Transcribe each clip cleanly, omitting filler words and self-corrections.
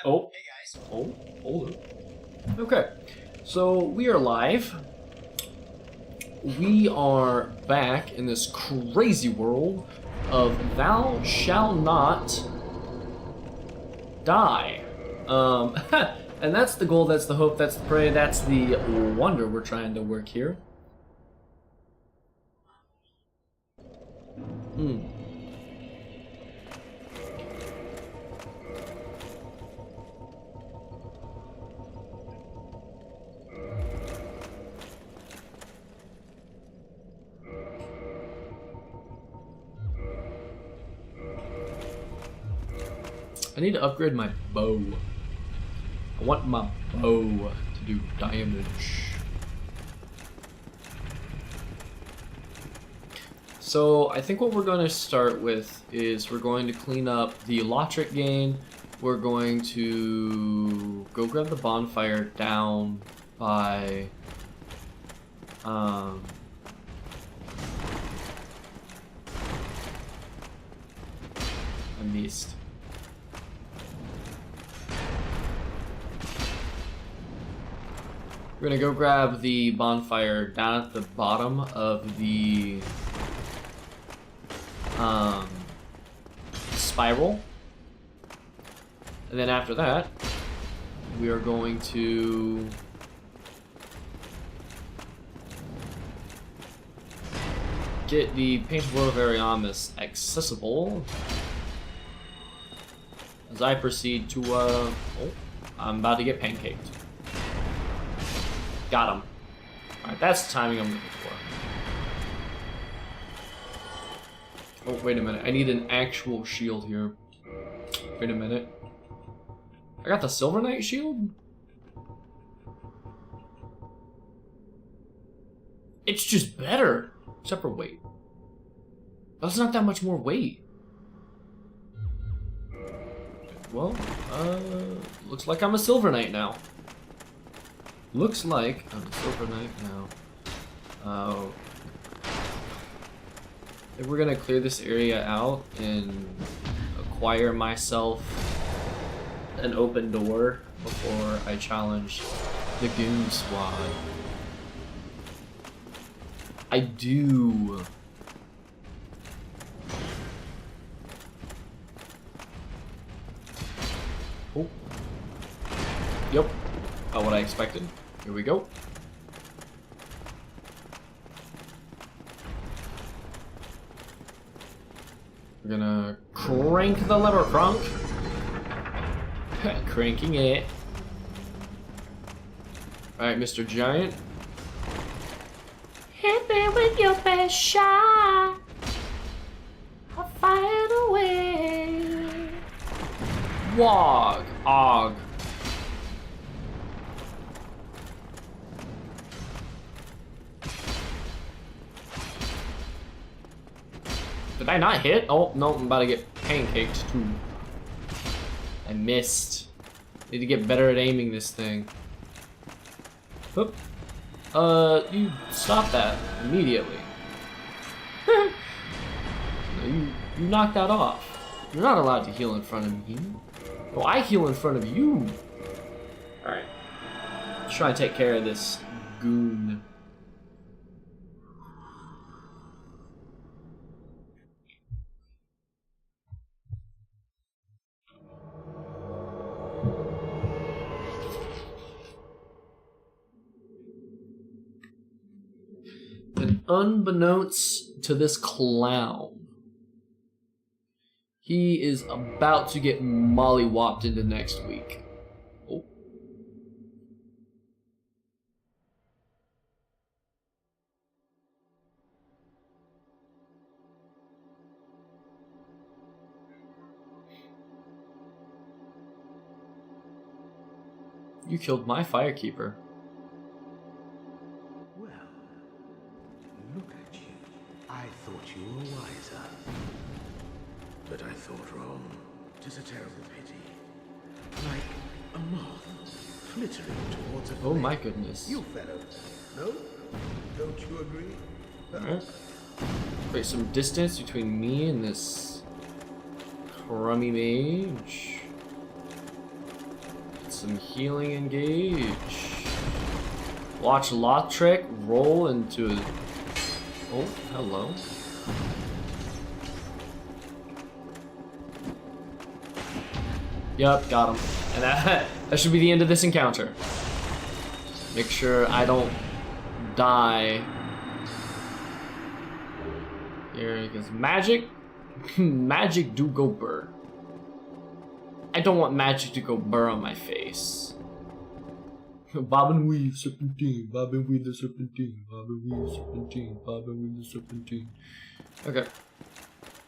Oh. Oh, hold on. Okay. So we are live. We are back in this crazy world of thou shall not die. And that's the goal, that's the hope, that's the pray, that's the wonder we're trying to work here. I need to upgrade my bow. I want my bow to do damage. So I think what we're going to start with is we're going to clean up the electric gain. We're going to go grab the bonfire down by I missed. We're gonna go grab the bonfire down at the bottom of the spiral. And then after that, we are going to get the painted world of Ariamis accessible as I proceed to, oh, I'm about to get pancaked. Got him. Alright, that's the timing I'm looking for. Oh, wait a minute. I need an actual shield here. Wait a minute. I got the Silver Knight shield? It's just better. Except for weight. That's not that much more weight. Well, looks like I'm a Silver Knight now. Looks like I'm a Silver Knight now. If we're gonna clear this area out and acquire myself an open door before I challenge the Goon Squad. I do. Oh. Yep. Not what I expected. Here we go. We're gonna crank the lever, Crunk. Cranking it. Alright, Mr. Giant. Hit me with your best shot. I'll fire away. Wog. Og. Did I not hit? Oh, no, I'm about to get pancaked too. I missed. Need to get better at aiming this thing. Oop. You stop that immediately. you knocked that off. You're not allowed to heal in front of me. Oh, I heal in front of you. Alright. Let's try and take care of this goon. And unbeknownst to this clown, he is about to get mollywopped into next week. Oh. You killed my firekeeper. Look at you. I thought you were wiser. But I thought wrong. 'Tis a terrible pity. Like a moth flittering towards a flame. Oh my goodness. You fellows. No? Don't you agree? Alright. Create some distance between me and this crummy mage. some healing engage. Watch Lautrec roll into a... Oh, hello. Yup, got him. And that should be the end of this encounter. Make sure I don't die. Here goes magic. Magic do go burr. I don't want magic to go burr on my face. Bob and weave, serpentine. Bob and weave the serpentine. Bob and weave the serpentine. Bob and weave the serpentine. Okay.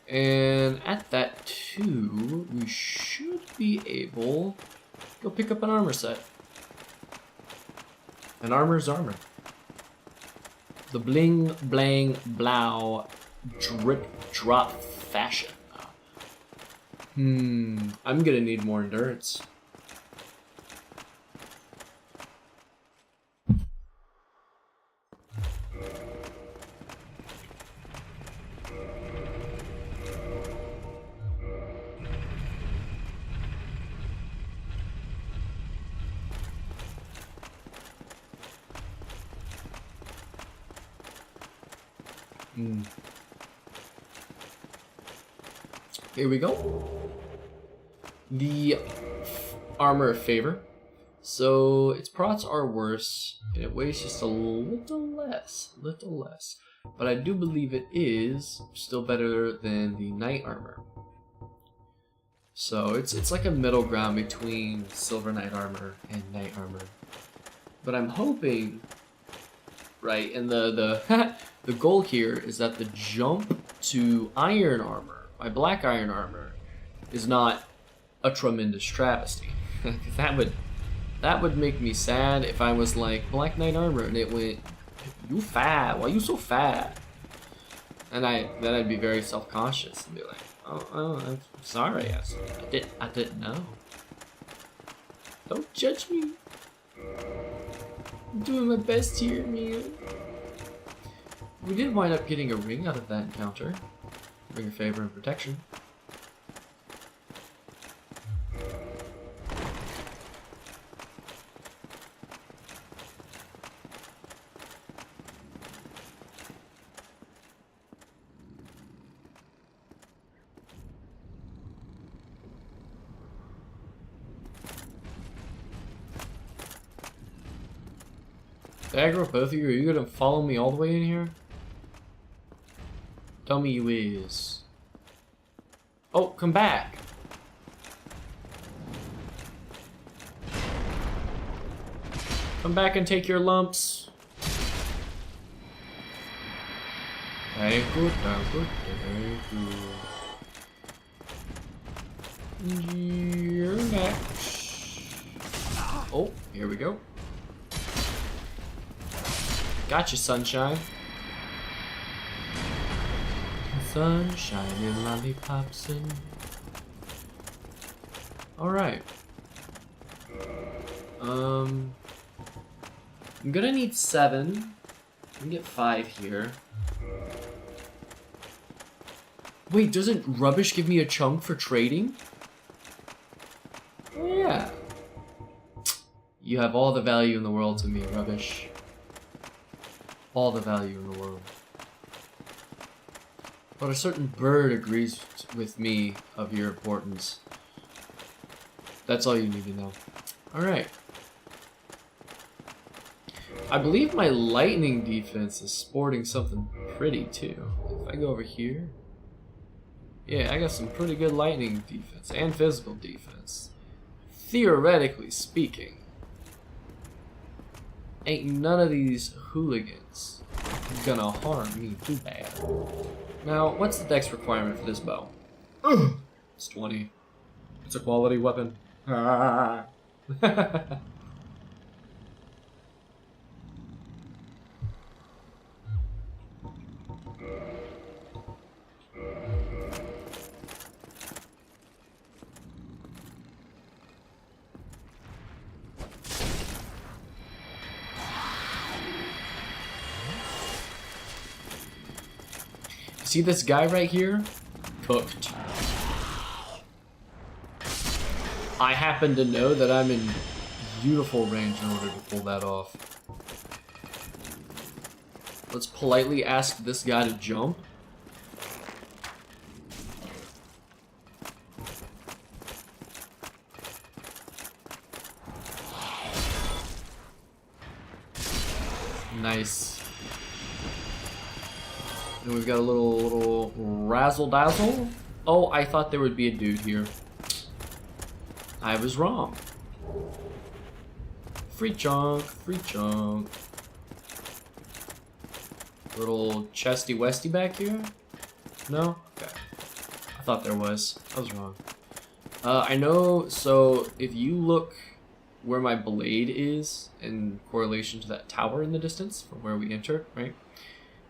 And at that too, we should be able to go pick up an armor set. An armor's armor. The bling, blang, blow, drip, drop fashion. I'm gonna need more endurance. Here we go. The armor of favor. So its prots are worse, and it weighs just a little less. But I do believe it is still better than the knight armor. So it's like a middle ground between silver knight armor and knight armor. But I'm hoping, right, and the the goal here is that the jump to iron armor, my black iron armor, is not a tremendous travesty. that would make me sad if I was like black knight armor and it went, you fat, why you so fat? And then I'd be very self-conscious and be like, oh I'm sorry, I didn't know. Don't judge me. I'm doing my best here, man. We did wind up getting a ring out of that encounter. Ring of favor and protection. Dagger, both of you, are you gonna follow me all the way in here? Tell me you is. Oh, come back. Come back and take your lumps. Thank you. You're next. Oh, here we go. Gotcha, sunshine. Sunshine and lollipops and... Alright. I'm gonna need 7. I can get 5 here. Wait, doesn't rubbish give me a chunk for trading? Yeah. You have all the value in the world to me, rubbish. All the value in the world. But a certain bird agrees with me of your importance. That's all you need to know. Alright. I believe my lightning defense is sporting something pretty too. If I go over here. Yeah, I got some pretty good lightning defense and physical defense. Theoretically speaking. Ain't none of these hooligans gonna harm me too bad. Now, what's the dex requirement for this bow? It's 20. It's a quality weapon. See this guy right here? Cooked. I happen to know that I'm in beautiful range in order to pull that off. Let's politely ask this guy to jump. Nice. And we've got a little razzle dazzle. Oh, I thought there would be a dude here. I was wrong. Free chunk, free chunk. Little chesty westy back here? No? Okay. I thought there was. I was wrong. I know, so if you look where my blade is in correlation to that tower in the distance from where we entered, right?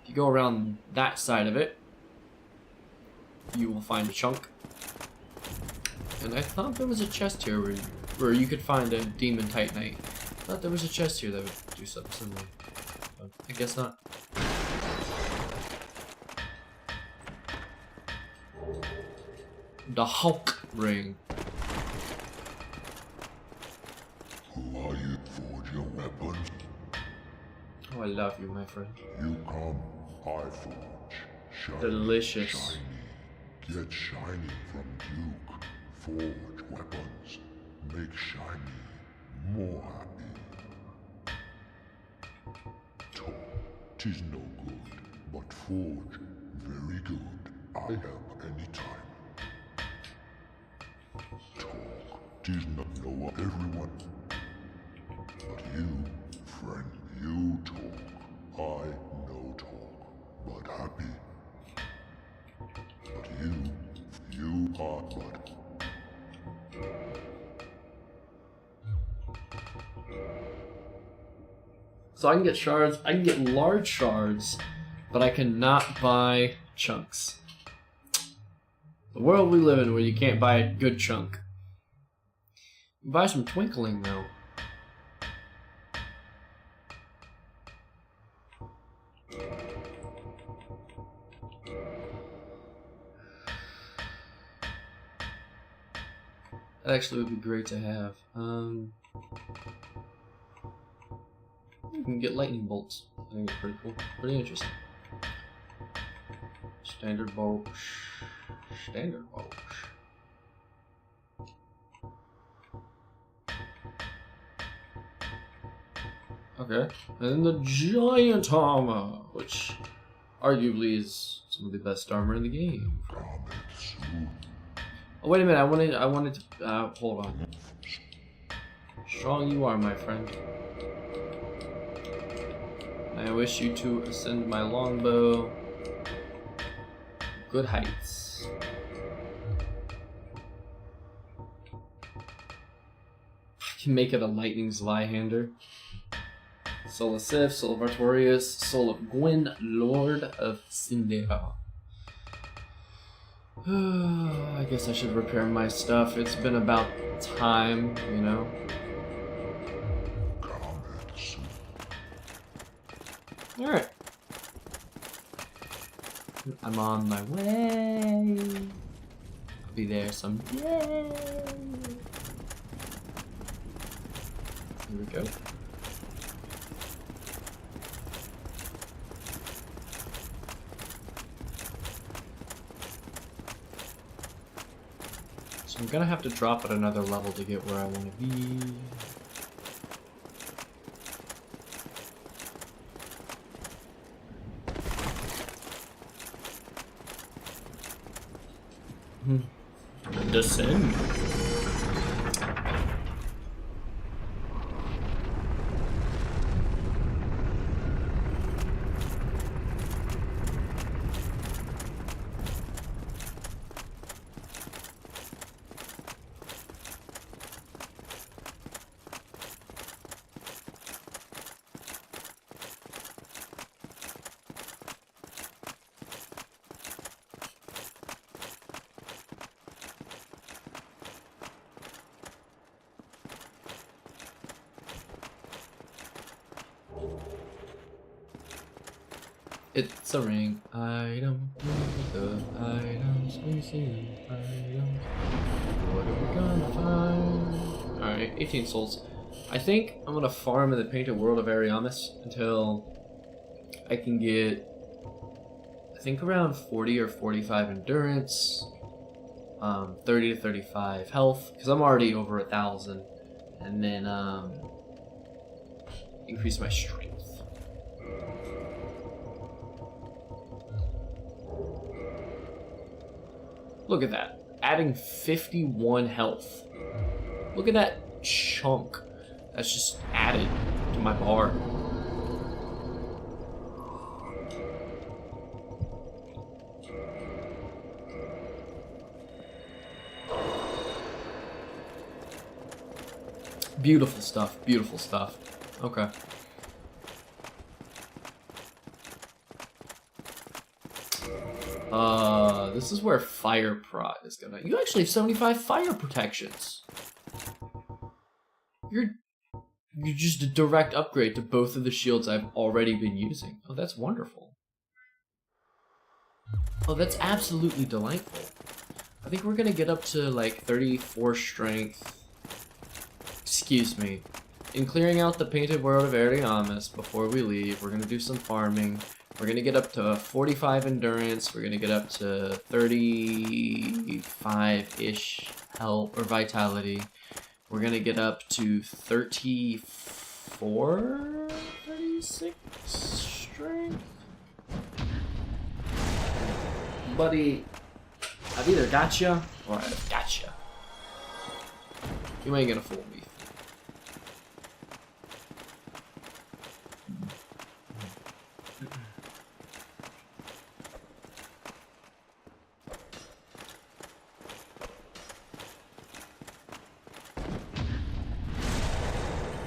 If you go around that side of it, you will find a chunk. And I thought there was a chest here where you could find a demon titanite. I thought there was a chest here that would do something similar. But I guess not. The Hulk ring. Who are you? Forge your weapons. Oh, I love you, my friend. You come, I forge. Shiny, Delicious. Shiny. Get shiny from Duke. Forge weapons. Make shiny more happy. Talk, 'tis no good, but forge very good. I help anytime. Talk, 'tis not know everyone. But you, friend, you talk. I no talk, but happy. But you are but. So I can get shards, I can get large shards, but I cannot buy chunks. The world we live in where you can't buy a good chunk. You can buy some twinkling though. That actually would be great to have. You can get lightning bolts. I think it's pretty cool. Pretty interesting. Standard bow. Standard bow. Okay. And then the giant armor, which arguably is some of the best armor in the game. Oh, wait a minute. I wanted to, hold on. Strong you are, my friend. I wish you to ascend my longbow. Good heights. I can make it a lightning Zweihander. Soul of Sif, Soul of Artorias, Soul of Gwyn, Lord of Sindel. I guess I should repair my stuff. It's been about time, you know. Alright. I'm on my way. I'll be there someday. Here we go. So I'm gonna have to drop at another level to get where I want to be. Descend. It's a ring item. The items we see. Items. What are we gonna find? Alright, 18 souls. I think I'm gonna farm in the Painted World of Ariamis until I can get, I think, around 40 or 45 endurance, 30 to 35 health, because I'm already over 1,000, and then increase my strength. Look at that, adding 51 health. Look at that chunk that's just added to my bar. Beautiful stuff, beautiful stuff. Okay. This is where fire prot is gonna. You actually have 75 fire protections. You're just a direct upgrade to both of the shields I've already been using. Oh, that's wonderful. Oh, that's absolutely delightful. I think we're gonna get up to like 34 strength. Excuse me. In clearing out the Painted World of Ariamis before we leave, we're gonna do some farming. We're gonna get up to 45 endurance. We're gonna get up to 35-ish health or vitality. We're gonna get up to 34, 36 strength. Buddy, I've either gotcha or I've gotcha. You ain't gonna fool me.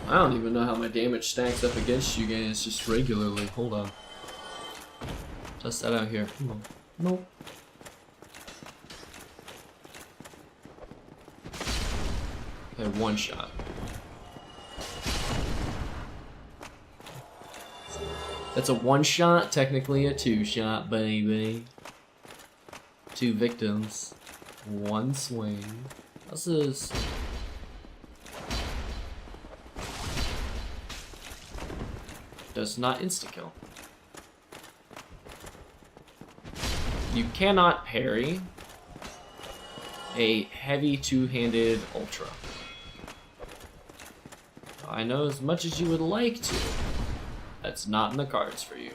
I don't even know how my damage stacks up against you guys just regularly. Hold on. Test that out here. Come on. Nope. Okay, one shot. That's a one shot, technically a two shot, baby. 2 victims. 1 swing. This is... does not insta-kill. You cannot parry a heavy two-handed ultra. I know as much as you would like to, that's not in the cards for you.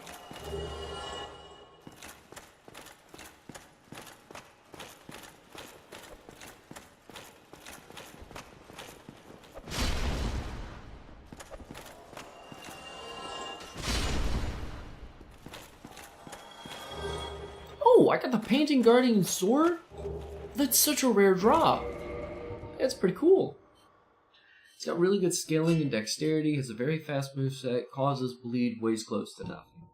Oh, I got the Painting Guardian sword? That's such a rare drop. That's pretty cool. It's got really good scaling and dexterity, has a very fast moveset, causes bleed, weighs close to nothing.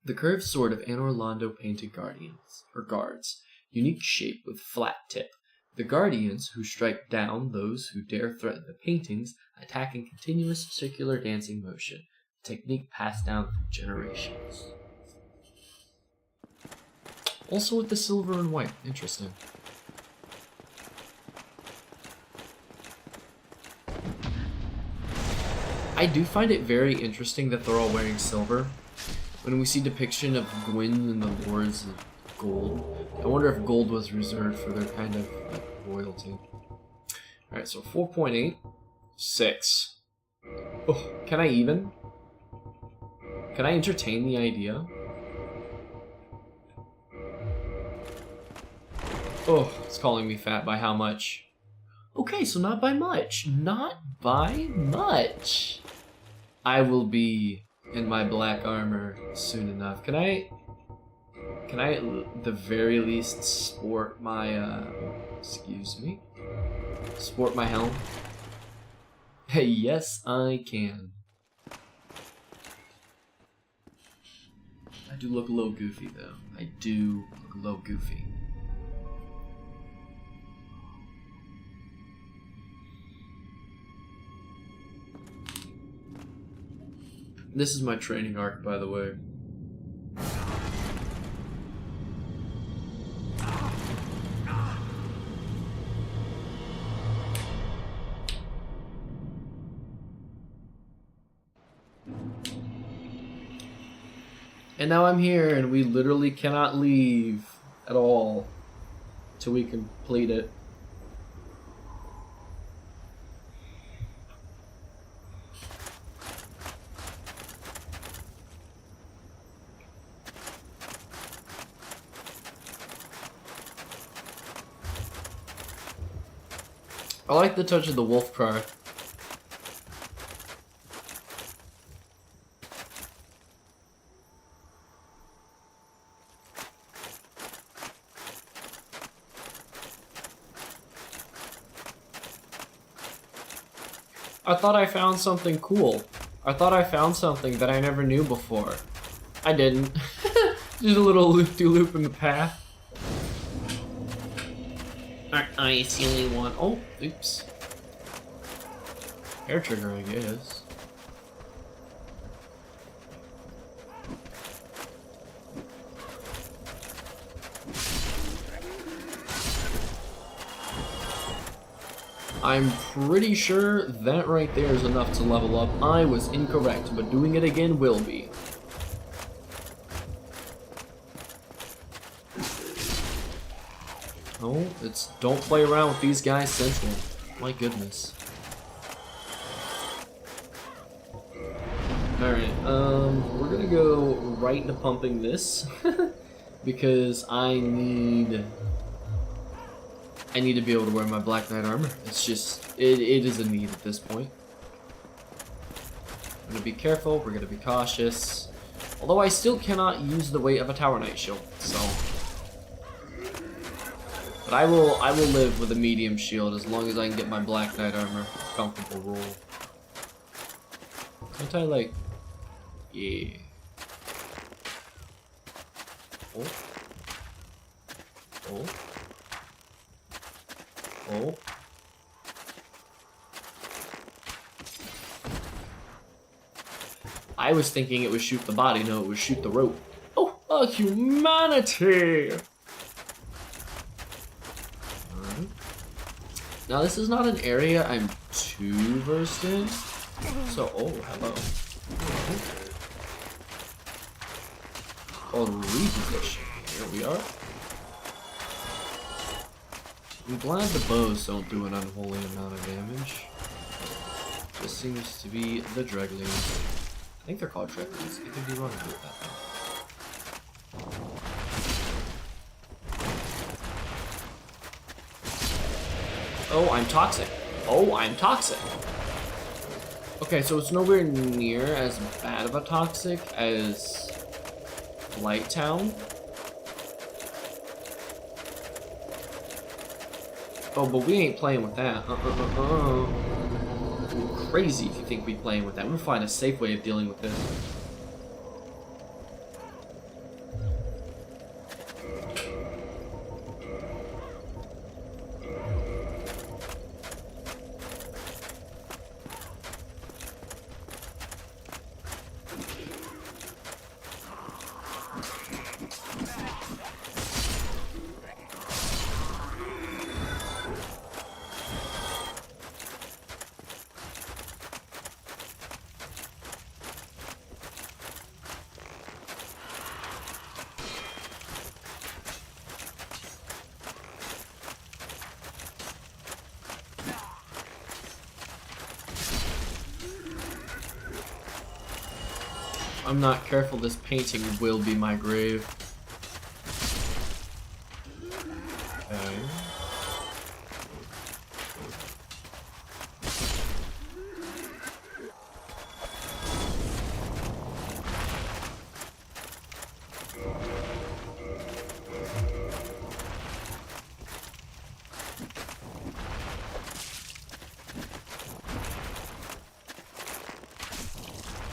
The curved sword of Anor Londo Painted Guardians, or Guards, unique shape with flat tip. The Guardians, who strike down those who dare threaten the paintings, attack in continuous circular dancing motion, a technique passed down through generations. Also with the silver and white, interesting. I do find it very interesting that they're all wearing silver. When we see depiction of Gwyn and the Lords of Gold, I wonder if gold was reserved for their kind of like royalty. Alright, so 4.8, 6. Oh, can I even? Can I entertain the idea? Oh, it's calling me fat by how much? Okay, so not by much. Not by much. I will be in my black armor soon enough. Can I at the very least sport my, excuse me? Sport my helm? Hey, yes, I can. I do look a little goofy, though. I do look a little goofy. This is my training arc, by the way. And now I'm here, and we literally cannot leave at all till we complete it. I like the touch of the wolf cry. I thought I found something cool. I thought I found something that I never knew before. I didn't. Just a little loop-de-loop in the path. Aren't I a silly one? Oh, oops. Hair trigger, I guess. I'm pretty sure that right there is enough to level up. I was incorrect, but doing it again will be. Oh, it's don't play around with these guys central. My goodness. Alright, we're gonna go right into pumping this. Because I need to be able to wear my Black Knight armor. It's just, it is a need at this point. We're gonna be careful, we're gonna be cautious. Although I still cannot use the weight of a Tower Knight shield, so. But I will live with a medium shield as long as I can get my Black Knight armor. Comfortable roll. Can't I like, yeah. Oh. Oh. Oh. I was thinking it would shoot the body, no, it would shoot the rope. Oh, humanity! Alright. Now, this is not an area I'm too versed in. So, oh, hello. Oh, reposition. Here we are. I'm glad the bows don't do an unholy amount of damage. This seems to be the Dreglies. I think they're called Dreglies. I could be wrong with that though. Oh, I'm toxic. Oh, I'm toxic. Okay, so it's nowhere near as bad of a toxic as Light Town. Oh, but we ain't playing with that. You're crazy if you think we're playing with that. We'll find a safe way of dealing with this. I'm not careful, this painting will be my grave. Okay.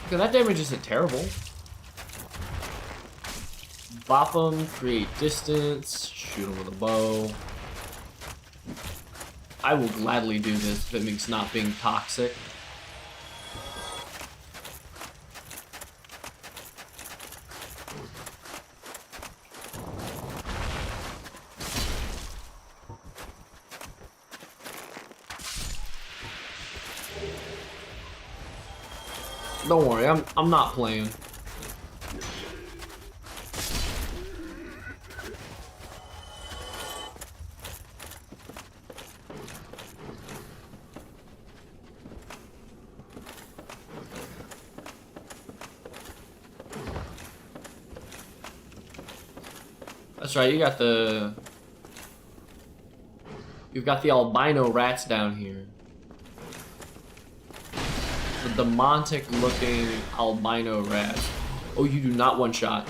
Okay, that damage isn't terrible. Bop them, create distance, shoot them with a bow. I will gladly do this if it means not being toxic. Don't worry, I'm not playing. That's right, you've got the albino rats down here. The demonic looking albino rats. Oh, you do not one shot.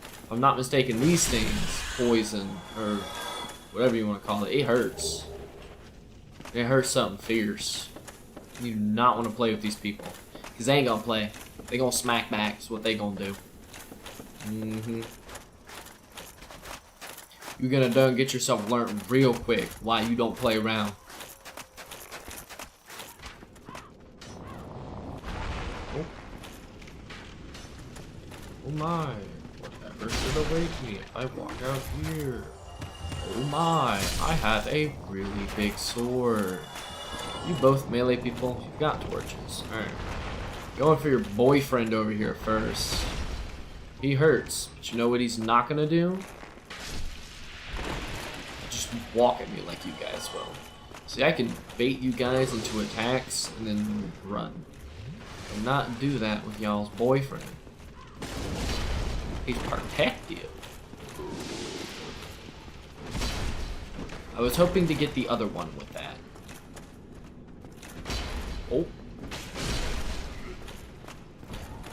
If I'm not mistaken, these things poison, or whatever you want to call it, it hurts. It hurts something fierce. You do not want to play with these people. Because they ain't gonna play. They gonna smack back, is what they gonna do. You're gonna done get yourself learned real quick why you don't play around. Oh my, whatever should await me if I walk out here? Oh my, I have a really big sword. You both melee people, you've got torches. Alright. Going for your boyfriend over here first. He hurts, but you know what he's not gonna do? Just walk at me like you guys will. See, I can bait you guys into attacks and then run. And not do that with y'all's boyfriend. He's protective. I was hoping to get the other one with that. Oh.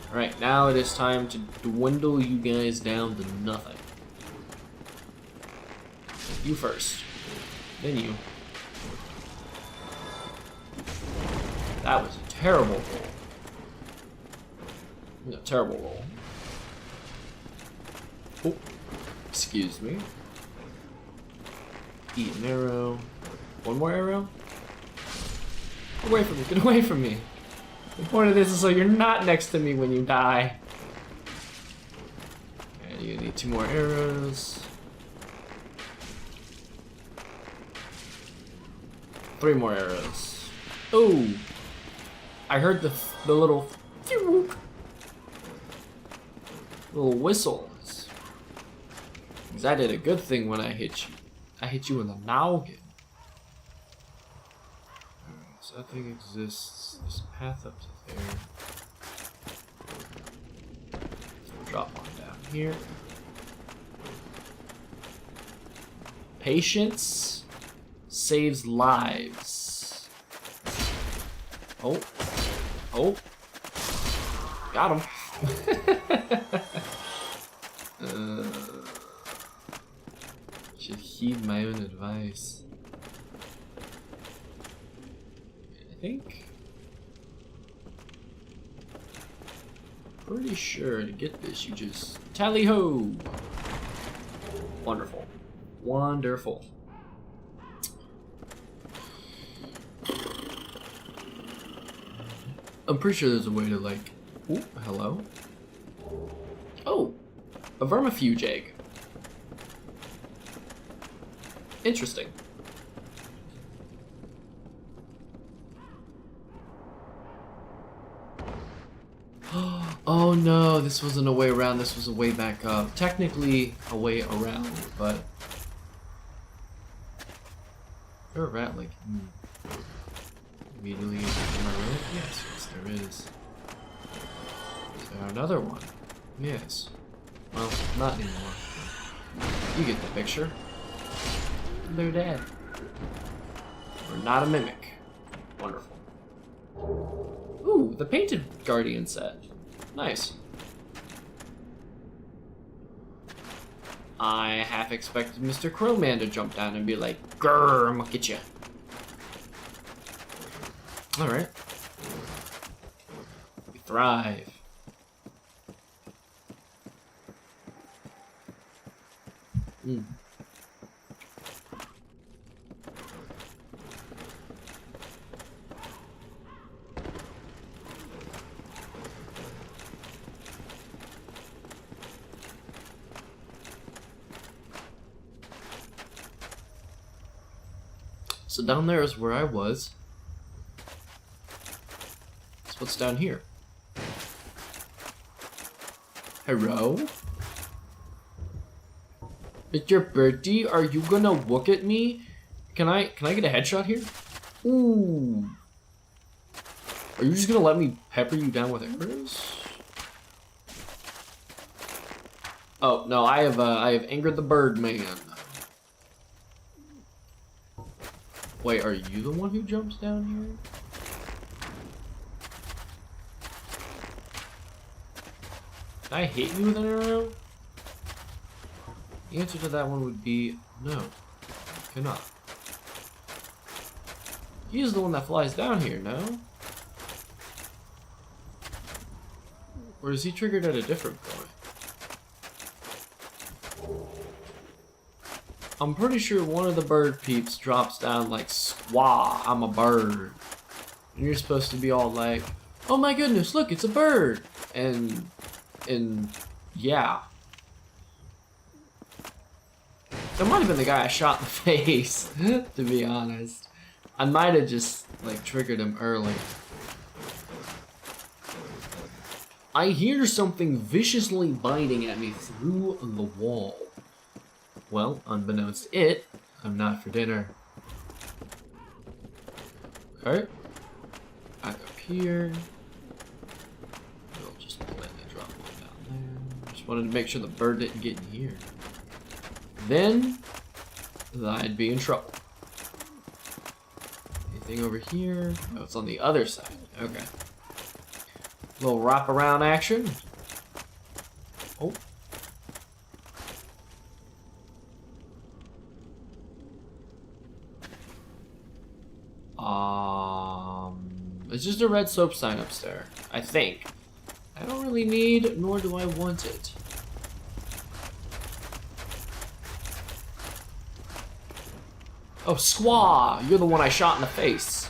Alright, now it is time to dwindle you guys down to nothing. You first. Then you. That was a terrible roll. A terrible roll. Oh, excuse me. Eat an arrow. One more arrow? Get away from me, get away from me. The point of this is so you're not next to me when you die. And you need 2 more arrows. 3 more arrows. Oh! I heard the little whistles. Because I did a good thing when I hit you. I hit you in the noggin. Alright, so that thing exists. There's a path up to there. So drop on down here. Patience saves lives. Oh. Oh. Got him. Should heed my own advice. I think. Pretty sure to get this, you just tally ho. Wonderful. Wonderful. I'm pretty sure there's a way to like. Ooh, hello. Oh, a vermifuge egg. Interesting. Oh no, this wasn't a way around, this was a way back up. Technically a way around, but... Is there a rat like... immediately in my road? Yes, yes there is. Is there another one? Yes. Well, not anymore. You get the picture. They're dead. We're not a mimic. Wonderful. Ooh, the painted guardian set. Nice. I half expected Mr. Crowman to jump down and be like, grrr, I'm gonna get you. Alright. We thrive. So down there is where I was. So what's down here? Hello? It's your birthday? Are you gonna look at me? Can I get a headshot here? Ooh. Are you just gonna let me pepper you down with arrows? Oh no, I have angered the bird man. Wait, are you the one who jumps down here? Can I hit you with an arrow? The answer to that one would be no. I cannot. He's the one that flies down here, no? Or is he triggered at a different point? I'm pretty sure one of the bird peeps drops down like, squaw, I'm a bird. And you're supposed to be all like, oh my goodness, look, it's a bird. And yeah. That might have been the guy I shot in the face, to be honest. I might have just, like, triggered him early. I hear something viciously biting at me through the wall. Well, unbeknownst to it, I'm not for dinner. Okay. Back up here. We'll just politely drop one down there. Just wanted to make sure the bird didn't get in here. Then, I'd be in trouble. Anything over here? Oh, it's on the other side. Okay. Little wraparound action. Oh. It's just a red soap sign upstairs, I think. I don't really need, nor do I want it. Oh, squaw! You're the one I shot in the face.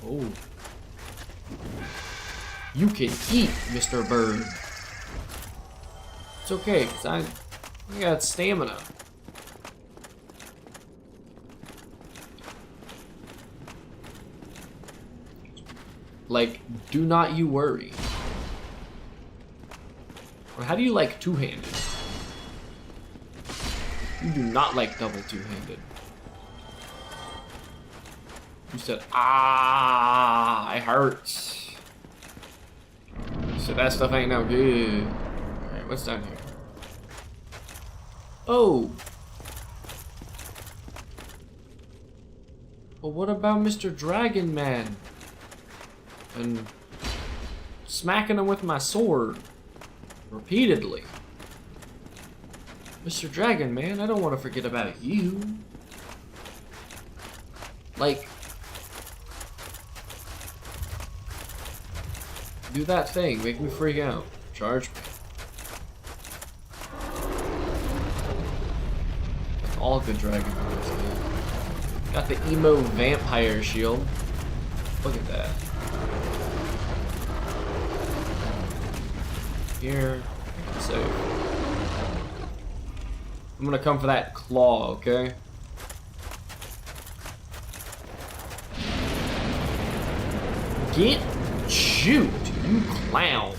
Oh. You can eat, Mr. Bird. It's okay, because I got stamina. Like, do not you worry. Or how do you like two-handed? You do not like double two-handed. You said, ah, it hurts. You said that stuff ain't no good. Alright, what's down here? Oh. Well, what about Mr. Dragon Man? And smacking him with my sword. Repeatedly. Mr. Dragon Man, I don't want to forget about you. Like, do that thing, make me freak out. Charge me. All good dragon boys, dude. Got the emo vampire shield. Look at that. Here, safe. I'm gonna come for that claw, okay? Get shoot, you clown.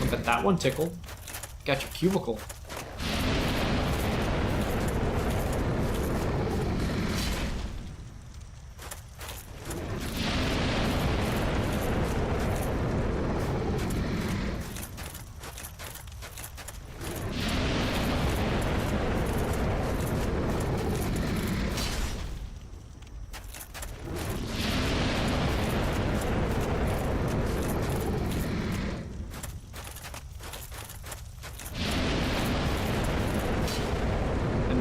But that one tickled. Got your cubicle.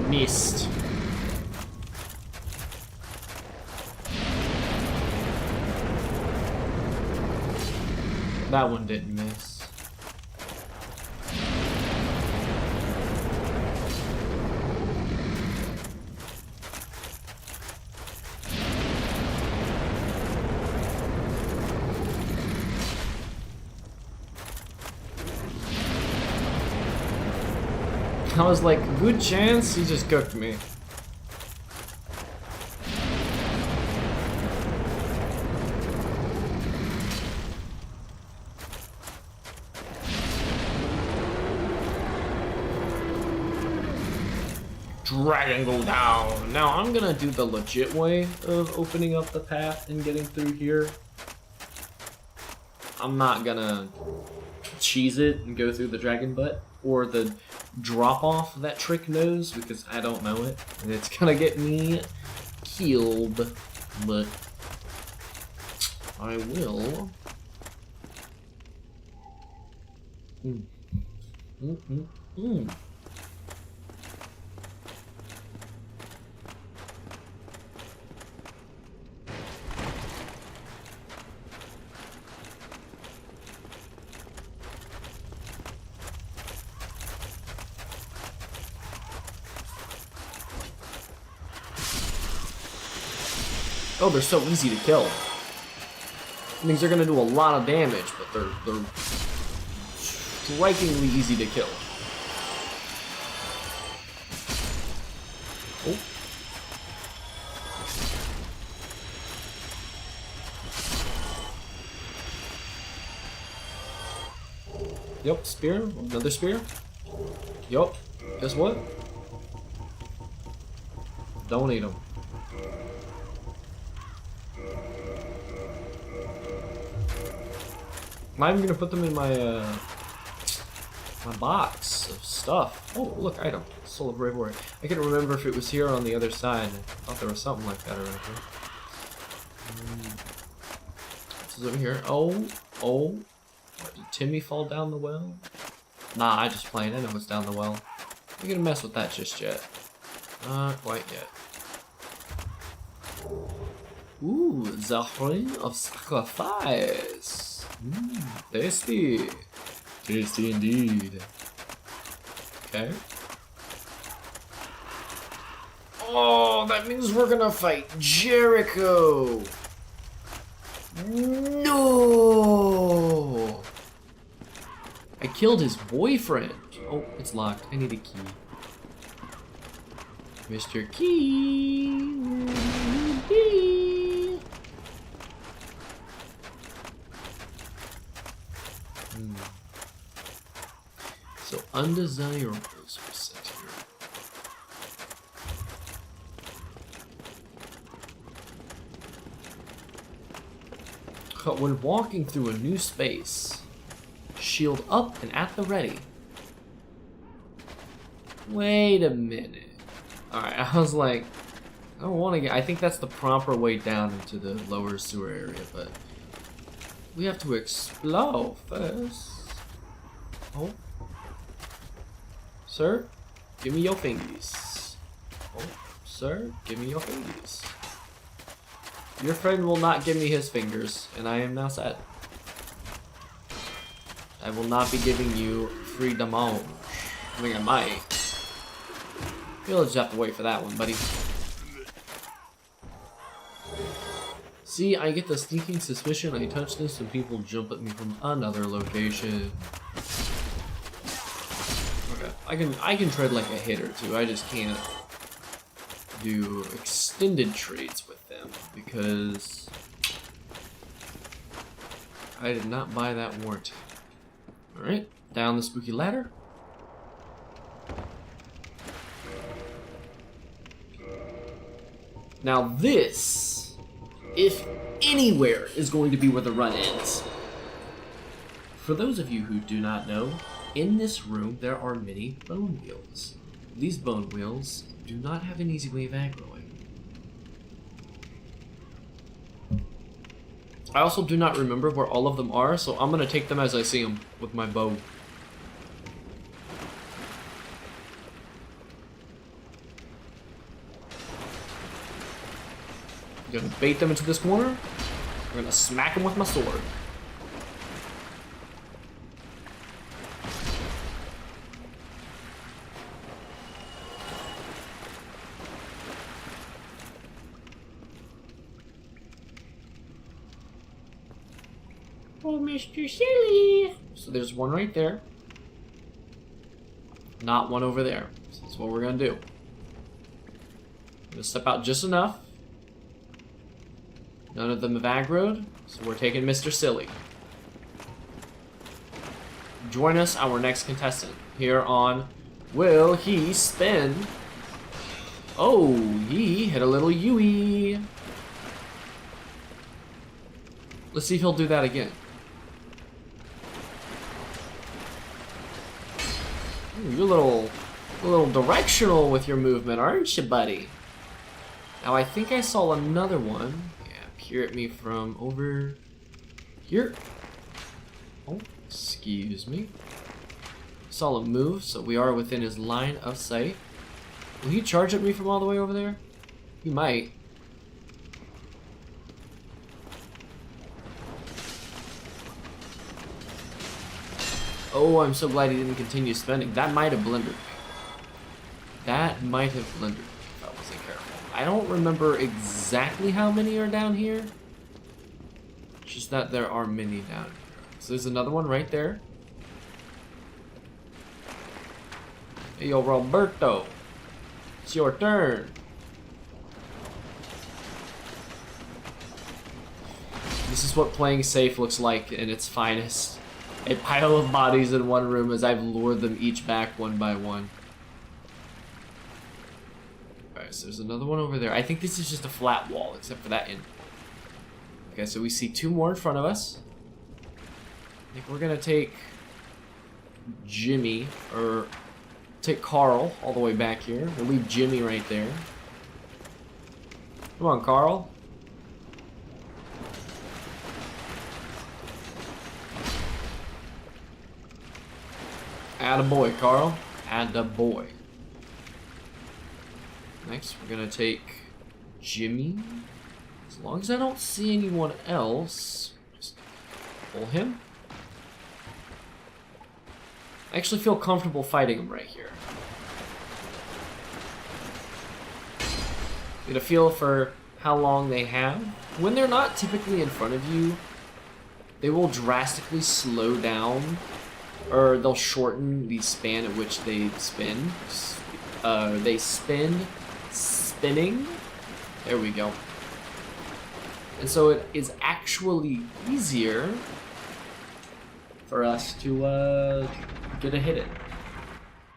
Missed. That one didn't miss. I was like, good chance he just cooked me. Dragon go down. Now I'm gonna do the legit way of opening up the path and getting through here. I'm not gonna cheese it and go through the dragon butt or the drop off that Trick knows, because I don't know it and it's gonna get me killed. But I will. Oh, they're so easy to kill. It means they're gonna do a lot of damage, but they're strikingly easy to kill. Oh. Yep, spear. Another spear. Yup. Guess what? Don't eat them. I'm not even gonna put them in my my box of stuff. Oh, look, item. Soul of Brave Warrior. I couldn't remember if it was here or on the other side. I thought there was something like that around here. This is over here. Oh. What, did Timmy fall down the well? Nah, I just playing. I know what's down the well. I'm gonna mess with that just yet. Not quite yet. Ooh, the ring of sacrifice. Tasty. Tasty indeed. Okay. Oh, that means we're gonna fight Jericho. No! I killed his boyfriend. Oh, it's locked. I need a key. Mr. Key, where will you be? So undesirables were set here. But when walking through a new space, shield up and at the ready. Wait a minute. Alright, I was like, I don't want to get... I think that's the proper way down into the lower sewer area, but... we have to explore first. Oh. Sir, give me your fingies. Oh, sir, give me your fingies. Your friend will not give me his fingers, and I am now sad. I will not be giving you freedom on. I think I might. You'll just have to wait for that one, buddy. See, I get the sneaking suspicion I touch this and people jump at me from another location. Okay, I can tread like a hit or two. I just can't do extended trades with them because I did not buy that warranty. Alright, down the spooky ladder. Now this, if anywhere, is going to be where the run ends. For those of you who do not know, in this room there are many bone wheels. These bone wheels do not have an easy way of aggroing. I also do not remember where all of them are, so I'm gonna take them as I see them with my bow. I'm gonna bait them into this corner. I'm gonna smack them with my sword. Oh, Mr. Silly. So there's one right there. not one over there. So that's what we're gonna do. I'm gonna step out just enough. None of them have aggroed, so we're taking Mr. Silly. Join us, our next contestant, here on Will He Spin? Oh, he hit a little Yui. Let's see if he'll do that again. Ooh, you're a little directional with your movement, aren't you, buddy? Now I think I saw another one. Yeah, peer at me from over here. Oh, excuse me. Saw him move, so we are within his line of sight. Will he charge at me from all the way over there? He might. Oh, I'm so glad he didn't continue spending. That might have blundered me. That might have blundered me if I wasn't careful. I don't remember exactly how many are down here. It's just that there are many down here. So there's another one right there. Hey, yo, Roberto. It's your turn. This is what playing safe looks like in its finest. A pile of bodies in one room as I've lured them each back one by one. Alright, so there's another one over there. I think this is just a flat wall, except for that end. Okay, so we see two more in front of us. I think we're gonna take Jimmy, or take Carl all the way back here. We'll leave Jimmy right there. Come on, Carl. Attaboy, Carl. Attaboy. Next, we're gonna take Jimmy. As long as I don't see anyone else, just pull him. I actually feel comfortable fighting him right here. Get a feel for how long they have. When they're not typically in front of you, they will drastically slow down, or they'll shorten the span at which they spin. They spinning. There we go. And so it is actually easier for us to get a hit in.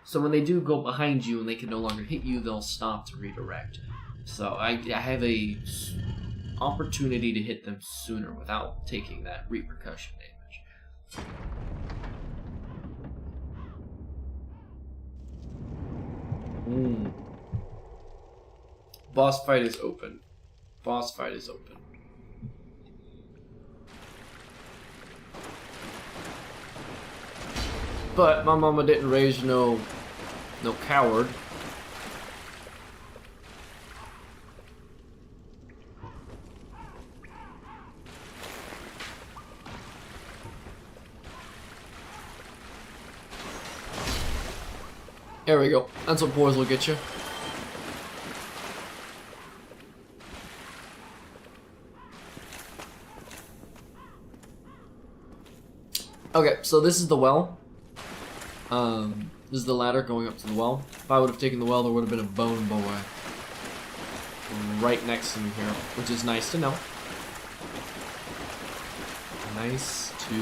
So when they do go behind you and they can no longer hit you, they'll stop to redirect. So I have a opportunity to hit them sooner without taking that repercussion damage. Boss fight is open. Boss fight is open. But my mama didn't raise no coward. There we go. That's what pores will get you. Okay, so this is the well. This is the ladder going up to the well. If I would have taken the well, there would have been a bone boy right next to me here, which is nice to know. Nice to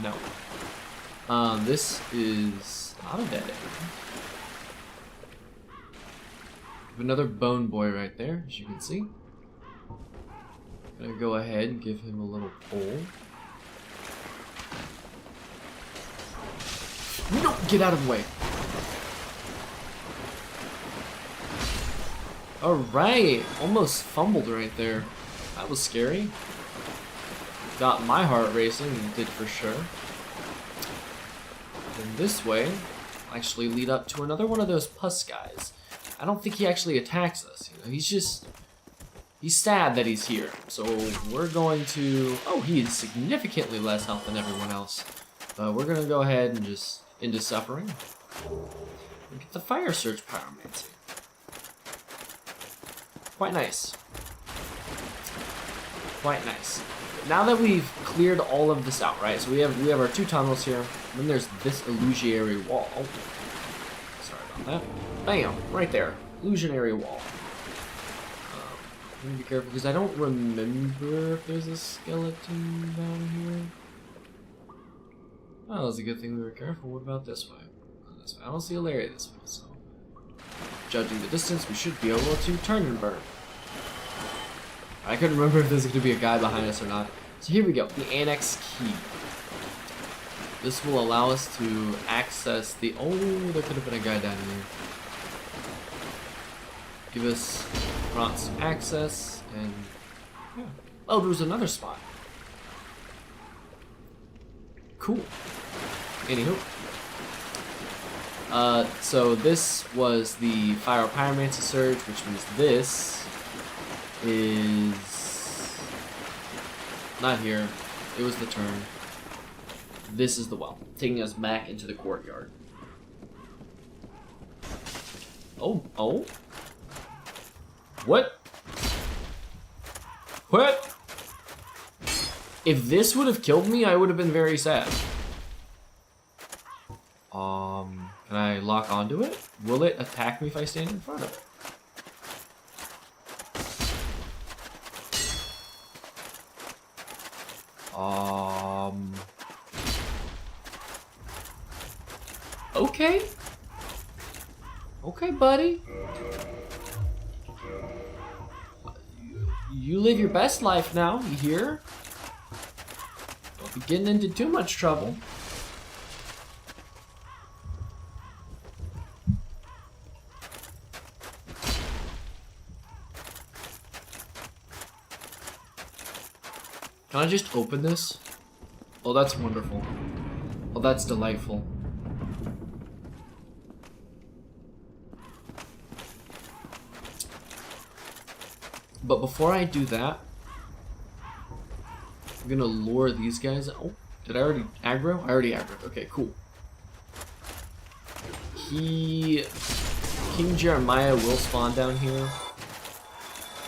know. This is not a dead end. Another bone boy right there, as you can see. I'm gonna go ahead and give him a little pull. No, get out of the way. Alright, almost fumbled right there. That was scary. Got my heart racing, and did for sure. And this way will actually lead up to another one of those pus guys. I don't think he actually attacks us. You know, he's sad that he's here. So we're going to. Oh, he is significantly less health than everyone else. We're gonna go ahead and just into suffering. And get the fire surge pyromancy. Quite nice. Quite nice. Now that we've cleared all of this out, right? So we have our two tunnels here. And then there's this illusory wall. That. Bam! Right there. Illusionary wall. I'm gonna be careful because I don't remember if there's a skeleton down here. Oh, it's a good thing we were careful. What about this way? Oh, this way. I don't see a Larry this way, so. Judging the distance, we should be able to turn and burn. I couldn't remember if there's going to be a guy behind us or not. So here we go, the annex key. This will allow us to access the... Oh, there could have been a guy down here. Give us some access, and... Yeah. Oh, there was another spot. Cool. Anywho. So this was the Fire Pyromancy Surge, which means this is not here. It was the turn. This is the well, taking us back into the courtyard. Oh. What? What? If this would have killed me, I would have been very sad. Can I lock onto it? Will it attack me if I stand in front of it? Okay. Okay, buddy. You live your best life now, you hear? Don't be getting into too much trouble. Can I just open this? Oh, that's wonderful. Oh, that's delightful. But before I do that, I'm gonna lure these guys. Oh, did I already aggro? I already aggroed. Okay, cool. King Jeremiah will spawn down here.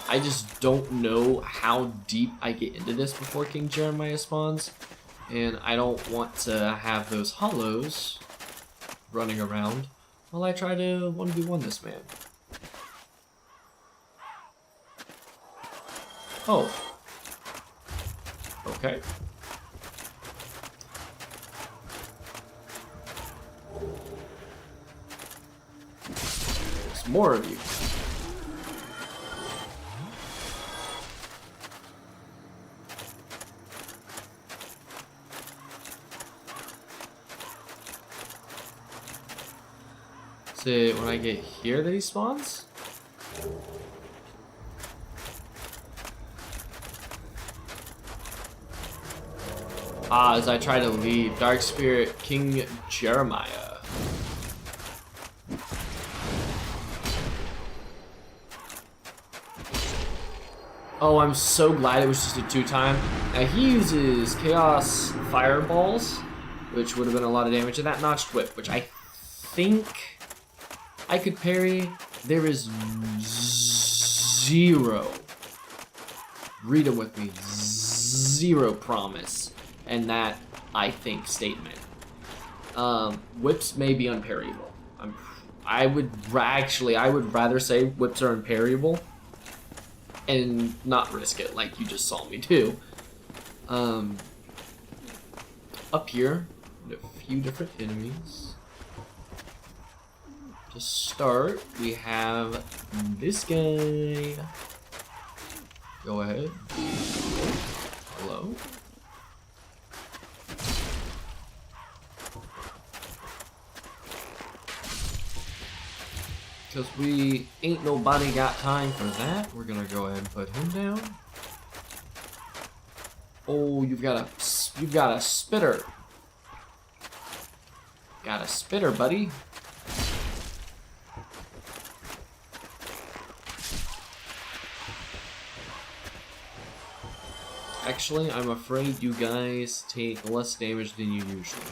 I just don't know how deep I get into this before King Jeremiah spawns. And I don't want to have those hollows running around while I try to 1v1 this man. Oh. Okay. There's more of you. Is it when I get here that he spawns? As I try to leave. Dark Spirit, King Jeremiah. Oh, I'm so glad it was just a 2-time. Now he uses Chaos Fireballs, which would have been a lot of damage, and that Notched Whip, which I think I could parry. There is zero. Read it with me. Zero promise. And that, I think, statement. Whips may be unparryable. I would rather say whips are unparryable and not risk it like you just saw me do. Up here, a few different enemies. To start, we have this guy. Go ahead. Hello. Because we ain't nobody got time for that. We're gonna go ahead and put him down. Oh, you've got a spitter. Got a spitter, buddy. Actually, I'm afraid you guys take less damage than you usually.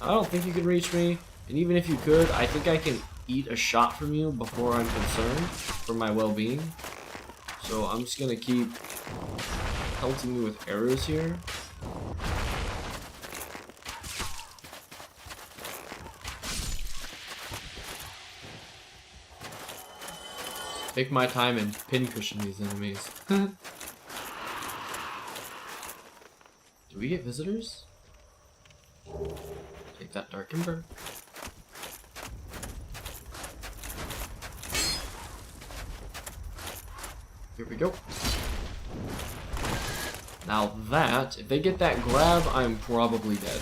I don't think you can reach me, and even if you could, I think I can eat a shot from you before I'm concerned for my well-being. So I'm just gonna keep pelting you with arrows here. Take my time and pincushion these enemies. Do we get visitors? Take that Dark Ember. Here we go. Now that, if they get that grab, I'm probably dead.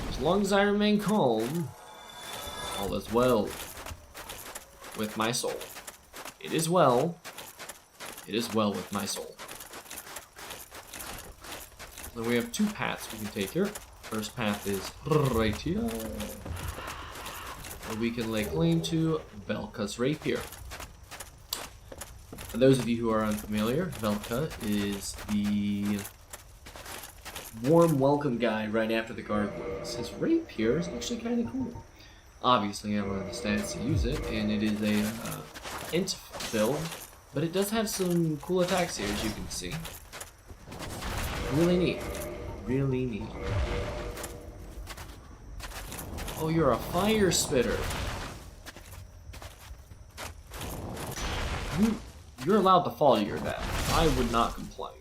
As long as I remain calm, all is well with my soul. It is well. It is well with my soul. Then we have two paths we can take here. First path is right here. And we can lay claim to Velka's Rapier. For those of you who are unfamiliar, Velka is the warm welcome guy right after the gargoyles. His rapier is actually kind of cool. Obviously, I don't have the stats to use it, and it is a int build, but it does have some cool attacks here, as you can see. Really neat. Really neat. Oh, you're a fire spitter. You're allowed to fall to your death. I would not complain.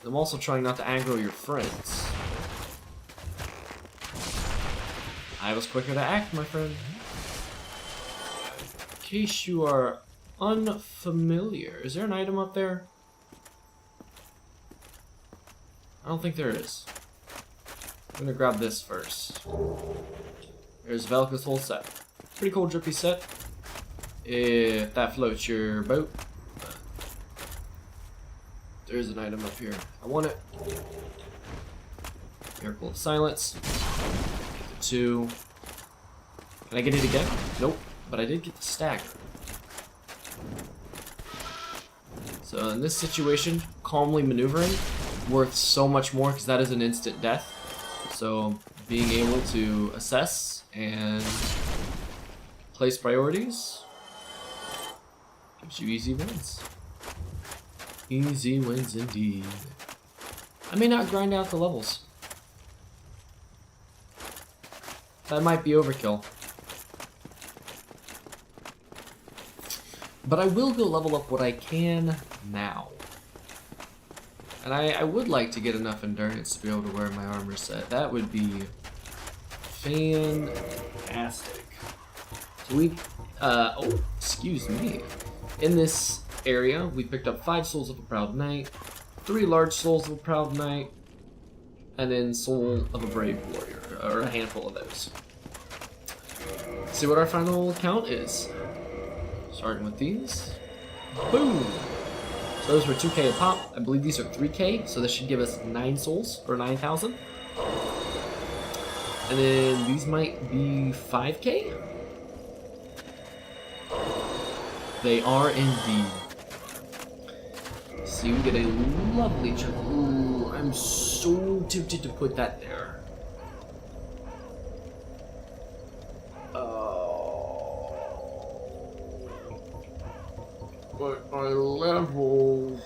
I'm also trying not to aggro your friends. I was quicker to act, my friend. In case you are unfamiliar, is there an item up there? I don't think there is. I'm gonna grab this first. There's Velka's whole set. Pretty cool drippy set. If that floats your boat. There's an item up here. I want it. Miracle of Silence. Get the 2. Can I get it again? Nope. But I did get the stagger. So in this situation, calmly maneuvering worth so much more because that is an instant death. So being able to assess and place priorities gives you easy wins. Easy wins indeed. I may not grind out the levels. That might be overkill. But I will go level up what I can now. And I would like to get enough endurance to be able to wear my armor set. That would be fantastic. So we, oh, excuse me. In this area, we picked up 5 Souls of a Proud Knight, 3 Large Souls of a Proud Knight, and then Soul of a Brave Warrior, or a handful of those. Let's see what our final count is. Starting with these. Boom! So those were 2k a pop. I believe these are 3k, so this should give us 9 souls, or 9,000. And then these might be 5k? They are indeed. So you get a lovely chunk. Ooh, I'm so tempted to put that there. But my level...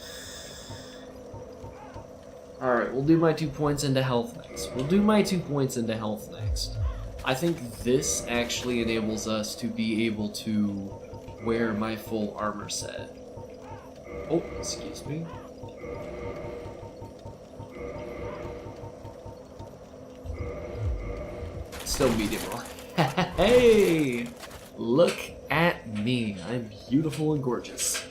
Alright, we'll do my 2 points into health next. I think this actually enables us to be able to wear my full armor set. Oh, excuse me. Still medium well. Hey! Look at me. I'm beautiful and gorgeous.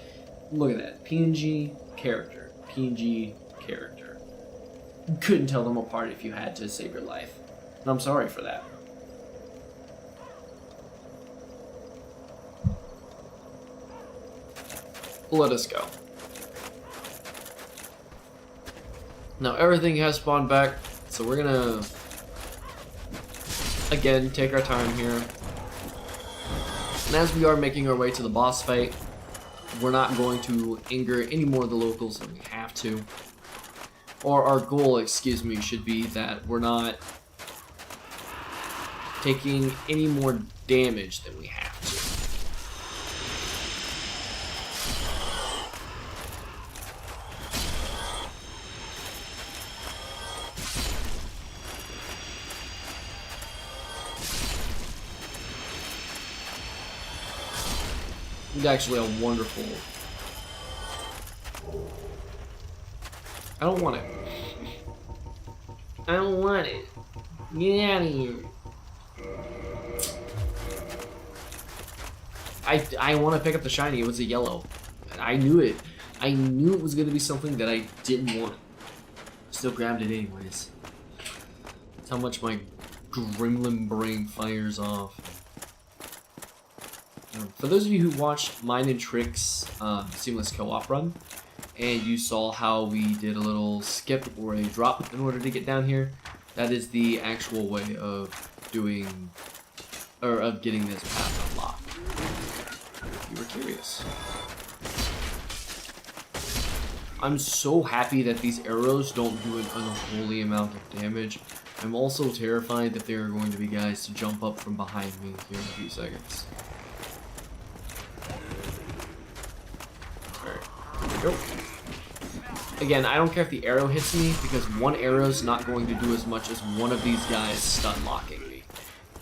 Look at that. PNG character. PNG character. You couldn't tell them apart if you had to save your life. And I'm sorry for that. Let us go. Now everything has spawned back, so we're gonna again take our time here. And as we are making our way to the boss fight, we're not going to anger any more of the locals than we have to. Or our goal, excuse me, should be that we're not taking any more damage than we have to. He's actually a wonderful... I don't want it. I don't want it. Get out of here. I want to pick up the shiny. It was a yellow. I knew it. I knew it was going to be something that I didn't want. Still grabbed it anyways. That's how much my gremlin brain fires off. For those of you who watched mine and Trick's Seamless Co-op run, and you saw how we did a little skip or a drop in order to get down here, that is the actual way of doing, or of getting this path unlocked. If you were curious. I'm so happy that these arrows don't do an unholy amount of damage. I'm also terrified that there are going to be guys to jump up from behind me here in a few seconds. Alright, here we go. Again, I don't care if the arrow hits me, because one arrow's not going to do as much as one of these guys stun locking me.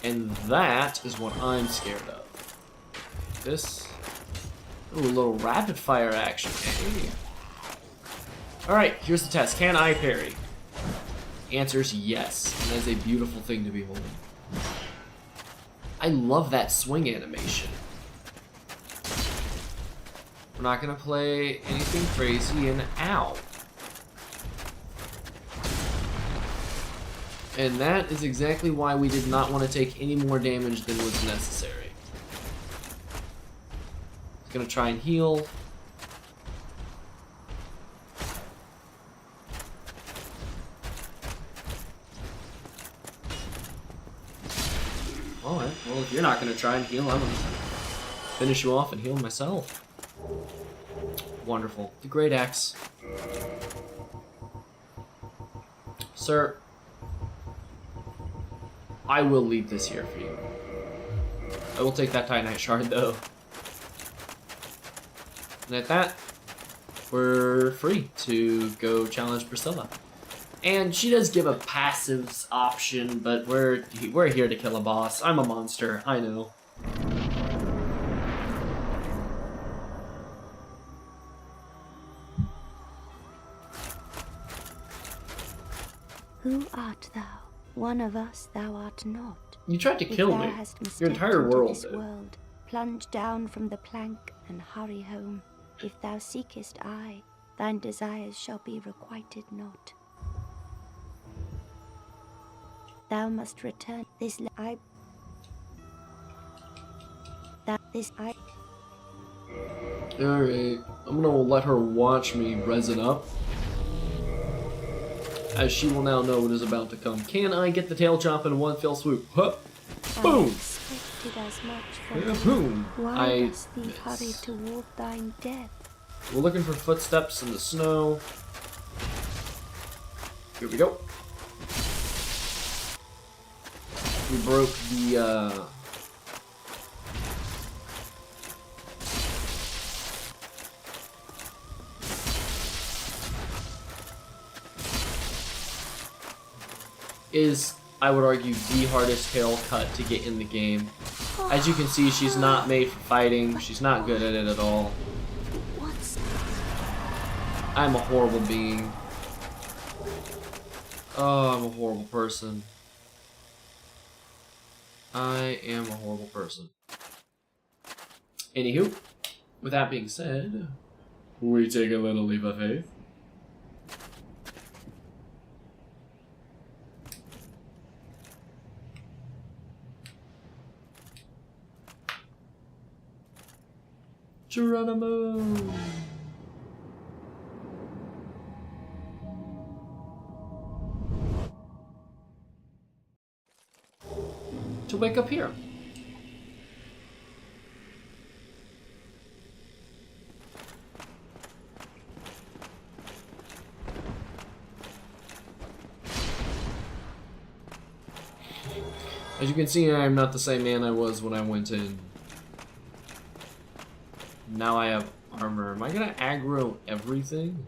And that is what I'm scared of. This. Ooh, a little rapid fire action. Hey. Alright, here's the test. Can I parry? Answer's yes. And that's a beautiful thing to behold. I love that swing animation. We're not gonna play anything crazy, and ow. And that is exactly why we did not want to take any more damage than was necessary. Gonna try and heal. Alright, well if you're not gonna try and heal, I'm gonna finish you off and heal myself. Wonderful. The great axe. Sir, I will leave this here for you. I will take that Titanite shard though. And at that, we're free to go challenge Priscilla. And she does give a passives option, but we're here to kill a boss. I'm a monster, I know. Who art thou? One of us thou art not. You tried to If kill thou me. hast Your misstepped entire into world this did. world, plunge down from the plank and hurry home. If thou seekest I, thine desires shall be requited not. Thou must return this I. That this I. Alright, I'm gonna let her watch me resin up, as she will now know what is about to come. Can I get the tail chop in one fell swoop? Huh. Boom! I expected as much from Yeah, thee. boom! Why I dost thee hurry miss. toward thine death? We're looking for footsteps in the snow. Here we go. We broke the, is, I would argue, the hardest tail cut to get in the game. As you can see, she's not made for fighting. She's not good at it at all. What's I'm a horrible being. Oh, I'm a horrible person. I am a horrible person. Anywho, with that being said, we take a little leap of faith. Geronimo! To wake up here. As you can see, I am not the same man I was when I went in. Now I have armor. Am I gonna aggro everything?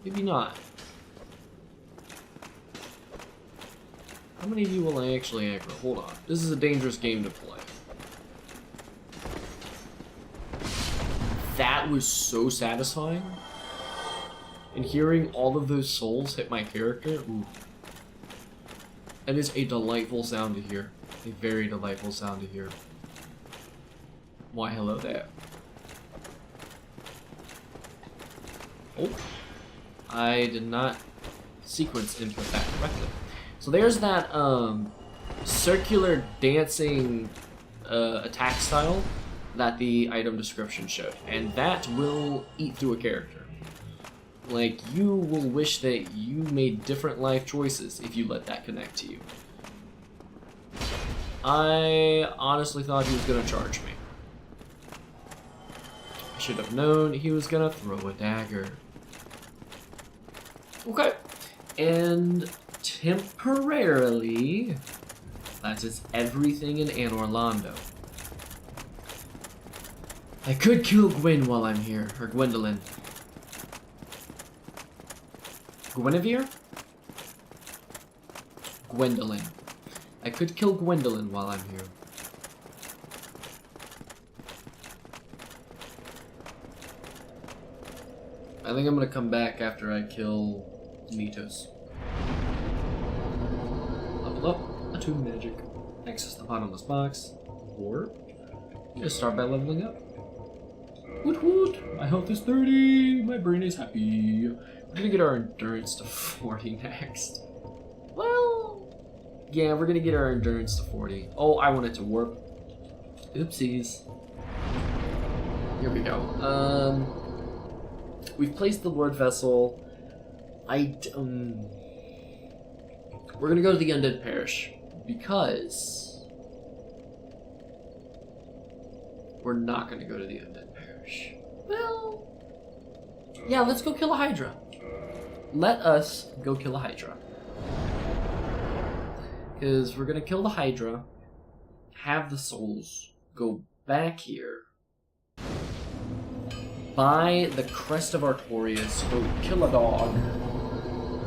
Maybe not. How many of you will I actually aggro? Hold on. This is a dangerous game to play. that was so satisfying. And hearing all of those souls hit my character, ooh. That is a delightful sound to hear. A very delightful sound to hear. Why, hello there. Oh. I did not sequence input that correctly. So there's that circular dancing attack style that the item description showed. And that will eat through a character. Like, you will wish that you made different life choices if you let that connect to you. I honestly thought he was gonna charge me. I should have known he was gonna throw a dagger. Okay. And temporarily, that is everything in Anor Londo. I could kill Gwen while I'm here, or Gwendolyn. Guinevere? Gwendolyn. I could kill Gwendolyn while I'm here. I think I'm gonna come back after I kill Mitos. Level up, Attuned Magic. Access the bottomless box. Or just start by leveling up. Woot woot! My health is 30, my brain is happy. We're gonna get our endurance to 40 next. Well, yeah, we're gonna get our endurance to 40. Oh, I want it to warp. Oopsies. Here we go. We've placed the Lord Vessel. We're gonna go to the Undead Parish because we're not gonna go to the Undead Parish. Well, yeah, let's go kill a Hydra. Let us go kill a Hydra. Because we're gonna kill the Hydra, have the souls, go back here, buy the Crest of Artorias, go kill a dog.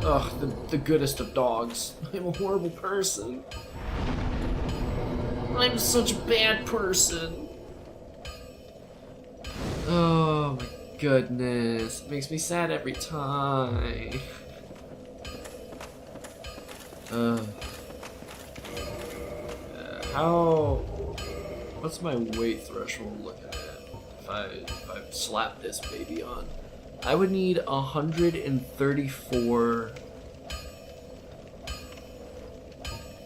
Ugh, the goodest of dogs. I'm a horrible person. I'm such a bad person. Oh my goodness. It makes me sad every time. What's my weight threshold looking at if I slap this baby on? I would need 134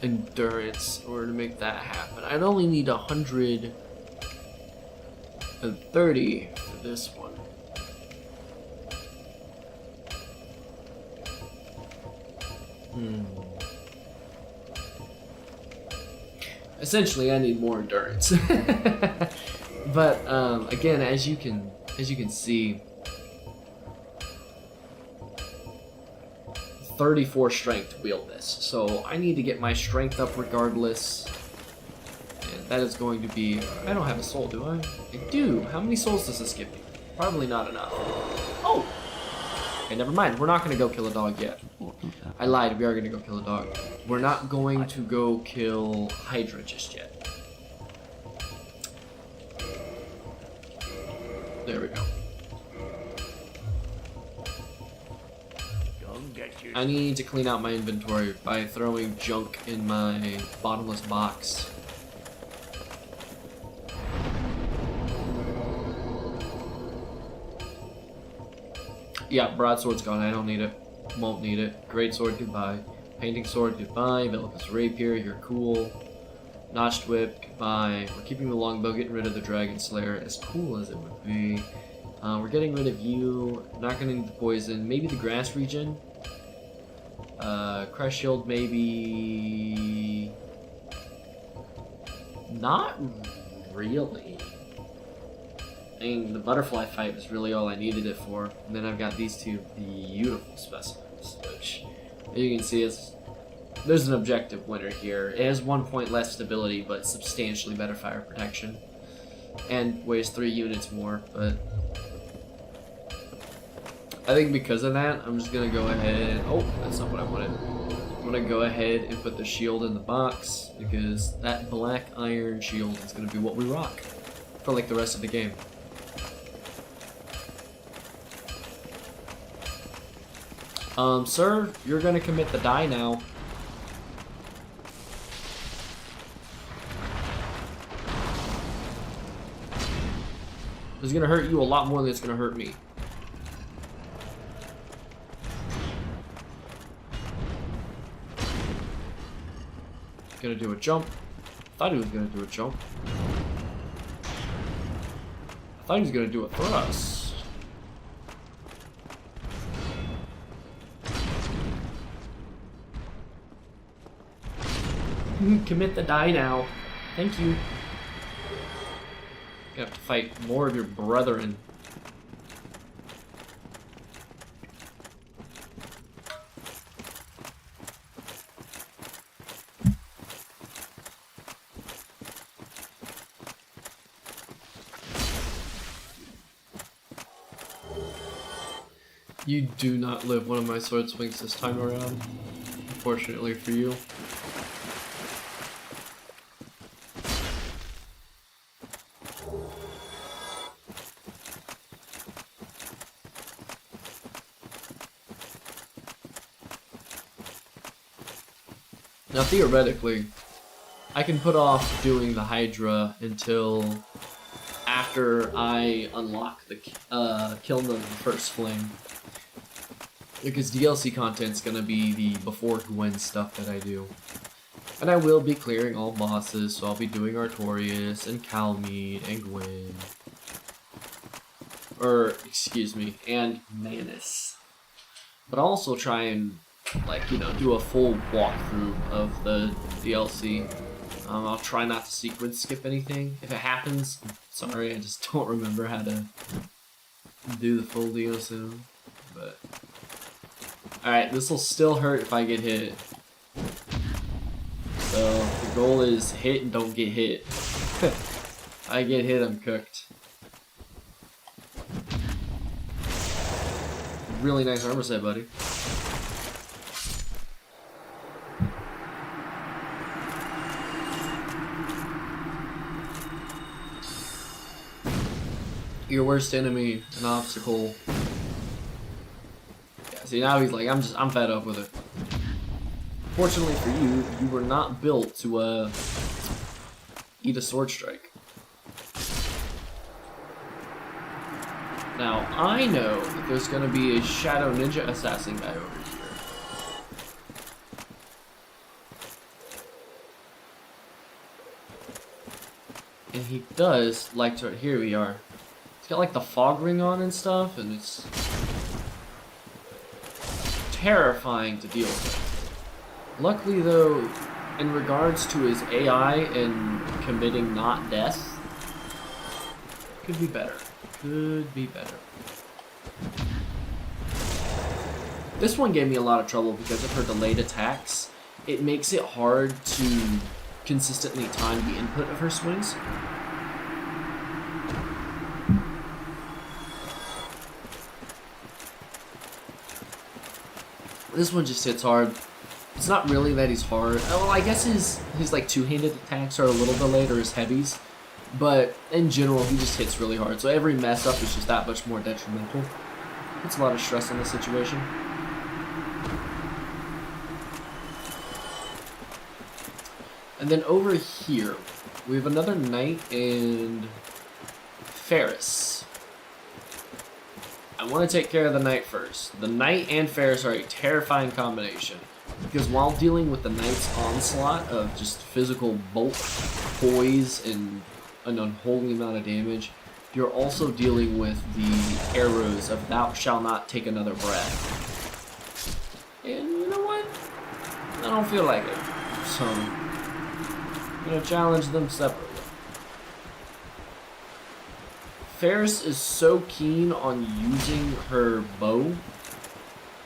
endurance in order to make that happen. I'd only need 130 for this one. Essentially, I need more endurance. But again, as you can see, 34 strength to wield this. So I need to get my strength up regardless. And that is going to be... I don't have a soul, do I? I do. How many souls does this give me? Probably not enough. Oh! Okay, never mind. We're not going to go kill a dog yet. I lied. We are going to go kill a dog. We're not going to go kill Hydra just yet. There we go. I need to clean out my inventory by throwing junk in my bottomless box. Yeah, broadsword's gone. I don't need it. Won't need it. Greatsword, goodbye. Painting sword, goodbye. Bellicus rapier, you're cool. Notched whip, goodbye. We're keeping the longbow, getting rid of the dragon slayer, as cool as it would be. We're getting rid of you. Not gonna need the poison. Maybe the grass regen. Crush shield, maybe. Not really. I mean, the butterfly fight was really all I needed it for. And then I've got these two beautiful specimens, which, as you can see, there's an objective winner here. It has 1 point less stability, but substantially better fire protection. And weighs 3 units more, but... I think because of that, I'm just gonna go ahead... Oh, that's not what I wanted. I'm gonna go ahead and put the shield in the box, because that black iron shield is gonna be what we rock for like the rest of the game. Sir, you're gonna commit the die now. It's gonna hurt you a lot more than it's gonna hurt me. Gonna do a jump. Thought he was gonna do a jump. I thought he was gonna do a thrust. Commit the die now. Thank you. You have to fight more of your brethren. You do not live one of my sword swings this time around, unfortunately for you. Now theoretically, I can put off doing the Hydra until after I unlock the Kiln of the First Flame. Because DLC content's gonna be the before Gwen stuff that I do. And I will be clearing all bosses, so I'll be doing Artorias and Calmead and Gwen. Or, excuse me, and Manus. But I'll also try and, like, you know, do a full walkthrough of the DLC. I'll try not to sequence skip anything. If it happens, sorry, I just don't remember how to do the full deal soon. But alright, this will still hurt if I get hit. So the goal is hit and don't get hit. If I get hit, I'm cooked. Really nice armor set, buddy. Your worst enemy, an obstacle. Yeah, see now he's like, I'm fed up with it. Fortunately for you, you were not built to eat a sword strike. Now I know that there's gonna be a Shadow Ninja Assassin guy over here. And he does like to, here we are. He's got like the fog ring on and stuff, and it's terrifying to deal with. Luckily though, in regards to his AI and committing not death, could be better. Could be better. This one gave me a lot of trouble because of her delayed attacks. It makes it hard to consistently time the input of her swings. This one just hits hard. It's not really that he's hard. Well, I guess his like two-handed attacks are a little delayed, or his heavies. But in general, he just hits really hard. So every mess up is just that much more detrimental. Puts a lot of stress on the situation. And then over here, we have another knight and Ferris. I want to take care of the knight first. The knight and Ferris are a terrifying combination. Because while dealing with the knight's onslaught of just physical bolt, poise, and an unholy amount of damage, you're also dealing with the arrows of thou shalt not take another breath. And you know what? I don't feel like it. So I'm going to challenge them separately. Ferris is so keen on using her bow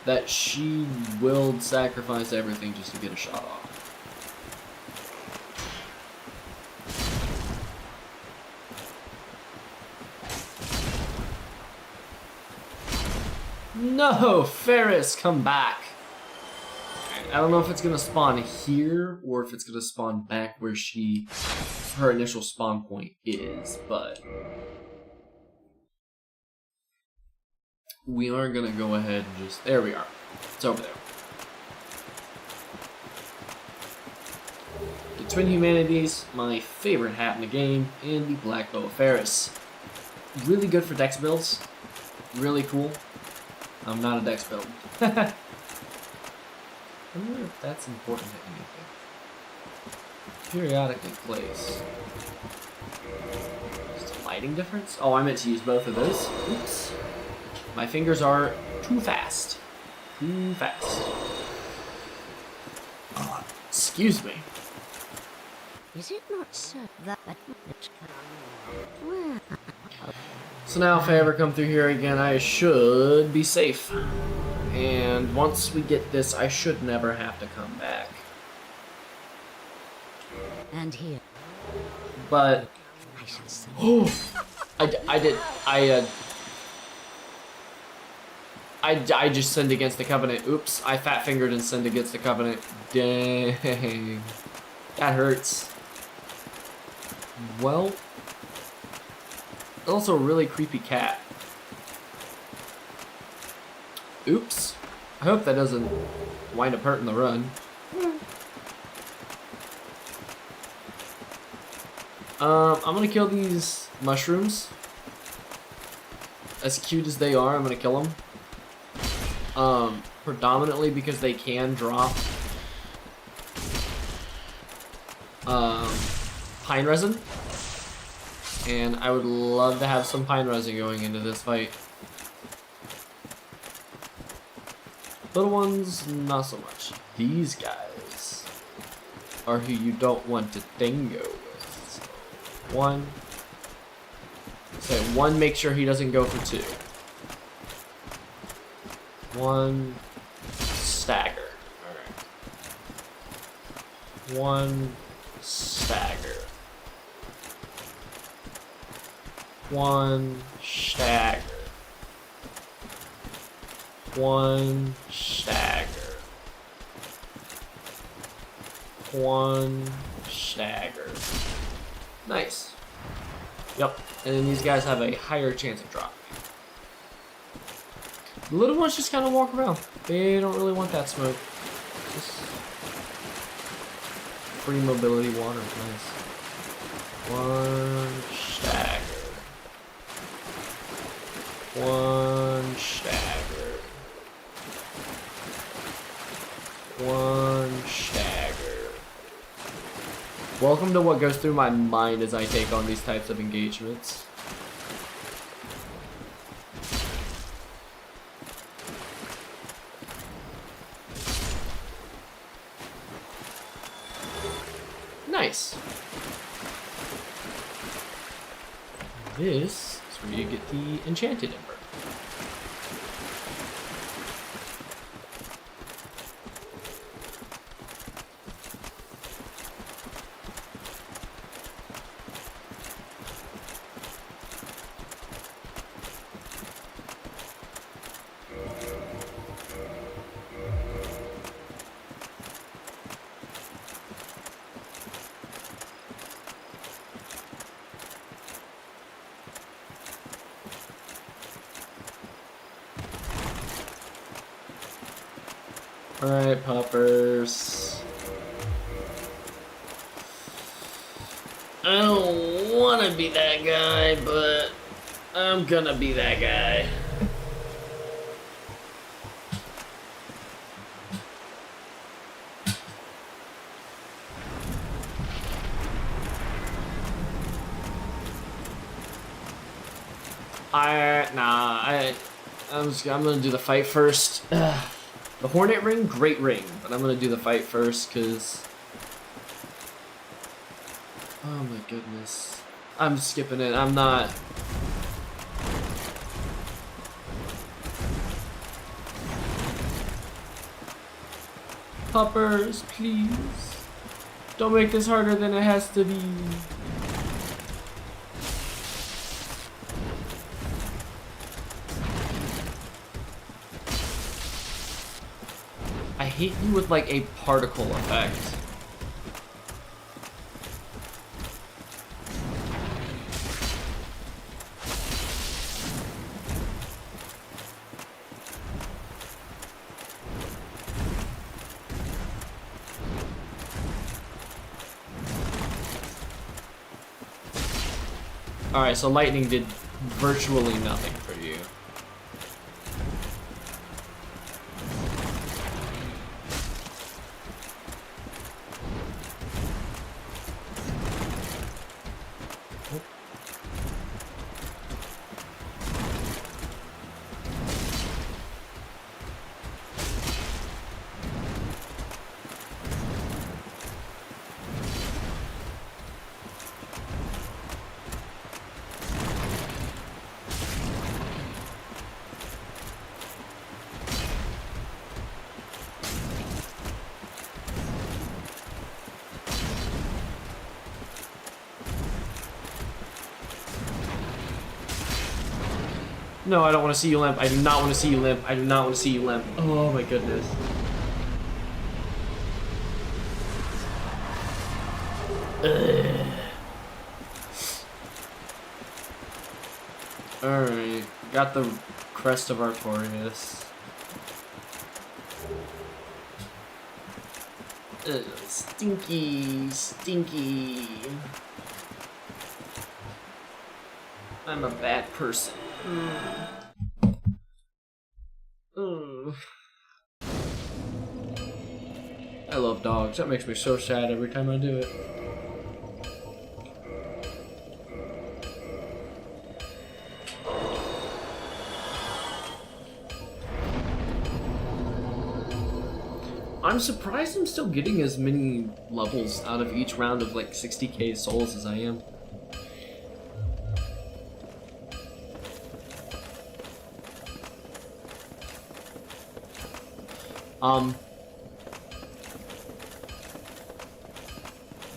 that she will sacrifice everything just to get a shot off. No, Ferris, come back. I don't know if it's gonna spawn here or if it's gonna spawn back where her initial spawn point is, but we are gonna go ahead and just, there we are. It's over there. The Twin Humanities, my favorite hat in the game, and the Black Bow of Ferris. Really good for dex builds. Really cool. I'm not a dex build. I wonder if that's important to anything. Periodically place. Just a lighting difference? Oh, I meant to use both of those. Oops. My fingers are too fast. Too fast. Excuse me. Is it not so that So now if I ever come through here again, I should be safe. And once we get this, I should never have to come back. and here But I shall say. oh, I just sinned against the covenant. Oops, I fat fingered and sinned against the covenant. Dang, that hurts. Well, also a really creepy cat. Oops. I hope that doesn't wind up hurting the run. I'm gonna kill these mushrooms. As cute as they are, I'm gonna kill them. Predominantly because they can drop pine resin. And I would love to have some pine resin going into this fight. Little ones, not so much. These guys are who you don't want to dingo with. So one. Say one, make sure he doesn't go for two. One stagger. Alright. One stagger. One stagger. One stagger. One stagger. Nice. Yep. And then these guys have a higher chance of dropping. The little ones just kind of walk around. They don't really want that smoke. Just free mobility water. Nice. One stagger. One stagger. One stagger. Welcome to what goes through my mind as I take on these types of engagements. Nice. This is where you get the enchanted ember. Alright, poppers. I don't want to be that guy, but I'm gonna be that guy. I'm gonna do the fight first. The Hornet Ring, great ring, but I'm gonna do the fight first, cause oh my goodness, I'm skipping it. I'm not. Poppers, please, don't make this harder than it has to be. I hit you with like a particle effect. Alright, so lightning did virtually nothing for you. No, I don't want to see you limp. I do not want to see you limp. I do not want to see you limp. Oh my goodness. Alright, got the crest of Artorias. Stinky, stinky. I'm a bad person. I love dogs. That makes me so sad every time I do it. I'm surprised I'm still getting as many levels out of each round of like 60k souls as I am.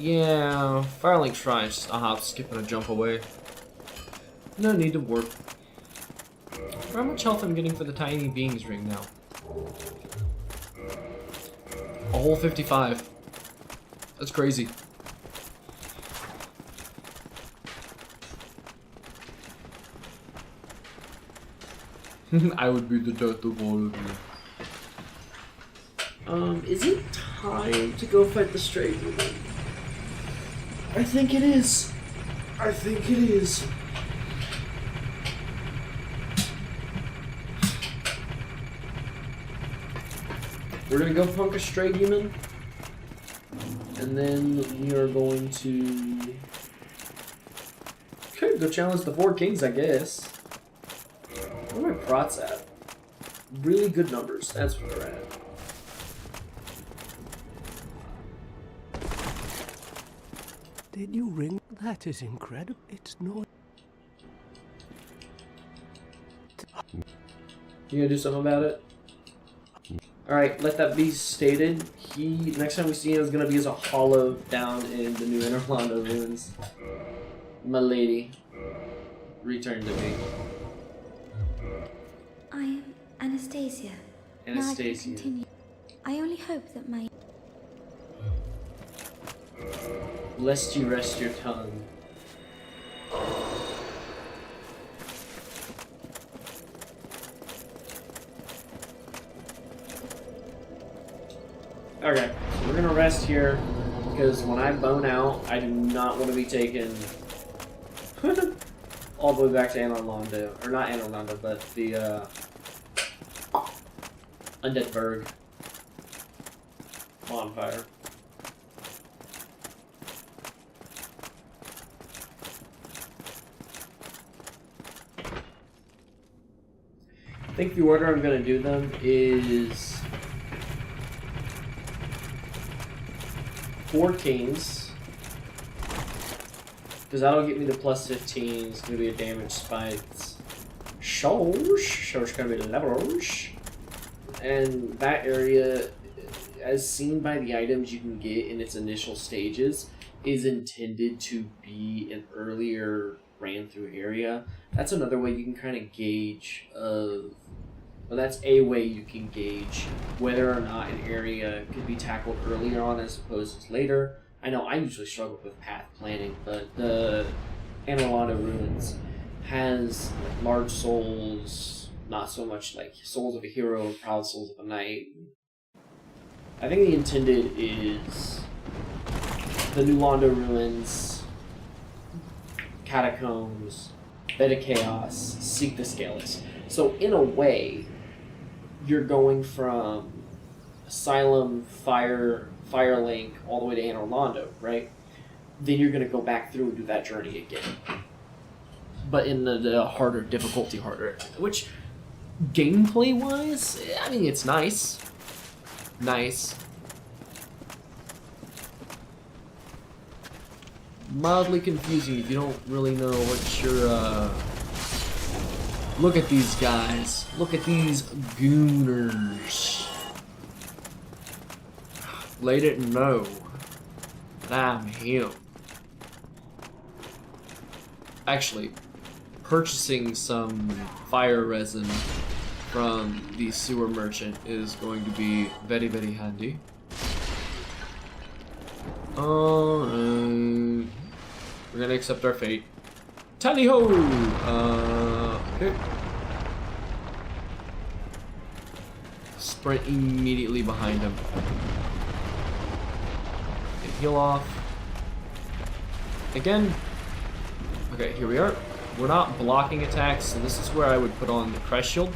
Yeah, Firelink Shrine, just a hop, skip, and a jump away. No need to warp. How much health I'm getting for the tiny beings ring now? A whole 55. That's crazy. I would be the death of all of you. Is it time to go fight the stray woman? I think it is. I think it is. We're gonna go funk a stray demon, and then we are going to go challenge the 4 kings, I guess. Where are my prots at? Really good numbers. That's where they're at. Did you ring? That is incredible. It's not. You gonna do something about it? Alright, let that be stated. Next time we see him is gonna be as a hollow down in the new Interlanda ruins. My lady. Return to me. I am Anastasia. Anastasia. Now I can continue. I only hope that my... Lest you rest your tongue. Okay, so we're gonna rest here because when I bone out, I do not want to be taken all the way back to Anorlando, or not Anorlando, but the Undead Berg bonfire. I think the order I'm gonna do them is 4 kings, because that'll get me the plus 15. It's gonna be a damage spike. Shosh gonna be levels, and that area, as seen by the items you can get in its initial stages, is intended to be an earlier ran through area. That's another way you can kind of gauge well, that's a way you can gauge whether or not an area could be tackled earlier on as opposed to later. I know I usually struggle with path planning, but the Anorlando Ruins has large souls, not so much like souls of a hero, proud souls of a knight. I think the intended is the New Londo Ruins Catacombs, Bed of Chaos, Seek the Scaleless. So in a way, you're going from Asylum, Firelink, all the way to Anor Londo, right? Then you're going to go back through and do that journey again. But in the harder difficulty, which gameplay-wise, I mean, it's nice. Nice. Mildly confusing if you don't really know what you're, Look at these guys. Look at these gooners. They didn't know that I'm him. Actually, purchasing some fire resin from the sewer merchant is going to be very, very handy. Alright. We're gonna accept our fate. Tally ho! Okay. Sprint immediately behind him. Okay, heal off. Again. Okay, here we are. We're not blocking attacks, so this is where I would put on the Crest Shield,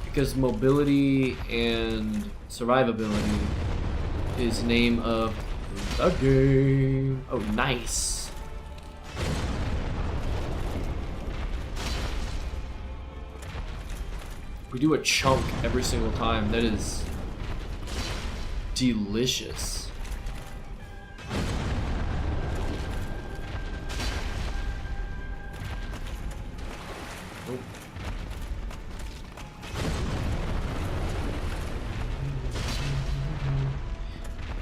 because mobility and survivability is name of the game. Oh, nice. We do a chunk every single time. That is delicious. Oh.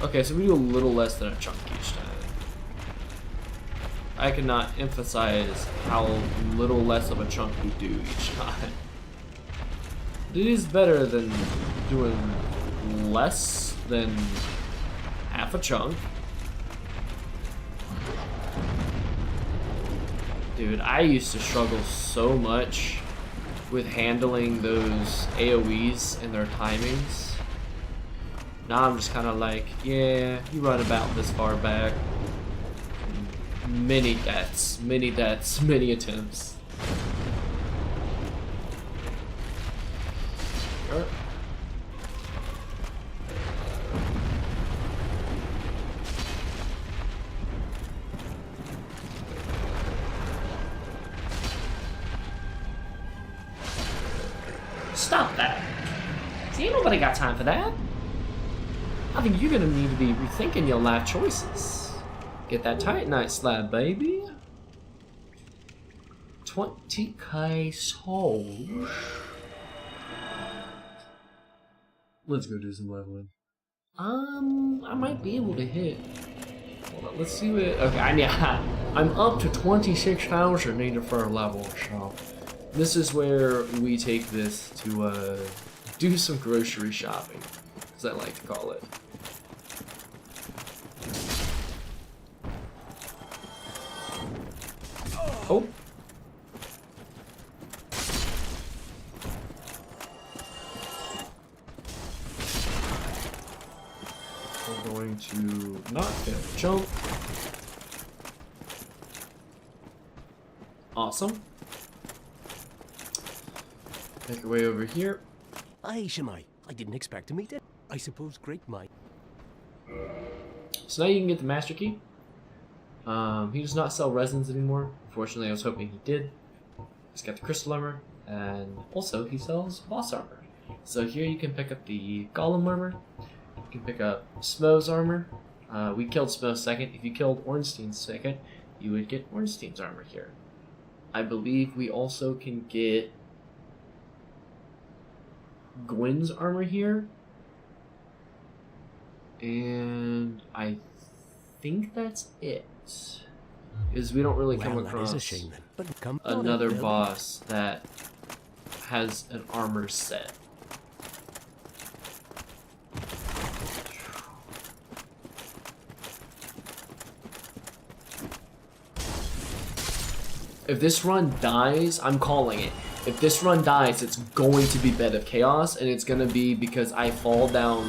Okay, so we do a little less than a chunk each time. I cannot emphasize how little less of a chunk we do each time. It is better than doing less than half a chunk. Dude, I used to struggle so much with handling those AoEs and their timings. Now I'm just kind of like, yeah, you run about this far back. Many deaths, many attempts. Sure. Stop that. See, ain't nobody got time for that. I think you're gonna need to be rethinking your life choices. Get that Titanite slab, baby. 20k souls. Let's go do some leveling. I might be able to hit. Hold on, let's see what. Okay, I'm up to 26,000 needed for a level. So this is where we take this to do some grocery shopping, as I like to call it. Oh. We're going to not get a jump. Awesome. Make our way over here. Aye, Shemai. I didn't expect to meet it. I suppose great mind. So now you can get the Master Key. He does not sell resins anymore. Fortunately, I was hoping he did. He's got the crystal armor, and also he sells boss armor. So here you can pick up the golem armor. You can pick up Smo's armor. We killed Smo second. If you killed Ornstein second, you would get Ornstein's armor here. I believe we also can get Gwyn's armor here. And I think that's it. Is we don't really come across another boss that has an armor set. If this run dies, I'm calling it. If this run dies, it's going to be Bed of Chaos, and it's going to be because I fall down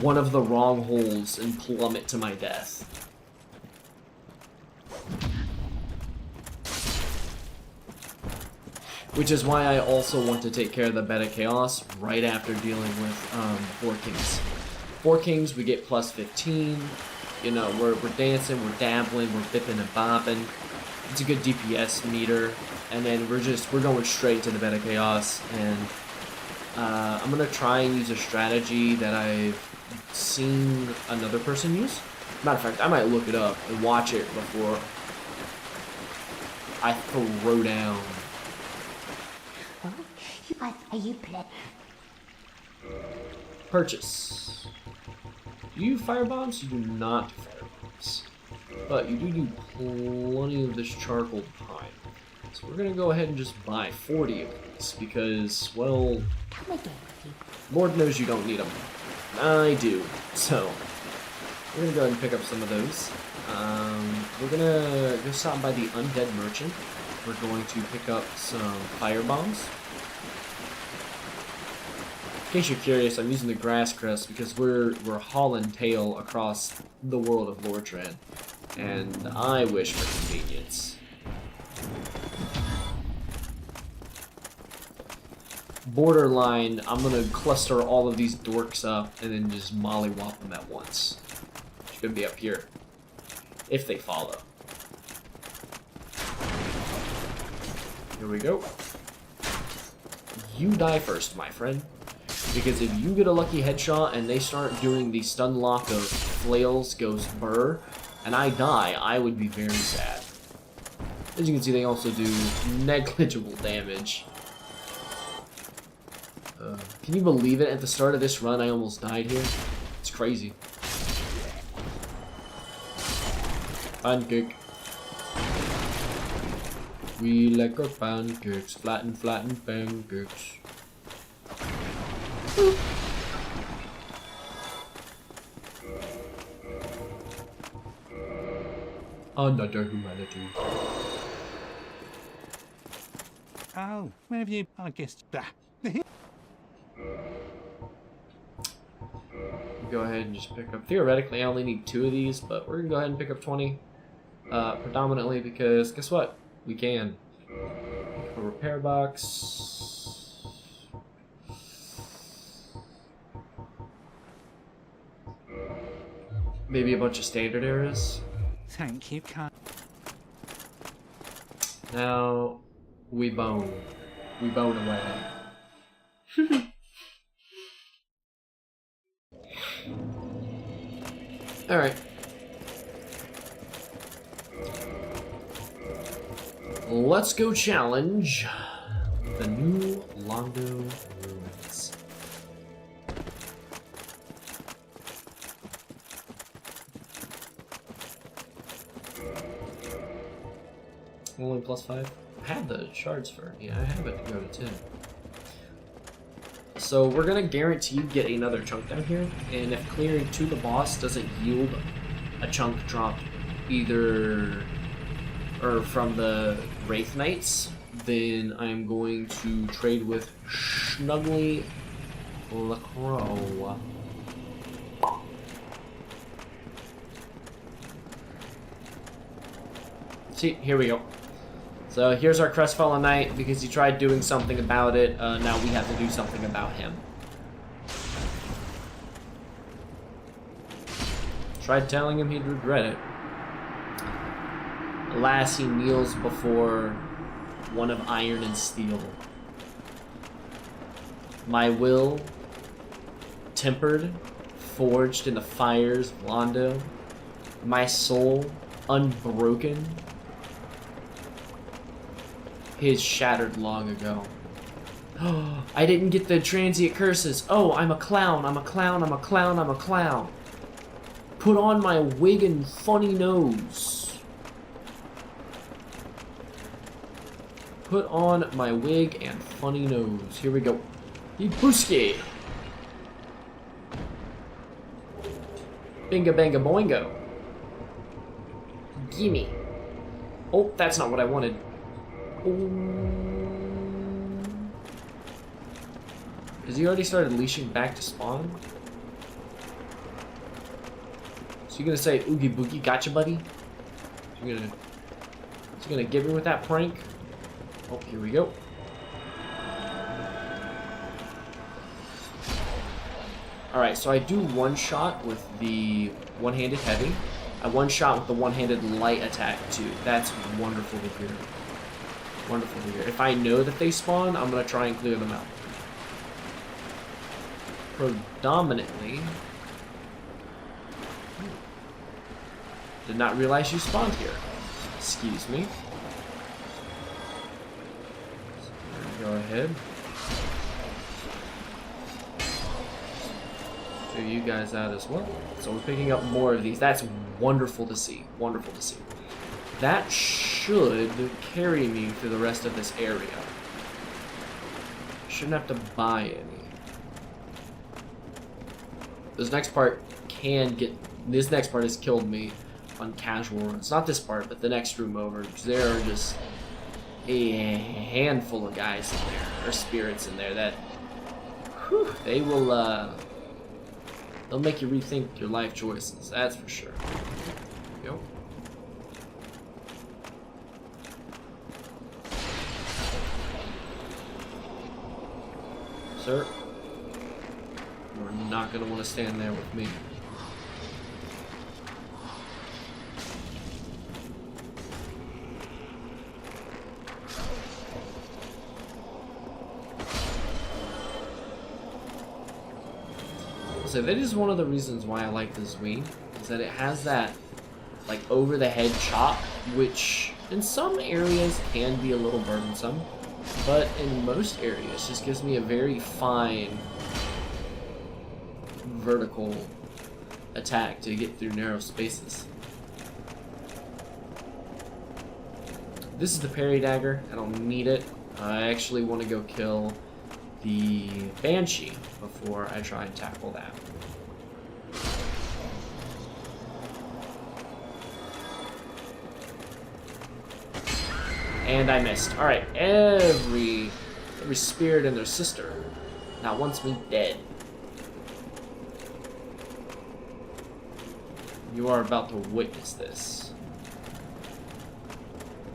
one of the wrong holes and plummet to my death. Which is why I also want to take care of the Beta Chaos right after dealing with 4 Kings. 4 Kings, we get plus 15. You know, we're dancing, we're dabbling, we're bipping and bopping. It's a good DPS meter. And then we're going straight to the Beta Chaos. And I'm going to try and use a strategy that I've seen another person use. Matter of fact, I might look it up and watch it before I throw down. Purchase. Do you fire bombs? You do not do fire bombs. But you do plenty of this charcoal pine. So we're gonna go ahead and just buy 40 of these because, well, Lord knows you don't need them. I do. So we're gonna go ahead and pick up some of those. We're gonna go stop by the Undead Merchant. We're going to pick up some fire bombs. In case you're curious, I'm using the grass crest because we're hauling tail across the world of Lordred, and I wish for convenience. Borderline, I'm gonna cluster all of these dorks up and then just mollywop them at once. Which could be up here, if they follow. Here we go. You die first, my friend. Because if you get a lucky headshot and they start doing the stun lock of Flails Ghost Burr, and I die, I would be very sad. As you can see, they also do negligible damage. Can you believe it? At the start of this run, I almost died here. It's crazy. Pancake. We like our pancakes, flatten pancakes. Another humanity. Oh, where have you? I guess. Go ahead and just pick up. Theoretically, I only need 2 of these, but we're gonna go ahead and pick up 20. Predominantly because guess what? We can. A repair box. Maybe a bunch of standard arrows. Thank you, Carl. Now we bone. We bone away. Alright. Let's go challenge the new Londo ruins. Only +5. I had the shards for, yeah, I have it to go to 10. So we're gonna guarantee get another chunk down here, and if clearing to the boss doesn't yield a chunk drop either or from the Wraith Knights, then I'm going to trade with Snuggly LaCroix. See, here we go. So here's our crestfallen knight because he tried doing something about it. Now we have to do something about him. Tried telling him he'd regret it. Alas, he kneels before one of iron and steel. My will, tempered, forged in the fires of Londo. My soul, unbroken. His shattered long ago. Oh, I didn't get the transient curses. Oh, I'm a clown, I'm a clown, I'm a clown, I'm a clown. Put on my wig and funny nose. Put on my wig and funny nose. Here we go. Ibuski. Binga banga boingo. Gimme. Oh, that's not what I wanted. Has he already started leashing back to spawn? So you gonna say oogie boogie gotcha buddy? Is he gonna get me with that prank? Oh, here we go. Alright, so I do one shot with the one-handed heavy. I one shot with the one-handed light attack too. That's wonderful to hear. Wonderful to hear. If I know that they spawn, I'm gonna try and clear them out. Predominantly. Did not realize you spawned here. Excuse me. So go ahead. Clear you guys out as well. So we're picking up more of these. That's wonderful to see. Wonderful to see. That should carry me through the rest of this area. Shouldn't have to buy any. This next part can get... This next part has killed me on casual runs. Not this part, but the next room over. Because there are just a handful of guys in there. Or spirits in there that... Whew, they will, they'll make you rethink your life choices. That's for sure. There we go. Sir, you're not going to want to stand there with me. So that is one of the reasons why I like this Wii, is that it has that like over the head chop, which in some areas can be a little burdensome, but in most areas just gives me a very fine vertical attack to get through narrow spaces. This is the parry dagger. I don't need it. I actually want to go kill the Banshee before I try and tackle that. And I missed. Alright, every spirit and their sister now wants me dead. You are about to witness this.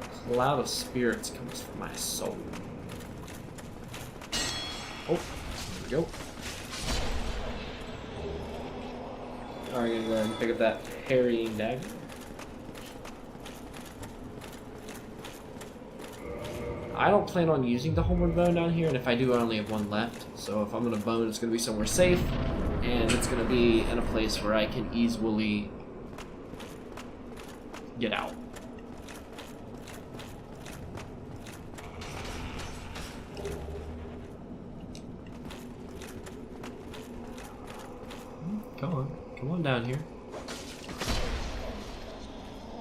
A cloud of spirits comes from my soul. Oh, there we go. Alright, gonna go ahead and pick up that parrying dagger. I don't plan on using the homeward bone down here, and if I do, I only have one left. So if I'm gonna bone, it's gonna be somewhere safe, and it's gonna be in a place where I can easily get out. Come on down here.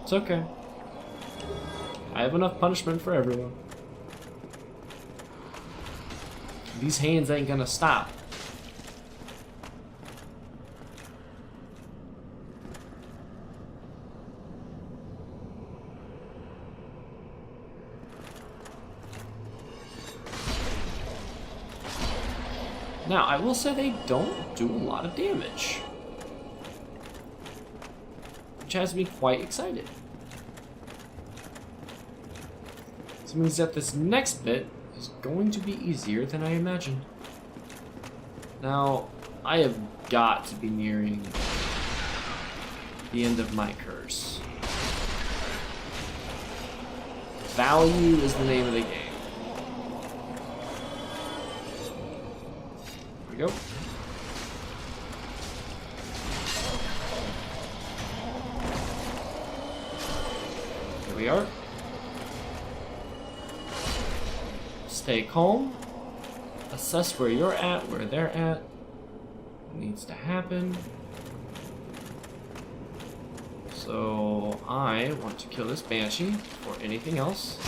It's okay. I have enough punishment for everyone. These hands ain't gonna stop. Now, I will say they don't do a lot of damage, which has me quite excited. This means that this next bit is going to be easier than I imagined. Now, I have got to be nearing the end of my curse. Value is the name of the game. Here we go. Here we are. Stay calm. Assess where you're at, where they're at. What needs to happen. So I want to kill this Banshee before anything else.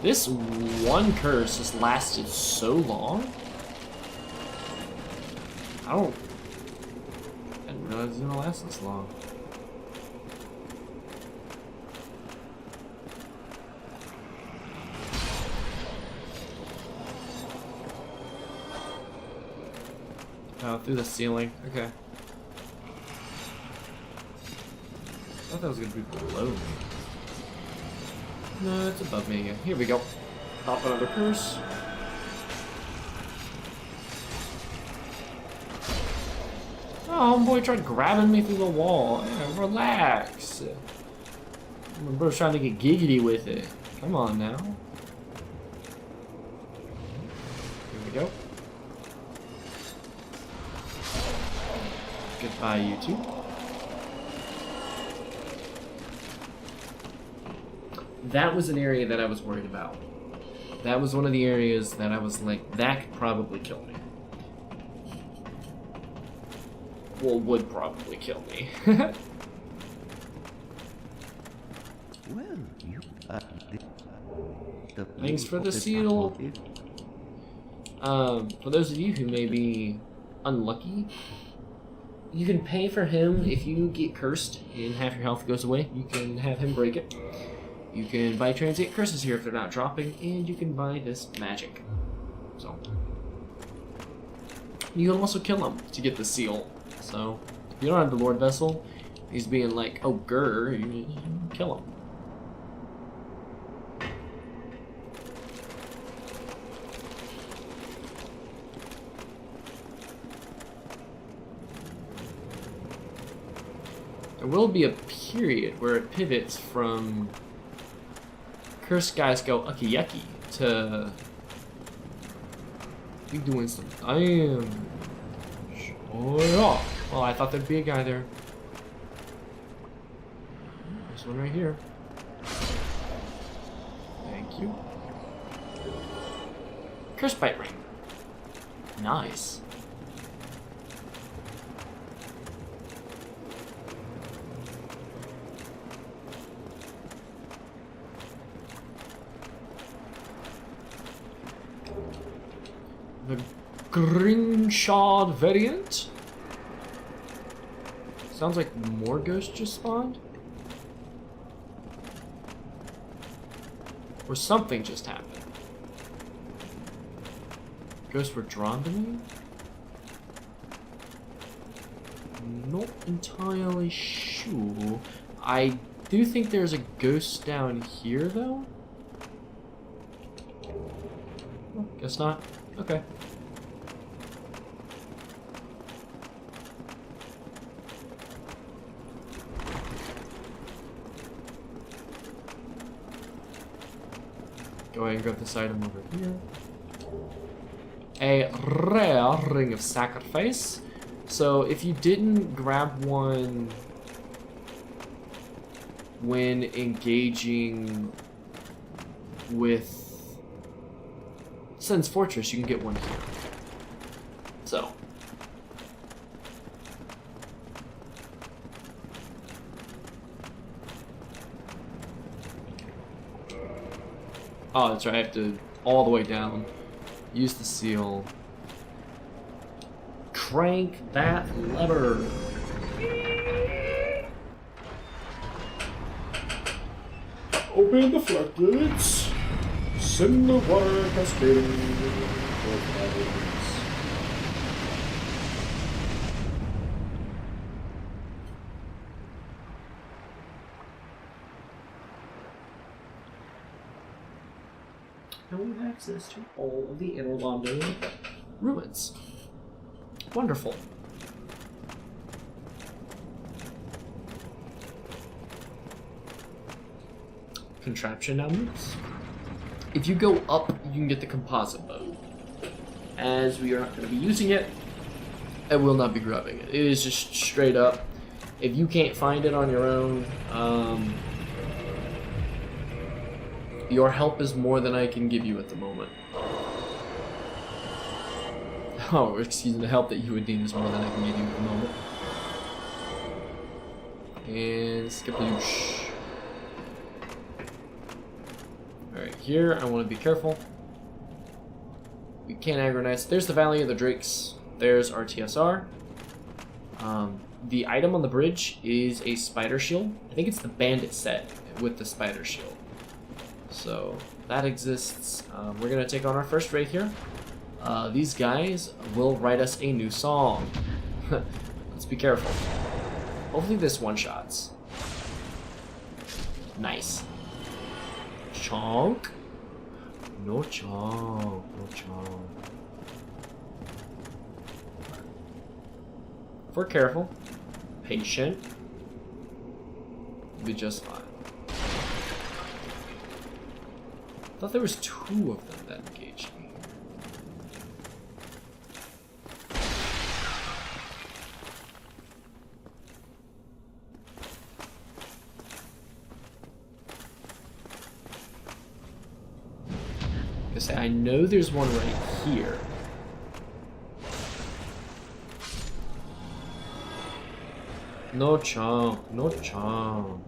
This one curse has lasted so long. I didn't realize it was gonna last this long. Oh, through the ceiling. Okay. I thought that was gonna be below me. No, it's above me again. Here we go. Pop another curse. Oh, homeboy tried grabbing me through the wall. Yeah, relax. My bro's trying to get giggity with it. Come on now. Here we go. Goodbye, you two. That was an area that I was worried about. That was one of the areas that I was like, that could probably kill me. Well, would probably kill me. Well, you the Thanks for the seal. For those of you who may be unlucky, you can pay for him if you get cursed and half your health goes away. You can have him break it. You can buy transient curses here if they're not dropping, and you can buy this magic. So you can also kill him to get the seal. So if you don't have the Lord Vessel, he's being like, oh grr, you kill him. There will be a period where it pivots from cursed guys go ucky yucky to you doing some damn. Oh yeah. Oh, I thought there'd be a guy there. There's one right here. Thank you. Curse bite ring. Nice. The green shard variant. Sounds like more ghosts just spawned. Or something just happened. Ghosts were drawn to me? Not entirely sure. I do think there's a ghost down here though. Well, guess not. Okay. Go ahead and grab this item over here. A rare ring of sacrifice. So if you didn't grab one when engaging with Sen's Fortress, you can get one here. So. Oh, that's right, I have to all the way down. Use the seal. Crank that lever. Open the floodgates. Send the water cascading for flowers. Now we have access to all of the Inner Londo ruins. Wonderful. Contraption now moves. If you go up, you can get the composite mode. As we are not going to be using it, I will not be grabbing it. It is just straight up. If you can't find it on your own, your help is more than I can give you at the moment. Oh, excuse me, the help that you would need is more than I can give you at the moment. And skip-a-loosh. Alright, here I want to be careful. We can't aggro nice. There's the Valley of the Drakes. There's our TSR. The item on the bridge is a spider shield. I think it's the bandit set with the spider shield. So that exists. We're going to take on our first raid here. These guys will write us a new song. Let's be careful. Hopefully this one-shots. Nice. Chonk. No chomp. No chomp. If we're careful, patient, we'll be just fine. I thought there was 2 of them that engaged me. I know there's one right here. No chomp, no chomp.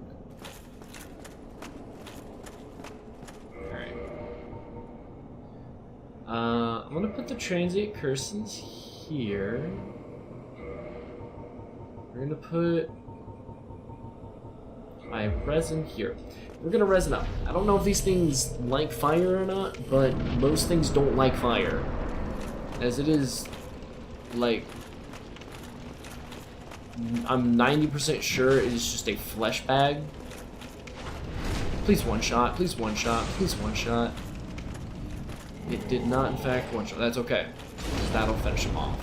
Alright. I'm gonna put the transient curses here. We're gonna put my resin here. We're gonna resin up. I don't know if these things like fire or not, but most things don't like fire. As it is, like, I'm 90% sure it is just a flesh bag. Please one shot, please one shot, please one shot. It did not, in fact, one shot. That's okay, because that'll finish him off.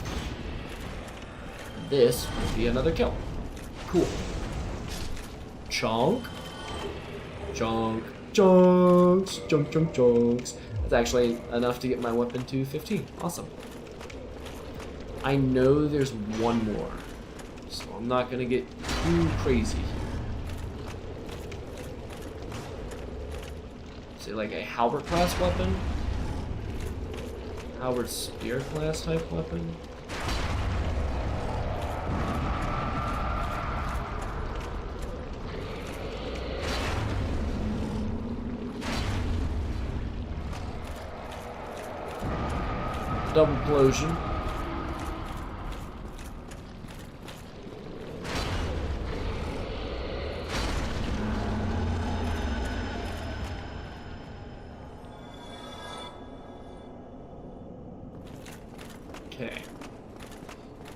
This will be another kill. Cool. Chonk. Chonk. Chunks. Chunk, chunk, chunks. That's actually enough to get my weapon to 15. Awesome. I know there's one more, so I'm not gonna get too crazy here. Is it like a halberd class weapon? Halberd spear class type weapon? Double explosion. Okay.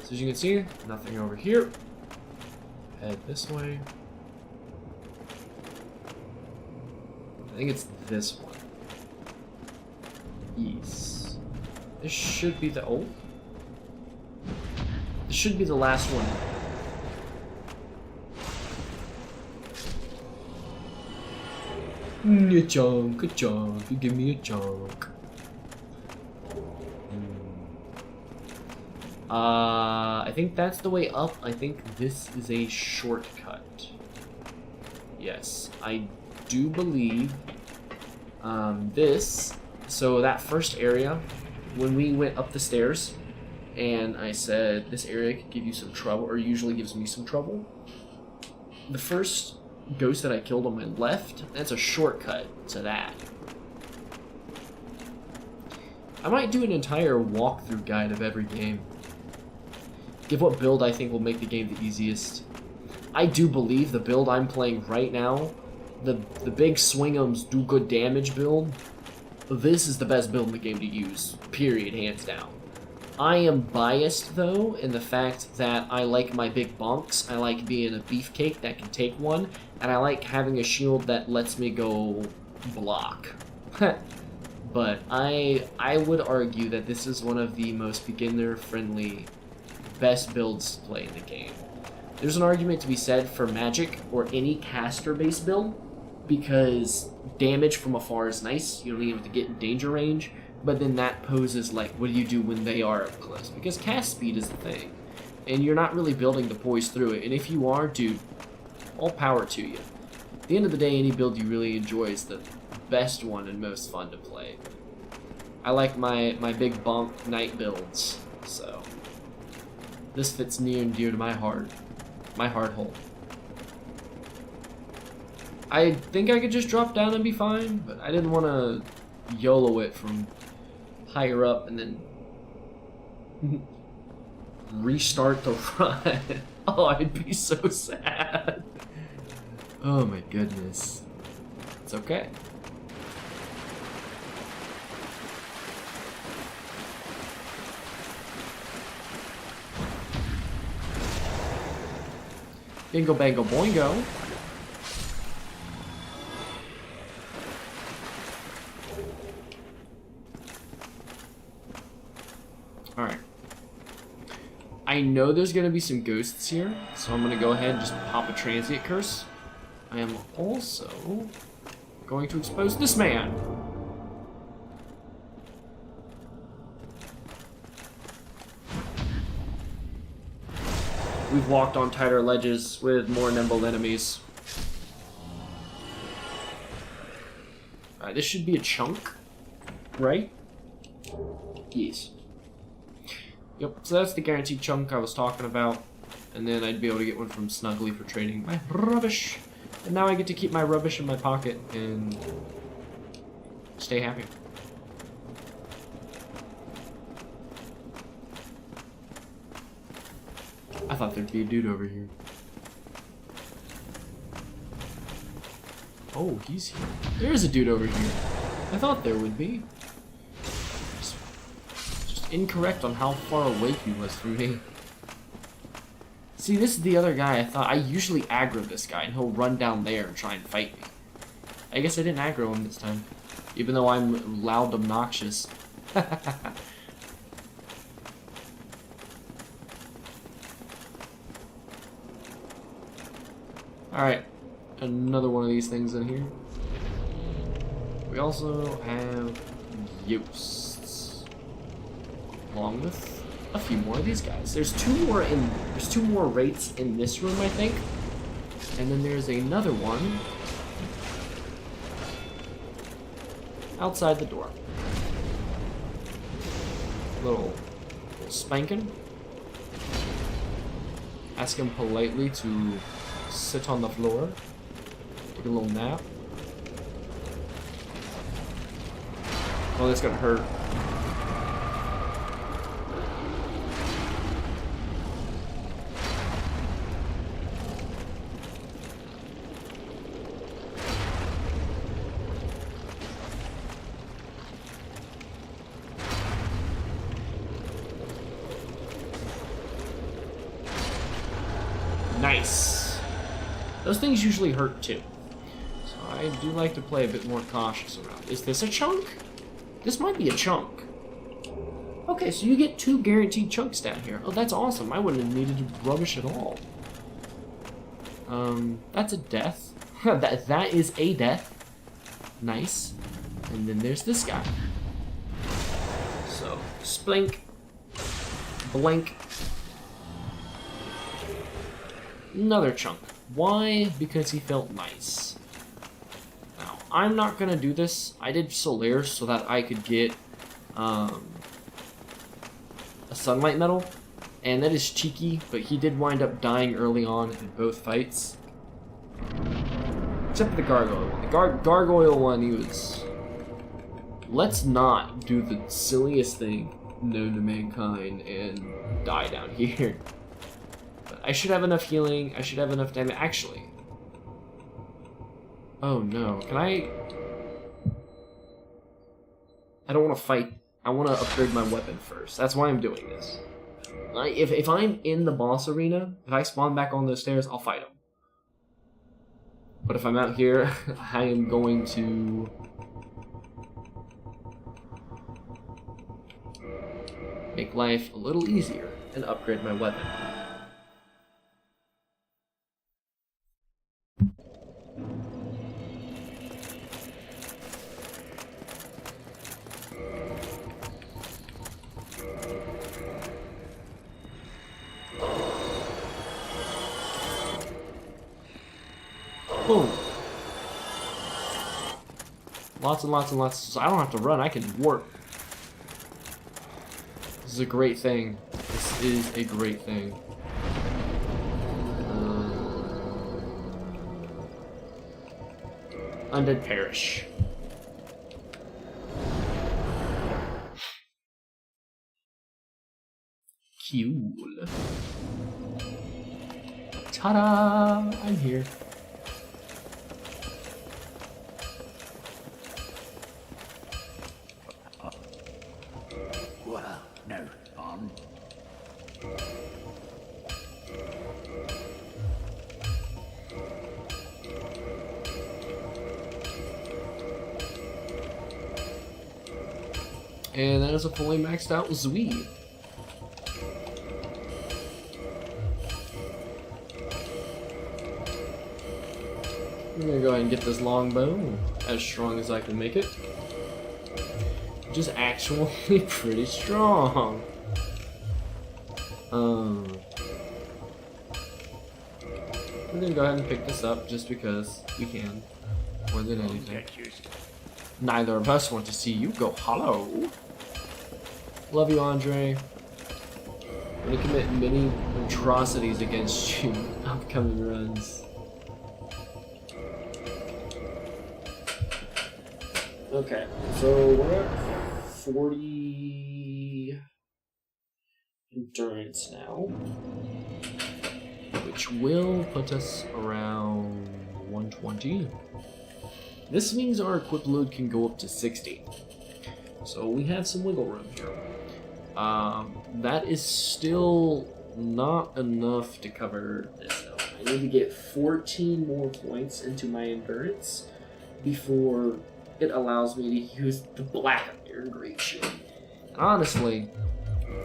So as you can see, nothing over here. Head this way. I think it's this one. East. This should be the This should be the last one. A chunk, a chunk. You give me a chunk. I think that's the way up. I think this is a shortcut. Yes, I do believe this. So that first area, when we went up the stairs, and I said this area could give you some trouble, or usually gives me some trouble. The first ghost that I killed on my left, that's a shortcut to that. I might do an entire walkthrough guide of every game. Give what build I think will make the game the easiest. I do believe the build I'm playing right now, the big swing'ems do good damage build, this is the best build in the game to use, period, hands down. I am biased, though, in the fact that I like my big bonks, I like being a beefcake that can take one, and I like having a shield that lets me go block. But I would argue that this is one of the most beginner-friendly, best builds to play in the game. There's an argument to be said for magic or any caster-based build, because damage from afar is nice, you don't even have to get in danger range, but then that poses, like, what do you do when they are up close? Because cast speed is the thing, and you're not really building to poise through it, and if you are, dude, all power to you. At the end of the day, any build you really enjoy is the best one and most fun to play. I like my big bonk knight builds, so this fits near and dear to my heart hole. I think I could just drop down and be fine, but I didn't want to YOLO it from higher up and then restart the run. Oh, I'd be so sad. Oh my goodness. It's okay. Bingo bango boingo. Alright. I know there's gonna be some ghosts here, so I'm gonna go ahead and just pop a transient curse. I am also going to expose this man. We've walked on tighter ledges with more nimble enemies. Alright, this should be a chunk, right? Yes. Yep, so that's the guaranteed chunk I was talking about. And then I'd be able to get one from Snuggly for trading my rubbish. And now I get to keep my rubbish in my pocket and stay happy. I thought there'd be a dude over here. Oh, he's here. There is a dude over here. I thought there would be. Just incorrect on how far away he was from me. See, this is the other guy. I usually aggro this guy, and he'll run down there and try and fight me. I guess I didn't aggro him this time, even though I'm loud, obnoxious. Alright, another one of these things in here. We also have ghosts, along with a few more of these guys. There's two more wraiths in this room, I think, and then there's another one outside the door. Little spanking. Ask him politely to sit on the floor, take a little nap. Oh, that's gonna hurt. Nice. Those things usually hurt too. So I do like to play a bit more cautious around. Is this a chunk? This might be a chunk. Okay, so you get 2 guaranteed chunks down here. Oh, that's awesome. I wouldn't have needed rubbish at all. That's a death. that is a death. Nice. And then there's this guy. So, splink. Blink. Another chunk. Why? Because he felt nice. Now, I'm not gonna do this. I did Solaire so that I could get a sunlight medal, and that is cheeky, but he did wind up dying early on in both fights. Except for the gargoyle one. The gargoyle one, he was... Let's not do the silliest thing known to mankind and die down here. I should have enough healing. I should have enough damage. Actually. Oh no. Can I don't want to fight. I want to upgrade my weapon first. That's why I'm doing this. If I'm in the boss arena, if I spawn back on those stairs, I'll fight him. But if I'm out here, I am going to make life a little easier and upgrade my weapon. Boom. Lots and lots and lots. So I don't have to run. I can warp. This is a great thing. This is a great thing. Undead Parish. Cool. Ta-da! I'm here. Well, no fun. And that is a fully maxed out Zui. I'm gonna go ahead and get this longbow as strong as I can make it. Which is actually pretty strong. We're gonna go ahead and pick this up just because we can, more than anything. Neither of us want to see you go hollow. Love you, Andre. I'm gonna commit many atrocities against you in upcoming runs. Okay, so we're at 40 endurance now, which will put us around 120. This means our equip load can go up to 60. So we have some wiggle room here. That is still not enough to cover this though. I need to get 14 more points into my endurance before it allows me to use the black iron great shield. And honestly,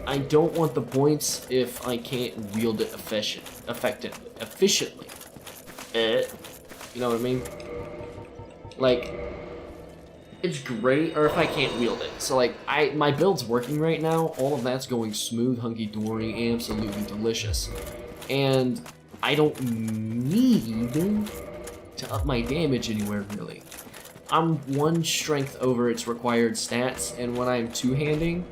I don't want the points if I can't wield it efficiently. You know what I mean? Like, it's great, or if I can't wield it. So like, my build's working right now, all of that's going smooth, hunky-dory, absolutely delicious. And I don't need to up my damage anywhere, really. I'm 1 strength over its required stats, and when I'm two-handing,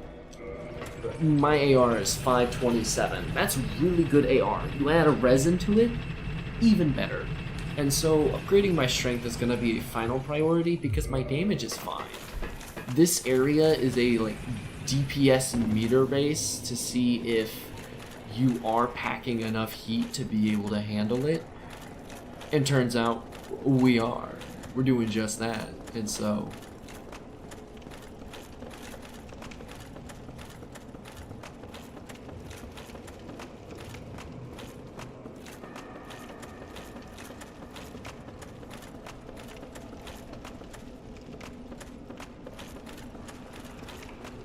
my AR is 527. That's really good AR. You add a resin to it, even better. And so upgrading my strength is going to be a final priority because my damage is fine. This area is a like DPS meter base to see if you are packing enough heat to be able to handle it. And turns out we are. We're doing just that. And so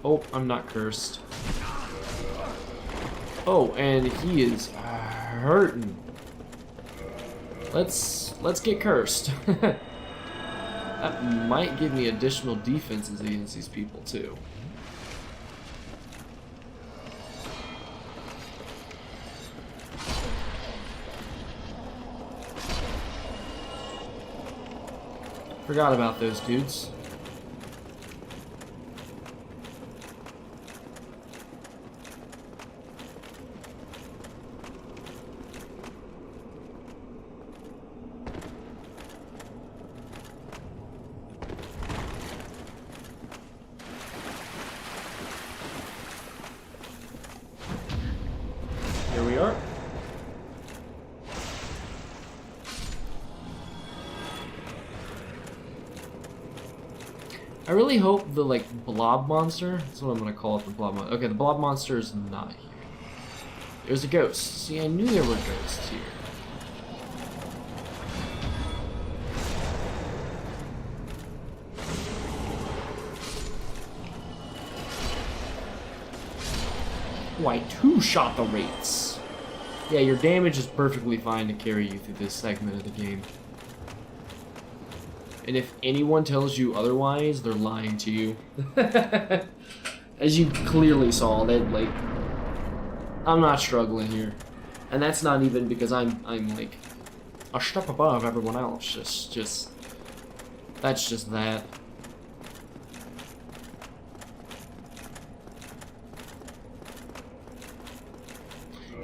oh, I'm not cursed. Oh, and he is hurting. Let's get cursed. That might give me additional defenses against these people too. Forgot about those dudes. Here we are. I really hope the like blob monster, that's what I'm gonna call it, the blob monster. Okay, the blob monster is not here. There's a ghost. See, I knew there were ghosts here. Why, 2-shot the rates. Yeah, your damage is perfectly fine to carry you through this segment of the game. And if anyone tells you otherwise, they're lying to you. As you clearly saw, that like, I'm not struggling here. And that's not even because I'm like a step above everyone else. Just that's just that.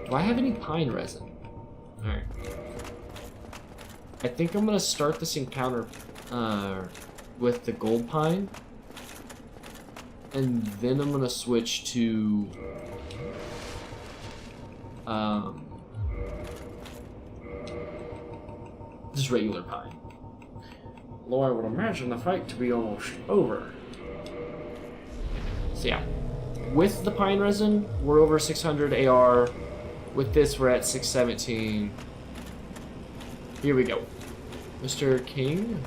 Do I have any pine resin? Alright. I think I'm gonna start this encounter with the gold pine. And then I'm gonna switch to just regular pine. Although I would imagine the fight to be almost over. So yeah. With the pine resin, we're over 600 AR. With this, we're at 617. Here we go. Mr. King?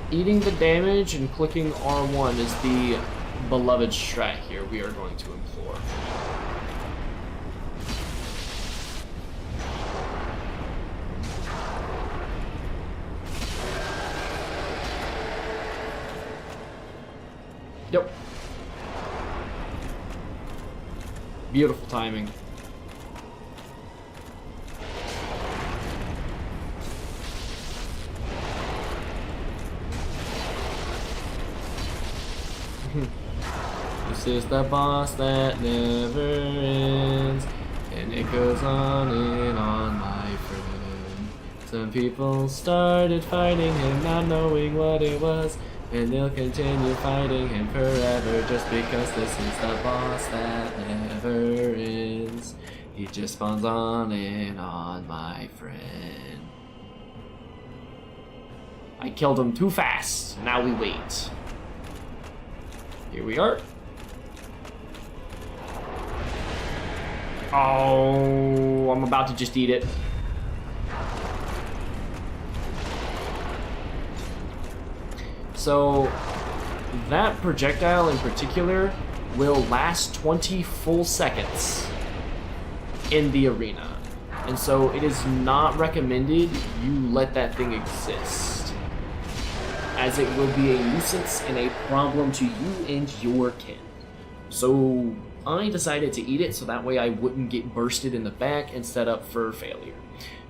Eating the damage and clicking R1 is the beloved strat here we are going to implore. Yep. Beautiful timing. This is the boss that never ends, and it goes on and on, my friend. Some people started fighting him, not knowing what it was, and they'll continue fighting him forever just because this is the boss that never ends. He just spawns on and on, my friend. I killed him too fast. Now we wait. Here we are. Oh, I'm about to just eat it. So, that projectile in particular will last 20 full seconds in the arena. And so it is not recommended you let that thing exist, as it will be a nuisance and a problem to you and your kin. So I decided to eat it so that way I wouldn't get bursted in the back and set up for failure.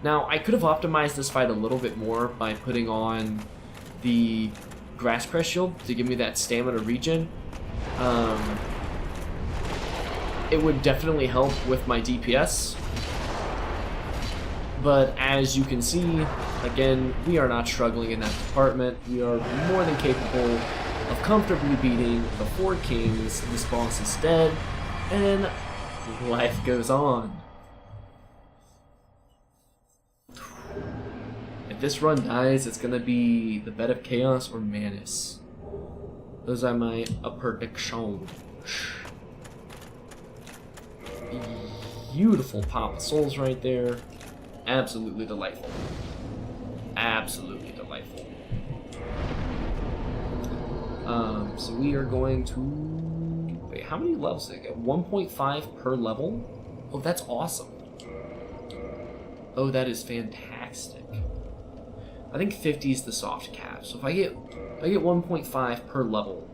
Now, I could have optimized this fight a little bit more by putting on the Grass Crest Shield to give me that stamina regen. It would definitely help with my DPS. But as you can see, again, we are not struggling in that department. We are more than capable of comfortably beating the 4 kings. This boss is dead, and life goes on. If this run dies, it's gonna be the Bed of Chaos or Manus. Those are my predictions. Beautiful pop of souls right there. Absolutely delightful. Absolutely delightful. So we are going to... Wait, how many levels did I get? 1.5 per level? Oh, that's awesome. Oh, that is fantastic. I think 50 is the soft cap. So if I get 1.5 per level,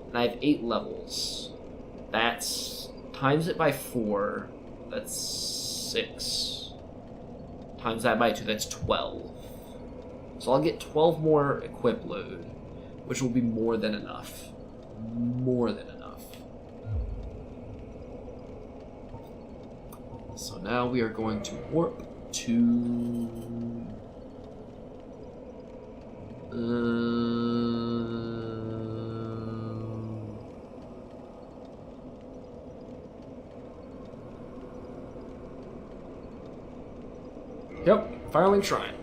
and I have 8 levels, that's... times it by 4, that's 6. Times that by 2, that's 12. So I'll get 12 more equip load, which will be more than enough. More than enough. So now we are going to warp to... Yep, Firelink Shrine.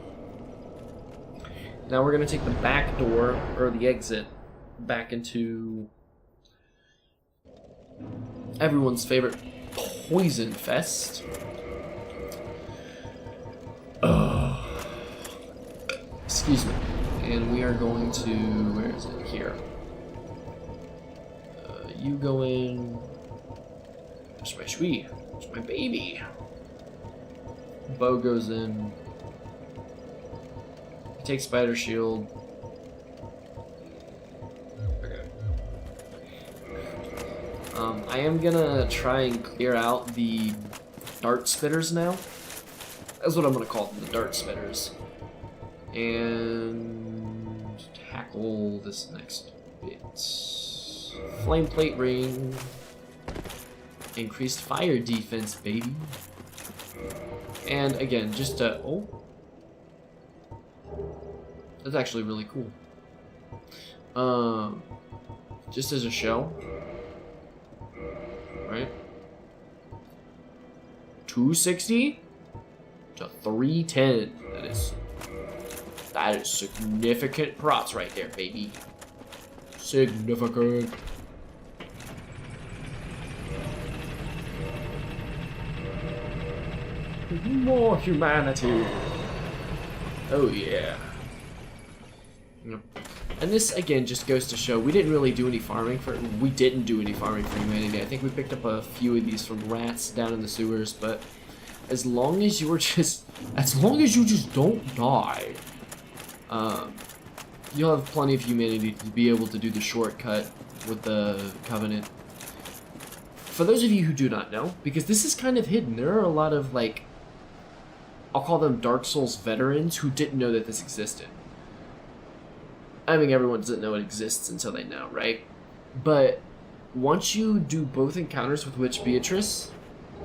Now we're going to take the back door, or the exit, back into everyone's favorite Poison Fest. Excuse me. And we are going to... where is it? Here. You go in... There's my Shui. There's my baby. Bow goes in. Take Spider Shield. Okay. I am gonna try and clear out the Dart Spitters now. That's what I'm gonna call them, the Dart Spitters. And tackle this next bit. Flame Plate Ring. Increased fire defense, baby. And again, just to... oh. That's actually really cool. Just as a show. Right? 260 to 310. That is significant props right there, baby. Significant. More humanity. Oh yeah. Yep. And this, again, just goes to show we didn't really do any farming for... We didn't do any farming for humanity. I think we picked up a few of these from rats down in the sewers, but as long as you were just... As long as you just don't die, you'll have plenty of humanity to be able to do the shortcut with the Covenant. For those of you who do not know, because this is kind of hidden, there are a lot of, like, I'll call them Dark Souls veterans who didn't know that this existed. I mean, everyone doesn't know it exists until they know, right? But once you do both encounters with Witch Beatrice,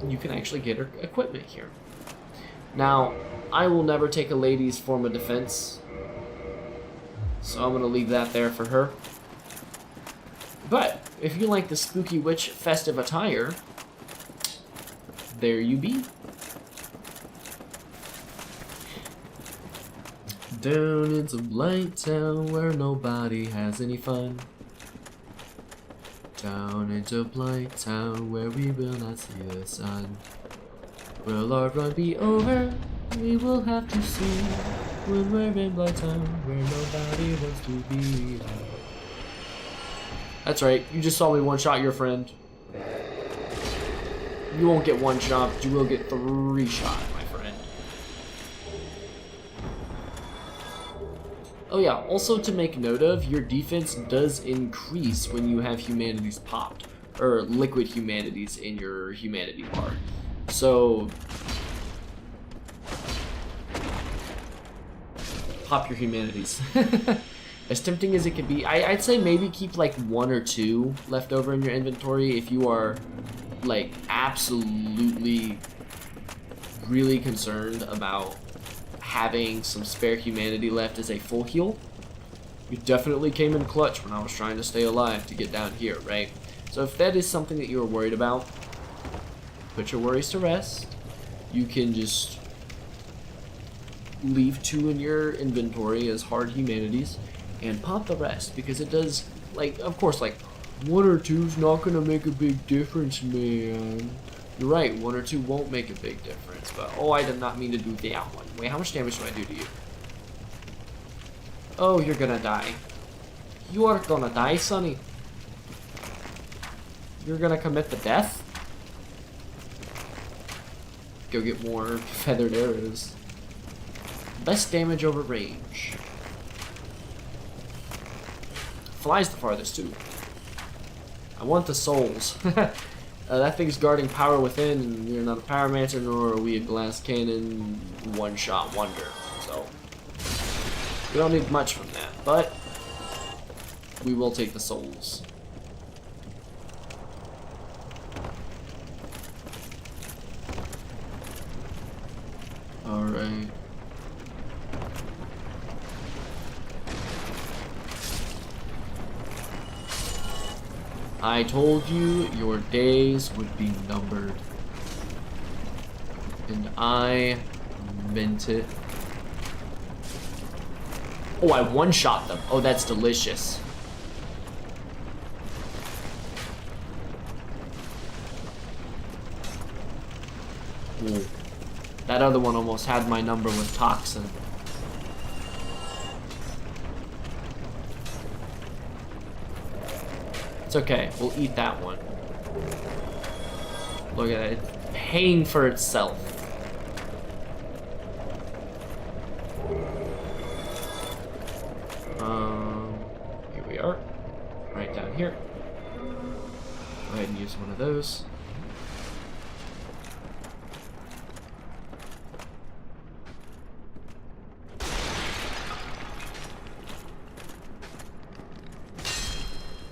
you can actually get her equipment here. Now, I will never take a lady's form of defense, so I'm going to leave that there for her. But if you like the spooky witch festive attire, there you be. Down into Blight Town where nobody has any fun. Down into Blight Town where we will not see the sun. Will our run be over? We will have to see when we're in Blight Town where nobody wants to be. That's right, you just saw me one-shot your friend. You won't get one shot, but you will get 3 shot, my friend. Oh yeah, also to make note of, your defense does increase when you have humanities popped, or liquid humanities in your humanity bar. So, pop your humanities. As tempting as it can be, I'd say maybe keep like 1 or 2 left over in your inventory if you are like absolutely really concerned about having some spare humanity left as a full heal. You definitely came in clutch when I was trying to stay alive to get down here, right? So if that is something that you're worried about, put your worries to rest. You can just leave 2 in your inventory as hard humanities and pop the rest, because it does, like, of course, like, 1 or 2 is not gonna make a big difference, man. You're right, 1 or 2 won't make a big difference, but, oh, I did not mean to do that one. Wait, how much damage do I do to you? Oh, you're gonna die. You are gonna die, Sonny. You're gonna commit the death? Go get more feathered arrows. Best damage over range. Flies the farthest too. I want the souls. That thing's guarding power within, and we're not a pyromancer, nor are we a glass cannon one-shot wonder. So we don't need much from that, but we will take the souls. All right. I told you your days would be numbered. And I meant it. Oh, I one-shot them. Oh, that's delicious. Ooh. That other one almost had my number with toxin. It's okay, we'll eat that one. Look at it, it's paying for itself. Here we are, right down here. Go ahead and use one of those.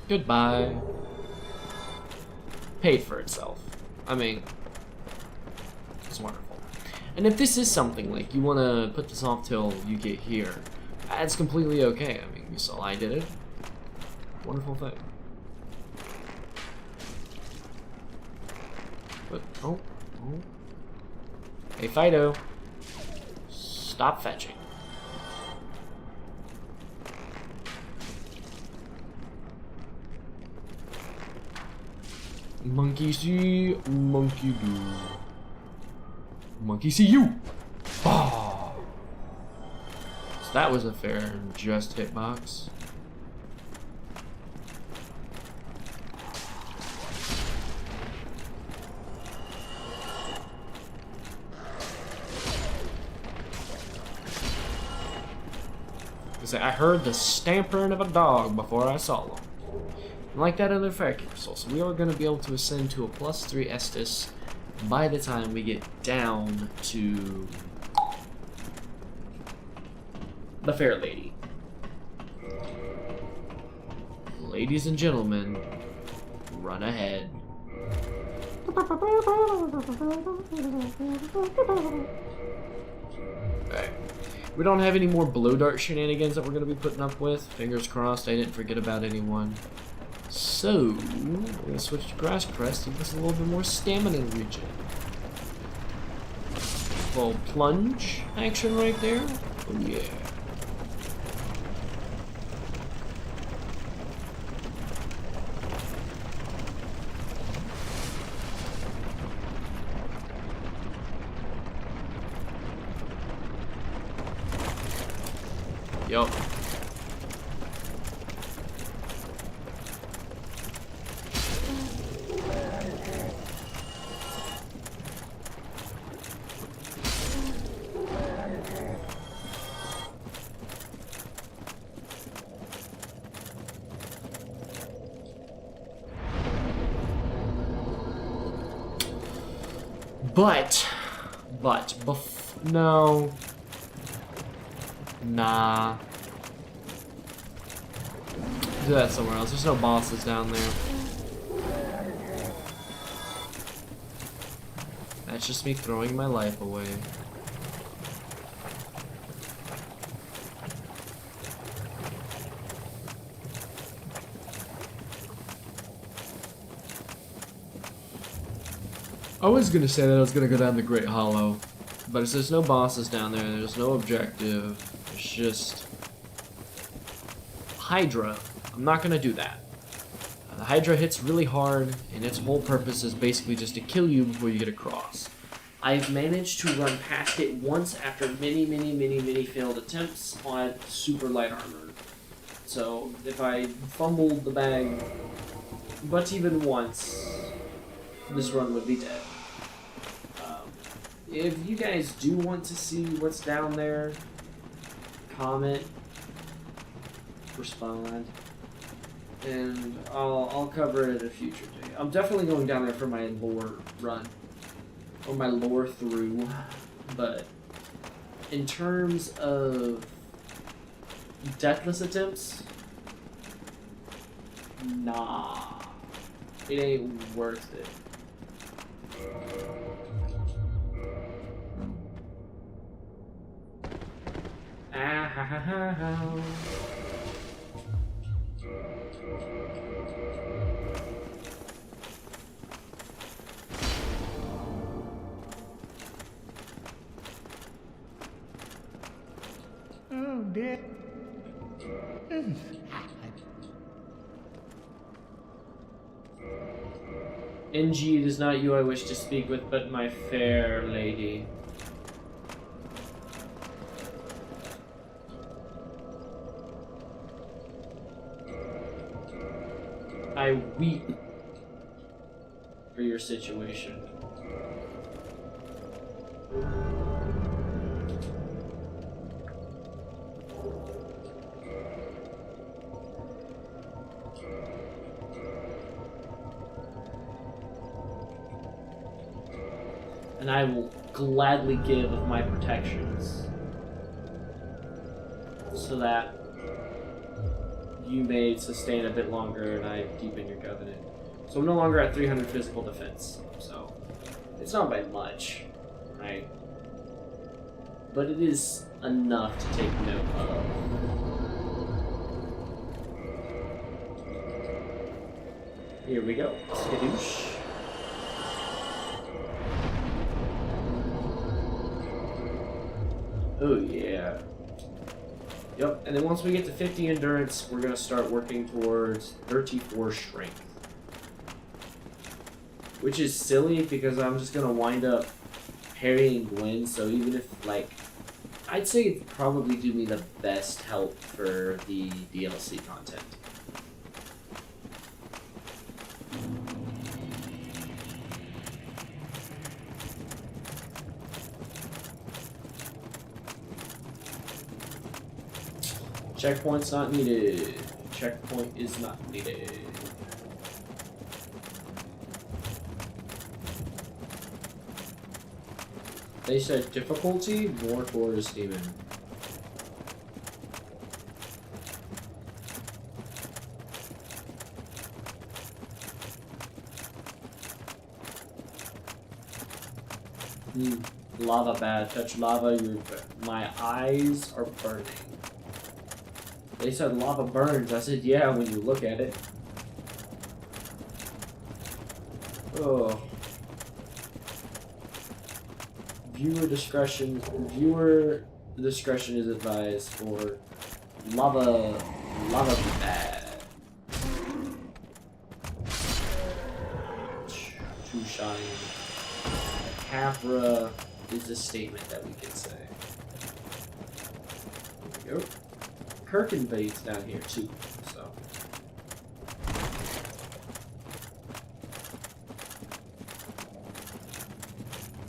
Goodbye. Paid for itself. I mean, it's wonderful. And if this is something like you want to put this off till you get here, that's completely okay. I mean, you saw I did it. Wonderful thing. But, oh. Hey, Fido. Stop fetching. Monkey see, monkey do. Monkey see you! Ah! So that was a fair and just hitbox. Because I heard the stampering of a dog before I saw them. And like that other fire capsule, so we are going to be able to ascend to a +3 Estus by the time we get down to the Fair Lady. Ladies and gentlemen, run ahead. Alright. We don't have any more blow dart shenanigans that we're going to be putting up with. Fingers crossed I didn't forget about anyone. So, we're going to switch to Grass Crest and give us a little bit more stamina regen. Little plunge action right there. Oh yeah. Yup. No. Nah. Do that somewhere else. There's no bosses down there. That's just me throwing my life away. I was gonna say that I was gonna go down the Great Hollow, but there's no bosses down there, there's no objective, it's just Hydra. I'm not gonna do that. The Hydra hits really hard, and its whole purpose is basically just to kill you before you get across. I've managed to run past it once after many failed attempts on super light armor. So if I fumbled the bag but even once, this run would be dead. If you guys do want to see what's down there, comment, respond, and I'll cover it at a future day. I'm definitely going down there for my lore run, or my lore through, but in terms of Deathless attempts, nah, it ain't worth it. Ah ha ha ha ha. Oh, dear. NG, it is not you I wish to speak with, but my fair lady. I weep for your situation. And I will gladly give of my protections so that you may sustain a bit longer and I deepen your covenant. So I'm no longer at 300 physical defense, so it's not by much, right? But it is enough to take note of. Here we go. Skadoosh. Oh yeah. Yep, and then once we get to 50 endurance, we're going to start working towards 34 strength. Which is silly because I'm just going to wind up parrying Gwen, so even if, like, I'd say it'd probably do me the best help for the DLC content. Checkpoint's not needed. Checkpoint is not needed. They said difficulty, more Taurus demon. Lava bad. Touch lava, my eyes are burning. They said lava burns. I said, yeah, when you look at it. Oh. Viewer discretion is advised for lava bad. Two-shotting. Capra is a statement that we can say. There we go. Kirk invades down here too, so.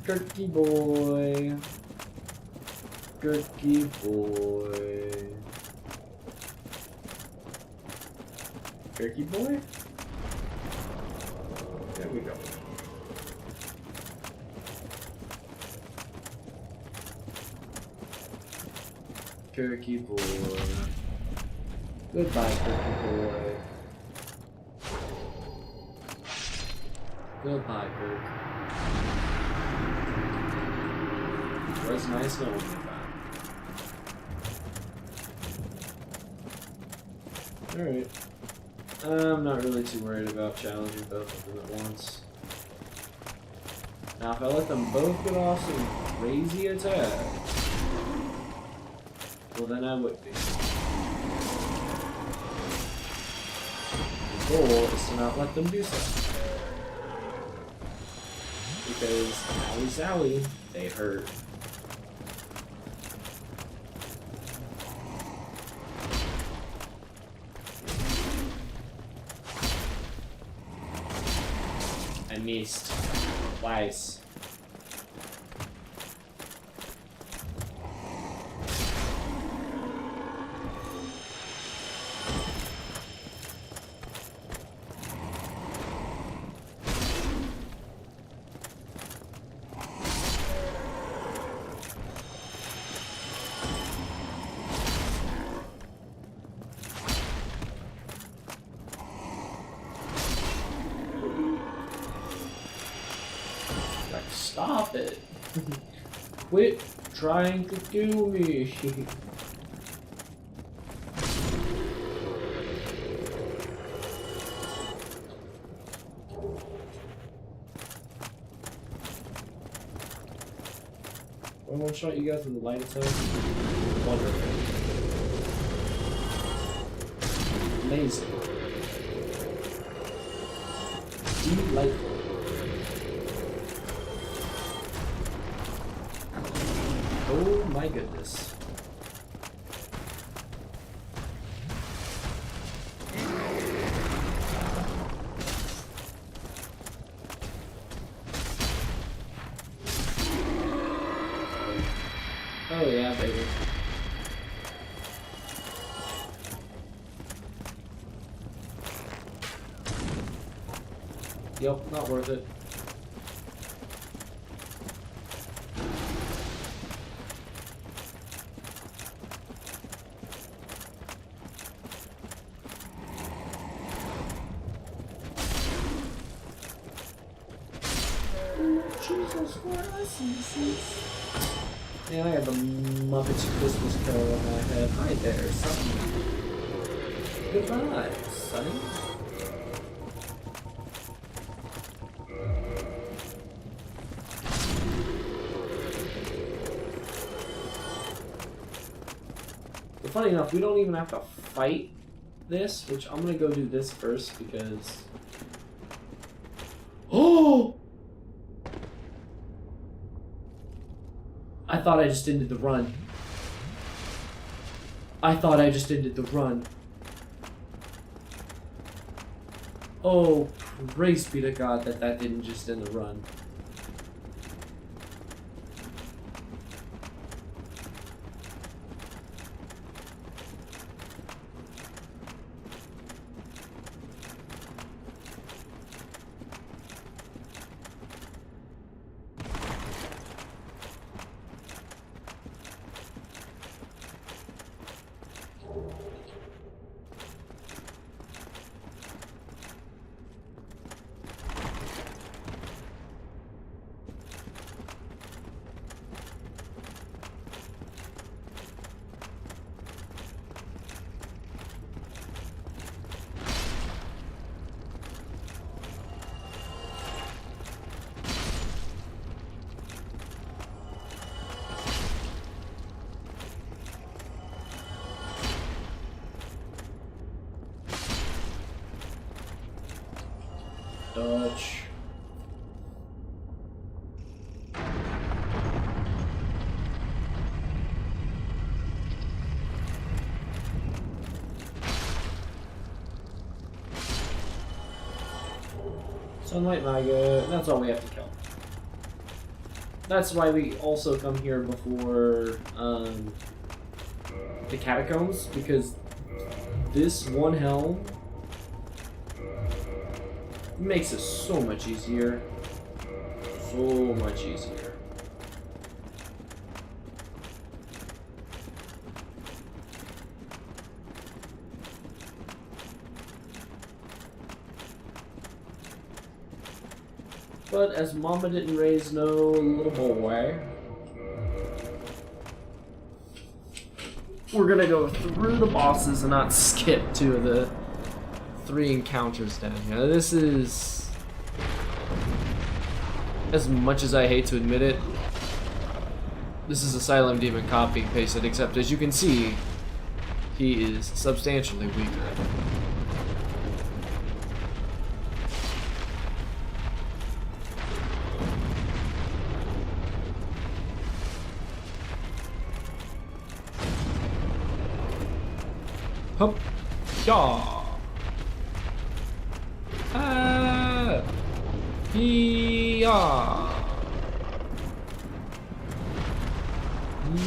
Kirky boy. Kirky boy. Kirky boy? There we go. Turkey boy. Goodbye, turkey boy. Goodbye, Kirk. It was nice knowing you, man. Alright. I'm not really too worried about challenging both of them at once. Now, if I let them both get off some crazy attacks, well, then I would be. The goal is to not let them do so. Because, owie zowie, they hurt. I missed. Twice. Stop it. Quit trying to do me. One shot you guys with the light attack. Wonderful. Amazing. Delightful. Oh my goodness. Oh yeah, baby. Yep, not worth it. Yeah, I got the Muppets Christmas Carol in my head. Hi there, son. Goodbye, sonny. But funny enough, we don't even have to fight this, which I'm gonna go do this first because... Oh! I thought I just ended the run. I thought I just ended the run. Oh, praise be to God that that didn't just end the run. Sunlight Naga. That's all we have to kill. That's why we also come here before the catacombs, because this one helm makes it so much easier. So much easier. But as Mama didn't raise no little boy, we're gonna go through the bosses and not skip to the 3 encounters down here. This is, as much as I hate to admit it, this is a Asylum Demon copy and pasted, except as you can see, he is substantially weaker. Hup. Yaw. Ah. Yeah.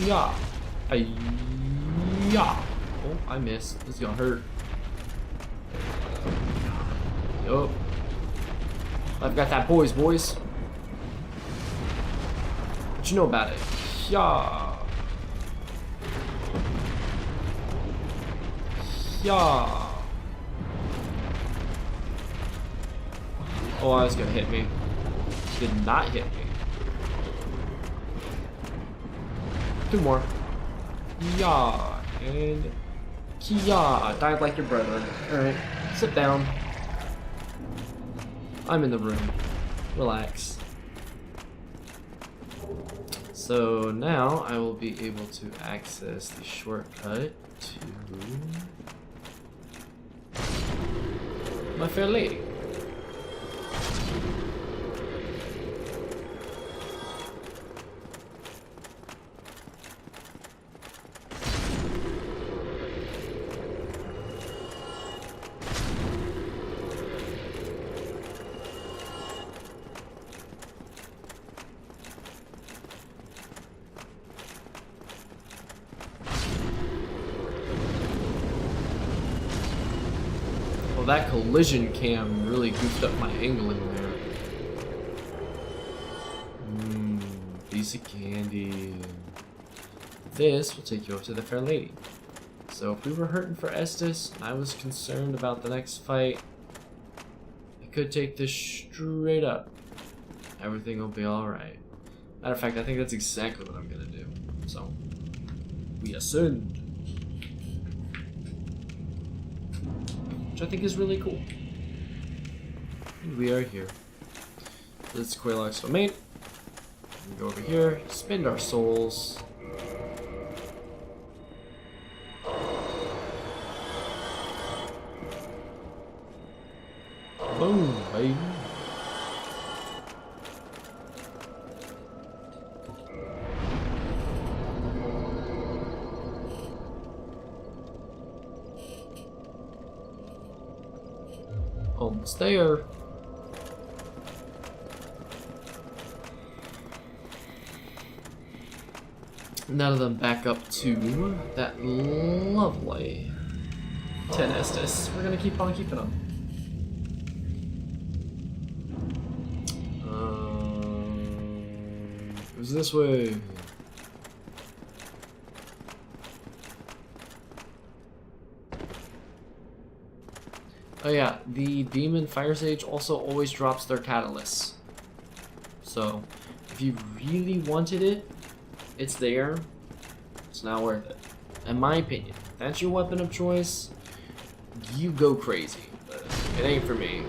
Yeah. Yeah. Oh, I missed. This is gonna hurt. Yup. I've got that boys. What you know about it? Yeah. Yeah. Oh, I was gonna hit me. Did not hit me. 2 more. Yeah. And Kia. Died like your brother. Alright. Sit down. I'm in the room. Relax. So now I will be able to access the shortcut to my fair lady. That collision cam really goofed up my angling there. Piece of candy. This will take you up to the fair lady. So if we were hurting for Estes, and I was concerned about the next fight, I could take this straight up. Everything will be alright. Matter of fact, I think that's exactly what I'm gonna do. So, we ascend. Which I think is really cool. And we are here. This is Quaylock's domain. We go over here, spend our souls. Boom, baby. Almost there. None of them back up to that lovely 10 Estes. We're gonna keep on keeping them. It was this way. Oh yeah, the Demon Fire Sage also always drops their catalysts. So, if you really wanted it, it's there. It's not worth it. In my opinion, if that's your weapon of choice, you go crazy. But it ain't for me.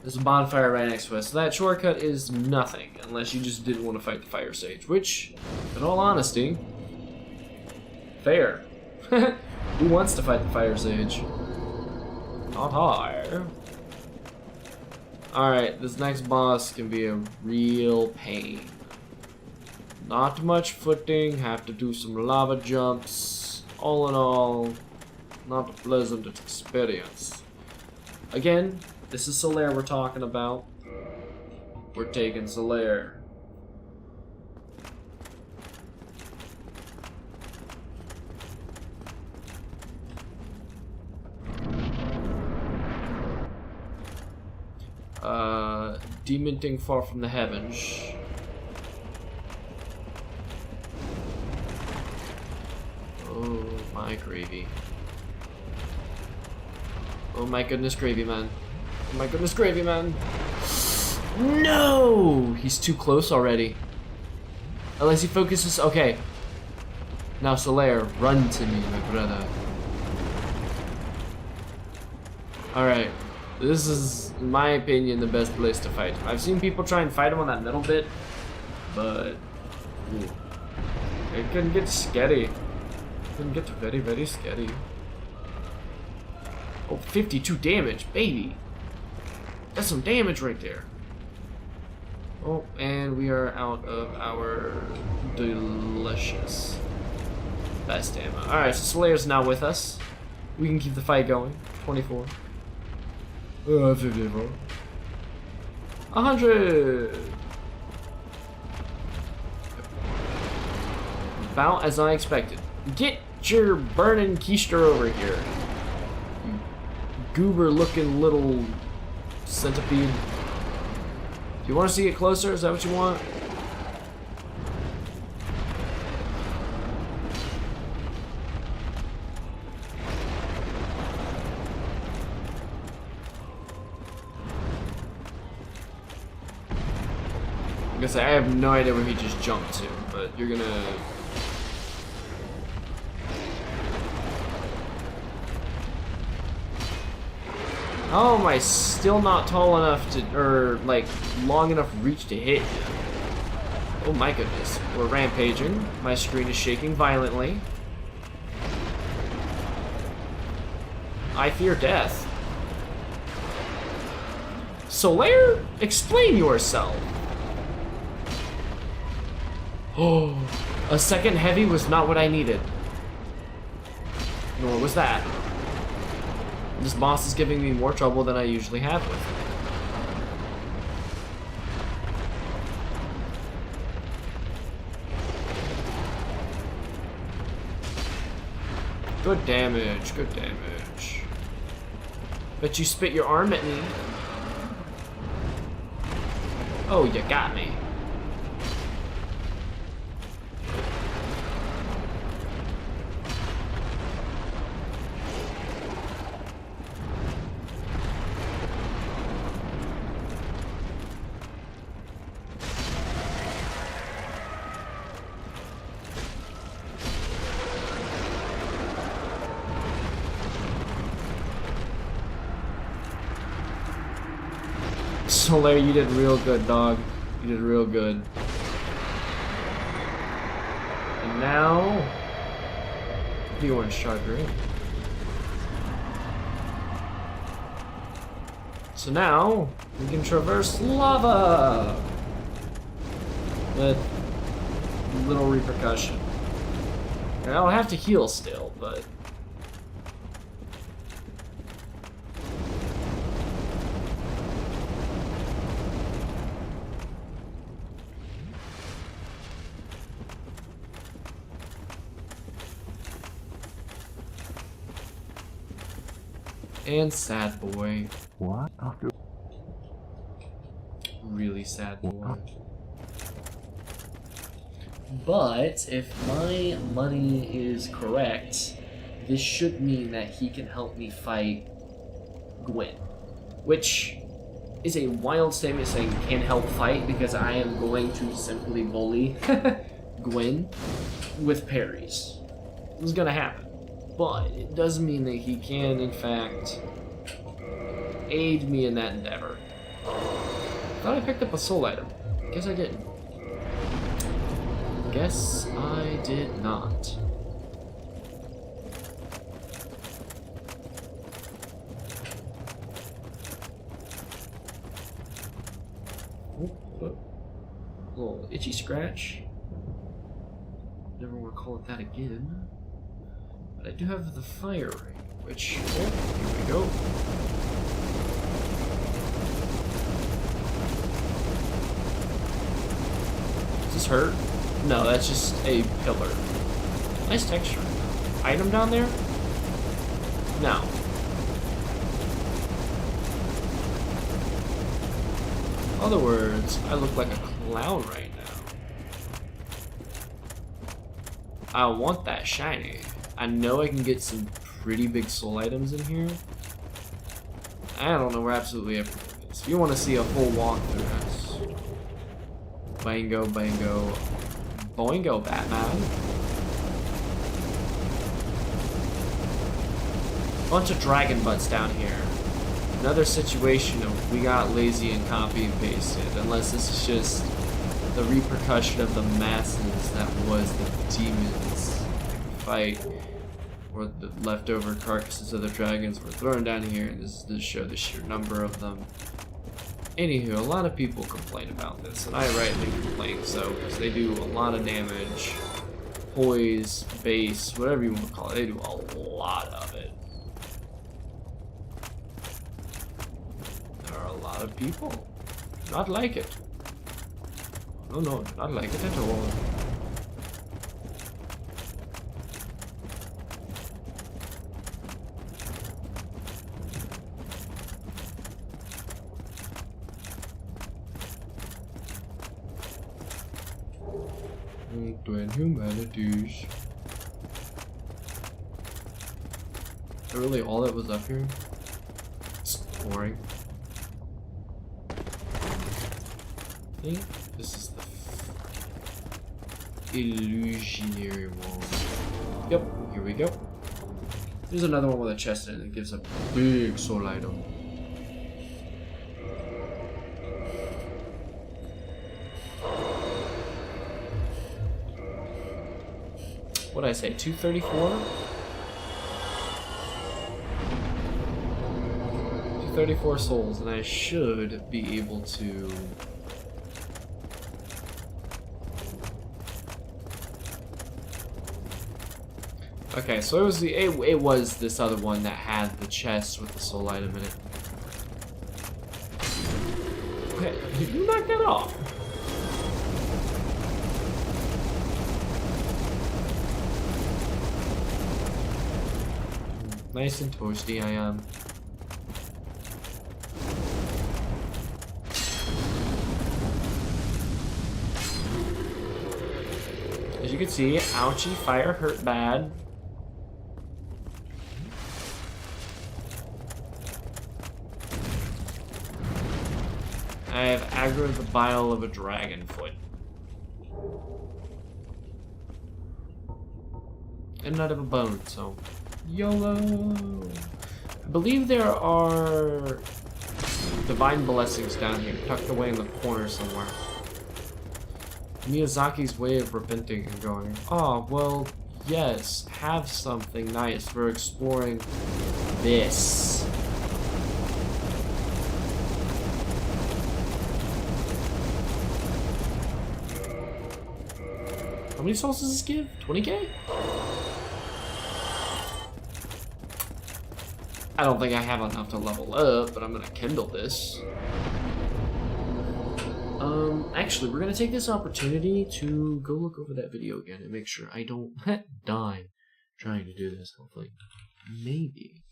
There's a bonfire right next to us, so that shortcut is nothing, unless you just didn't want to fight the Fire Sage, which, in all honesty, fair. Who wants to fight the Fire Sage? Not hard. Alright, this next boss can be a real pain. Not much footing, have to do some lava jumps. All in all, not a pleasant experience. Again, this is Solaire we're talking about. We're taking Solaire. Demon thing far from the heavens. Oh my gravy. Oh my goodness gravy, man. Oh my goodness gravy, man. No! He's too close already. Unless he focuses. Okay. Now Solaire, run to me, my brother. Alright. This is, in my opinion, the best place to fight. I've seen people try and fight him on that middle bit, but it can get scary. It can get very, very scary. Oh, 52 damage, baby. That's some damage right there. Oh, and we are out of our delicious best ammo. Alright, so Solaire's now with us. We can keep the fight going. 24. 54. 100. About as I expected. Get your burning keister over here. You goober looking little centipede. Do you want to see it closer? Is that what you want? I guess I have no idea where he just jumped to, but you're gonna. How am I still not tall enough to, or like long enough reach to hit him? Oh my goodness, we're rampaging. My screen is shaking violently. I fear death. Solaire, explain yourself. Oh, a second heavy was not what I needed. Nor was that. This boss is giving me more trouble than I usually have with him. Good damage, good damage. Bet you spit your arm at me. Oh, you got me. Solaire, you did real good, dog. You did real good. And now, the orange charger in. So now, we can traverse lava! With little repercussion. And I'll have to heal still, but... And sad boy. What? After Really sad boy. But if my money is correct, this should mean that he can help me fight Gwen. Which is a wild statement saying can help fight, because I am going to simply bully Gwen with parries. This is gonna happen. But it does mean that he can, in fact, aid me in that endeavor. Thought I picked up a soul item. Guess I didn't. Guess I did not. Little itchy scratch. call it that again. But I do have the fire ring, which, oh, here we go. Does this hurt? No, that's just a pillar. Nice texture. Item down there? No. In other words, I look like a clown right now. I want that shiny. I know I can get some pretty big soul items in here. I don't know where absolutely everything is. If you want to see a full walkthrough, that's bango, bango, boingo, Batman. Bunch of dragon butts down here. Another situation of we got lazy and copy and pasted, unless this is just the repercussion of the masses that was the demons fight, or the leftover carcasses of the dragons were thrown down here, and this is to show the sheer number of them. Anywho, a lot of people complain about this, and I rightly complain so, because they do a lot of damage. Poise, base, whatever you want to call it, they do a lot of it. There are a lot of people do not like it. No, do not like it at all. Twin humanities. Is that really all that was up here? It's boring. I think this is the illusionary wall. Yep, here we go. There's another one with a chest in it that gives a big soul item. What did I say? 234? 234 souls, and I should be able to. Okay, so it was this other one that had the chest with the soul item in it. Okay, did you knock that off? Nice and toasty I am. As you can see, ouchie, fire hurt bad. I have aggroed the bile of a dragon foot. And not of a bone, so YOLO! I believe there are divine blessings down here, tucked away in the corner somewhere. Miyazaki's way of repenting and going, oh, well, yes, have something nice for exploring this. How many souls does this give? 20k? I don't think I have enough to level up, but I'm gonna kindle this. Actually, we're gonna take this opportunity to go look over that video again and make sure I don't die trying to do this, hopefully. Maybe.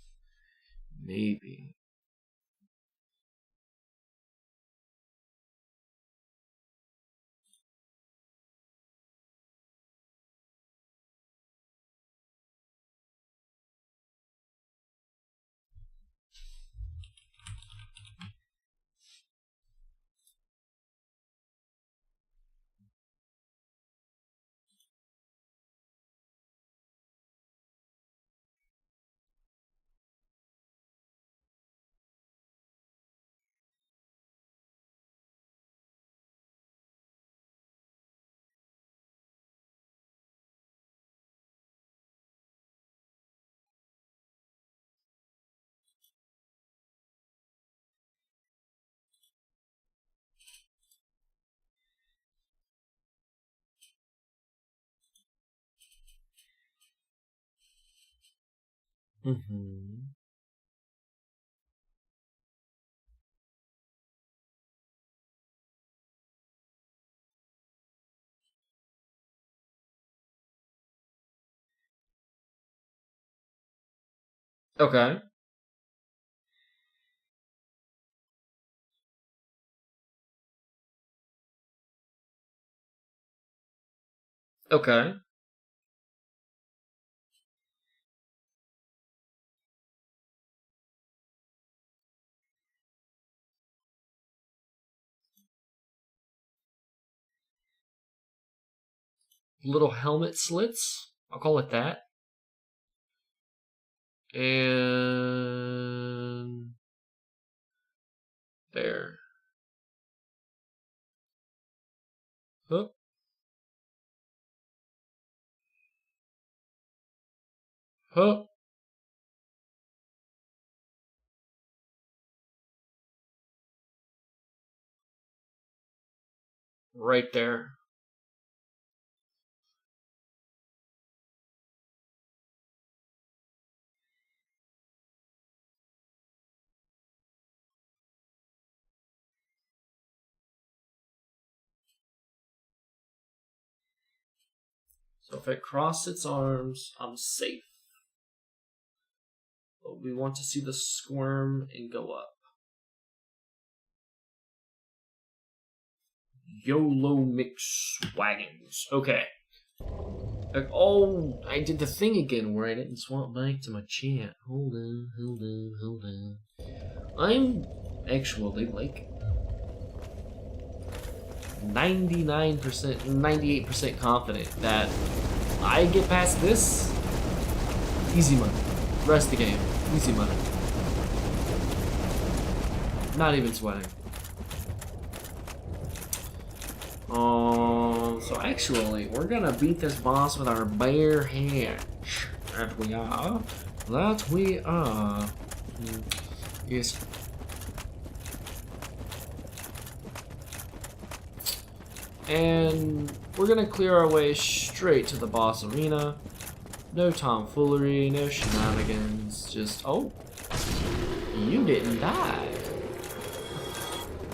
Mm-hmm. Okay. Okay. Little helmet slits. I'll call it that. And there. Huh? Huh? Right there. So if it crosses its arms, I'm safe. But we want to see the squirm and go up. YOLO mix wagons. Okay. Oh, I did the thing again where I didn't swap back to my chat. Hold on. I'm actually like 99%, 98% confident that I get past this. Easy money. Rest of the game. Easy money. Not even sweating. So actually, we're gonna beat this boss with our bare hands. That we are. That we are. Yes. And we're gonna clear our way straight to the boss arena. No tomfoolery, no shenanigans. Just, oh, you didn't die.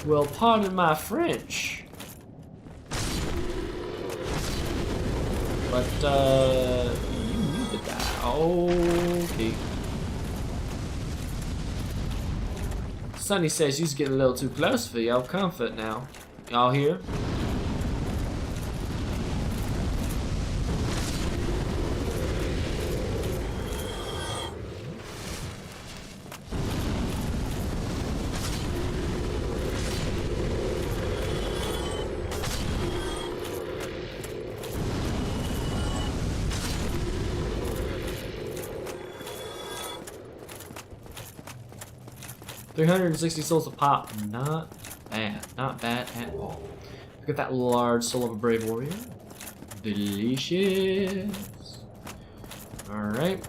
Well, pardon my French. But, you need to die. Okay. Sonny says you're getting a little too close for your comfort now. Y'all here? $360 souls a pop. Not bad. Not bad at all. Look at that large soul of a brave warrior. Delicious. Alright.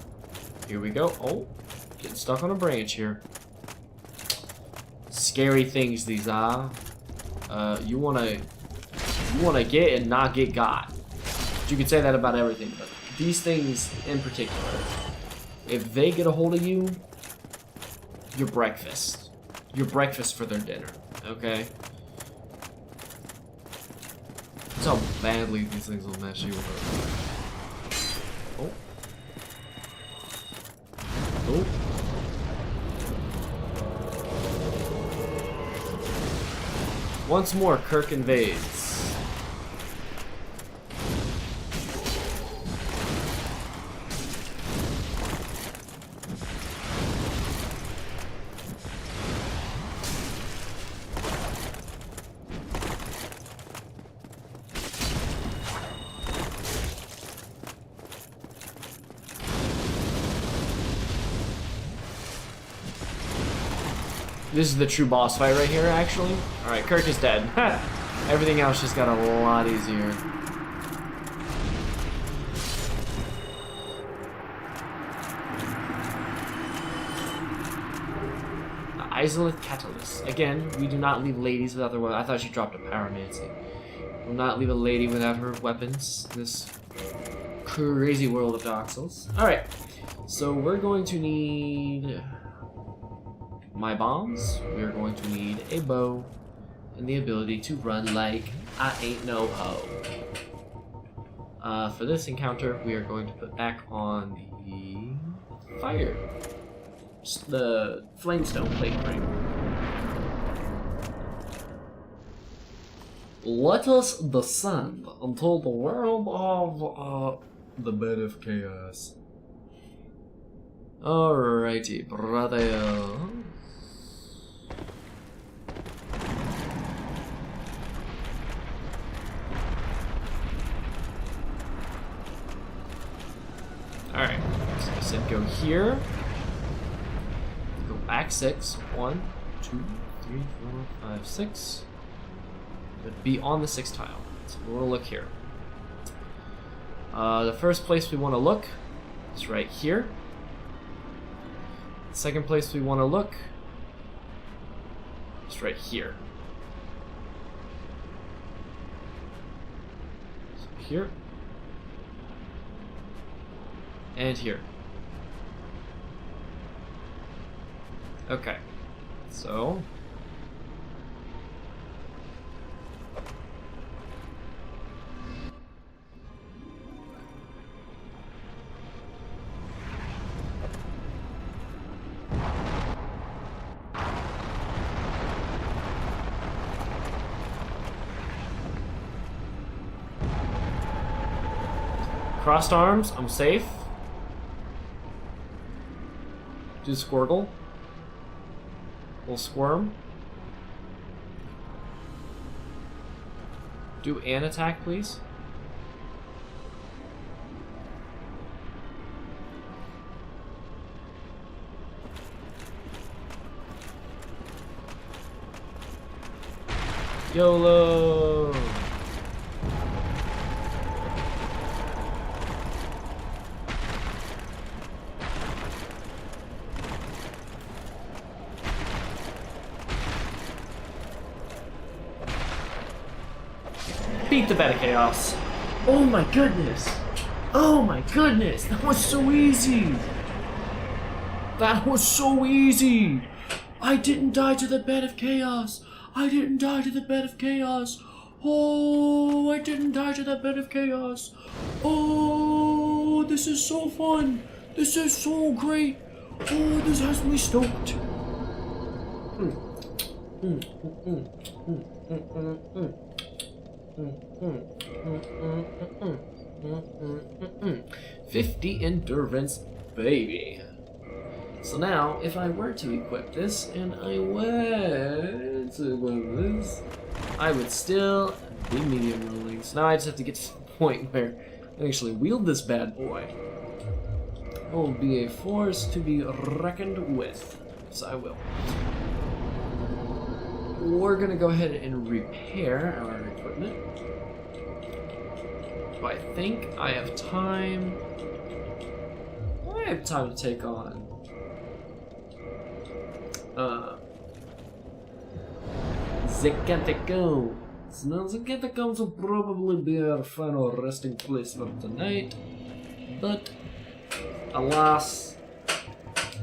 Here we go. Oh, getting stuck on a branch here. Scary things these are. You wanna get and not get got. You can say that about everything, but these things in particular, if they get a hold of you, your breakfast. Your breakfast for their dinner, okay? That's how badly these things will mess you up. Oh. Oh. Once more, Kirk invades. This is the true boss fight right here, actually. Alright, Kirk is dead. Everything else just got a lot easier. Isolith Catalyst. Again, we do not leave ladies without their weapons. I thought she dropped a pyromancy. We will not leave a lady without her weapons. This crazy world of Dark Souls. Alright. So we're going to need my bombs. We're going to need a bow and the ability to run like I ain't no hoe. For this encounter, we are going to put back on the fire, the flamestone plate ring. Let us descend until the world of the bed of chaos. Alrighty, brother. Alright, so I said go here. Go back 6. 1, 2, 3, 4, 5, 6. But be on the 6th tile. So we want to look here. The first place we want to look is right here. The second place we want to look is right here. So here. And here. Okay. So crossed arms, I'm safe. Do Squirgle. We'll squirm. Do an attack, please. YOLO! Beat the Bed of Chaos. Oh my goodness! Oh my goodness! That was so easy! That was so easy! I didn't die to the Bed of Chaos! I didn't die to the Bed of Chaos! Oh, I didn't die to the Bed of Chaos! Oh, this is so fun! This is so great! Oh, this has me stoked! 50 endurance, baby. So now, if I were to equip this, and I were to equip this, I would still be medium rolling. So now I just have to get to the point where I actually wield this bad boy. It will be a force to be reckoned with. So I will. We're gonna go ahead and repair our equipment. Do I think I have time? I have time to take on Zacatecum. So now Zacatecums will probably be our final resting place for tonight. But alas,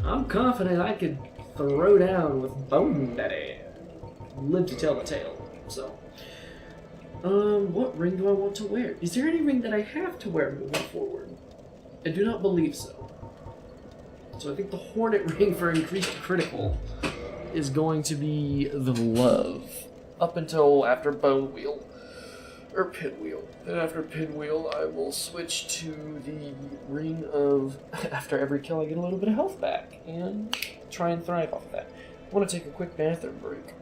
I'm confident I could throw down with Bone Daddy. Live to tell the tale. So, what ring do I want to wear? Is there any ring that I have to wear moving forward? I do not believe so. So I think the Hornet ring for increased critical is going to be the love. Up until after Bone Wheel. Or Pinwheel. And after Pinwheel, I will switch to the ring of, after every kill I get a little bit of health back. And try and thrive off of that. I want to take a quick bathroom break.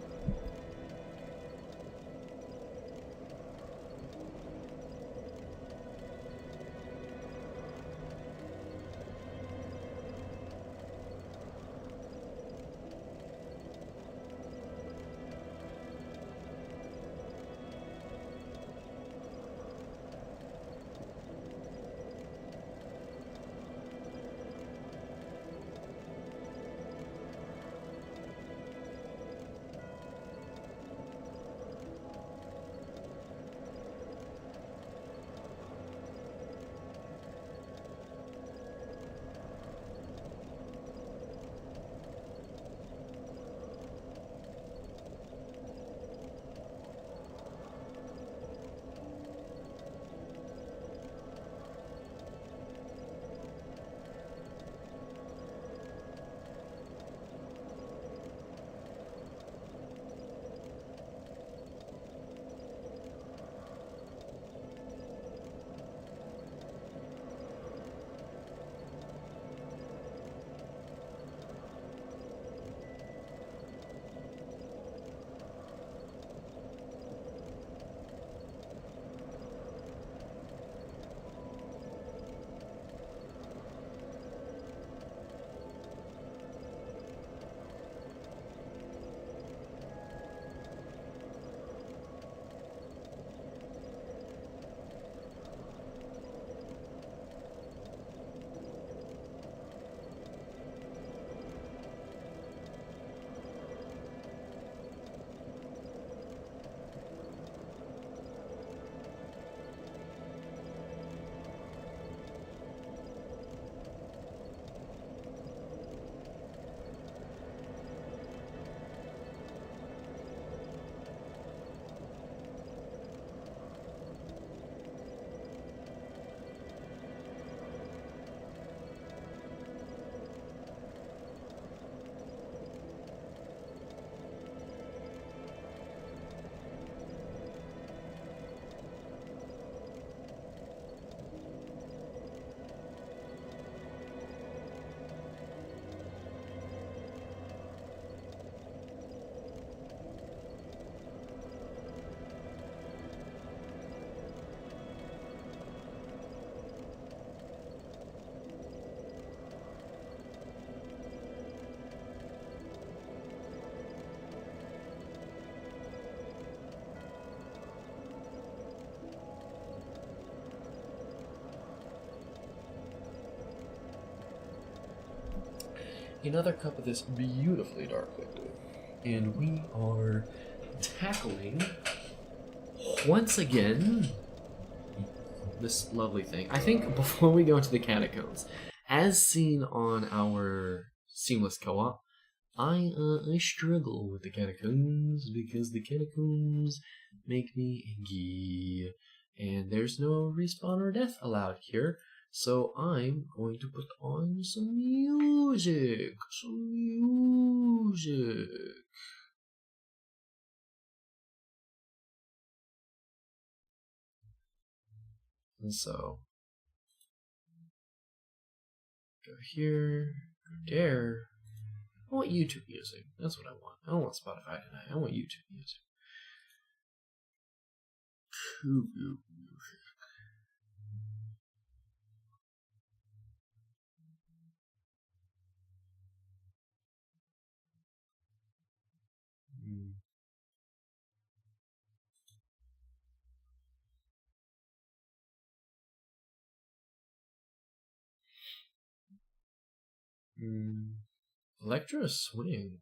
another cup of this beautifully dark liquid. And we are tackling, once again, this lovely thing. I think before we go into the catacombs, as seen on our seamless co-op, I struggle with the catacombs because the catacombs make me angry. And there's no respawn or death allowed here. So I'm going to put on some music. And so, go here, go there. I want YouTube music. That's what I want. I don't want Spotify tonight. I want YouTube music. Electro swing.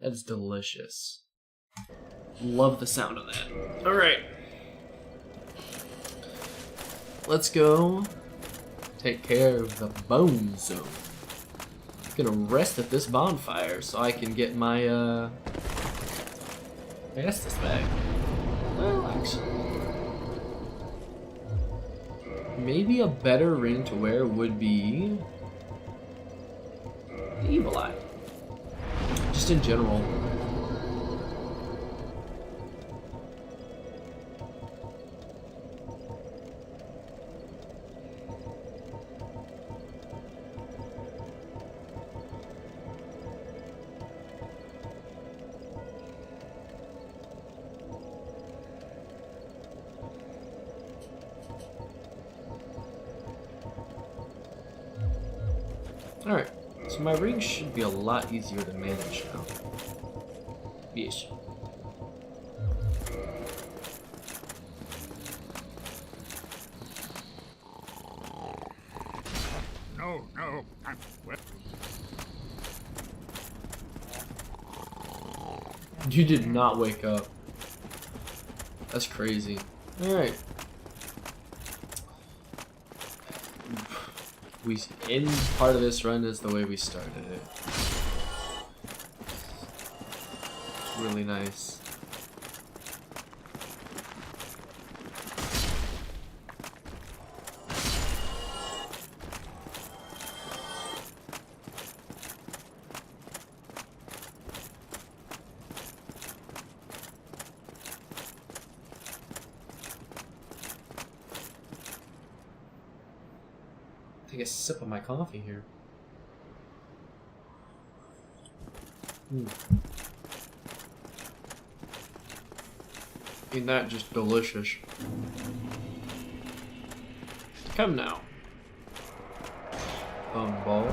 That's delicious. Love the sound of that. Alright. Let's go take care of the bone zone. I'm gonna rest at this bonfire so I can get my Deathless back. Well, actually, maybe a better ring to wear would be the Evil Eye. Just in general. Alright, so my ring should be a lot easier to manage now. Yes. No, I'm well. You did not wake up. That's crazy. Alright. We end part of this run is the way we started it. It's really nice. Take a sip of my coffee here. Ain't that just delicious? Come now. Ball.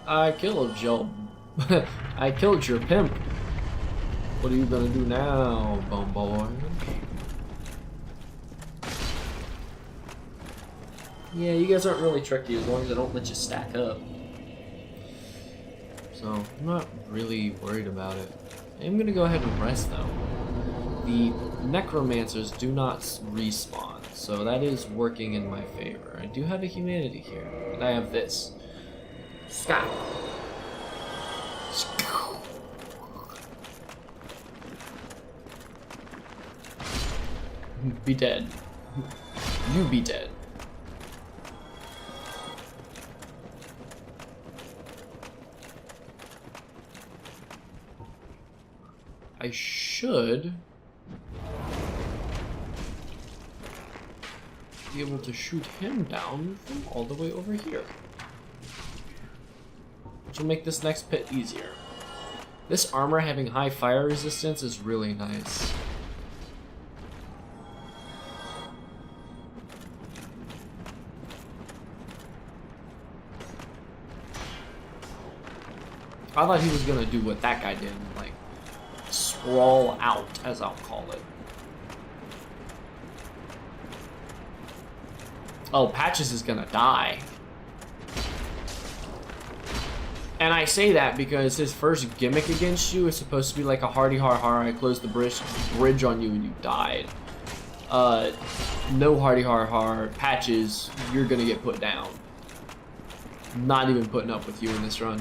I killed your I killed your pimp. What are you gonna do now, bum boy? Yeah, you guys aren't really tricky as long as I don't let you stack up. So I'm not really worried about it. I'm gonna go ahead and rest though. The necromancers do not respawn, so that is working in my favor. I do have a humanity here, and I have this. Sky. Be dead. You be dead. I should be able to shoot him down from all the way over here. Which will make this next pit easier. This armor having high fire resistance is really nice. I thought he was gonna do what that guy did, like sprawl out, as I'll call it. Oh, Patches is gonna die. And I say that because his first gimmick against you is supposed to be like a hardy har har, I closed the bridge on you and you died. No hardy har har, Patches, you're gonna get put down. Not even putting up with you in this run.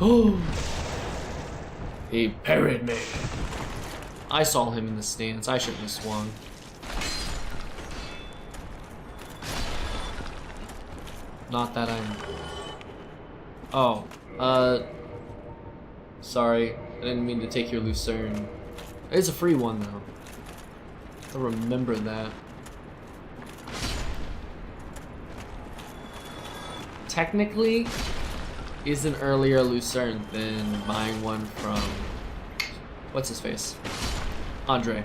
Oh, he parried me. I saw him in the stance. I shouldn't have swung. Not that I'm... Oh, sorry. I didn't mean to take your Lucerne. It's a free one, though. I'll remember that. Technically, is an earlier Lucerne than buying one from... What's his face? Andre.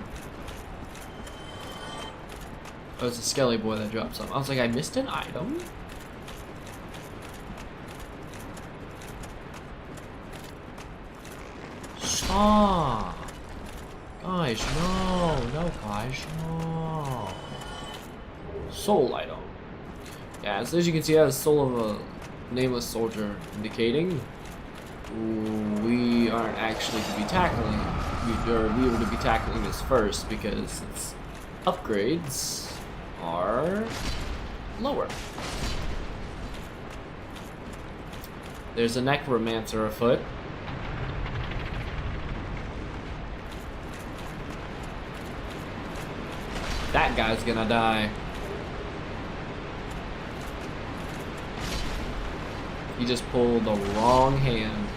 Oh, it's a Skelly boy that dropped some. I was like, I missed an item? Stop! Guys, no, guys, no. Soul item. Yeah, so as you can see, I have the soul of a nameless soldier, indicating we aren't actually to be tackling. We were to be tackling this first because its upgrades are lower. There's a necromancer afoot. That guy's gonna die. He just pulled the wrong hand.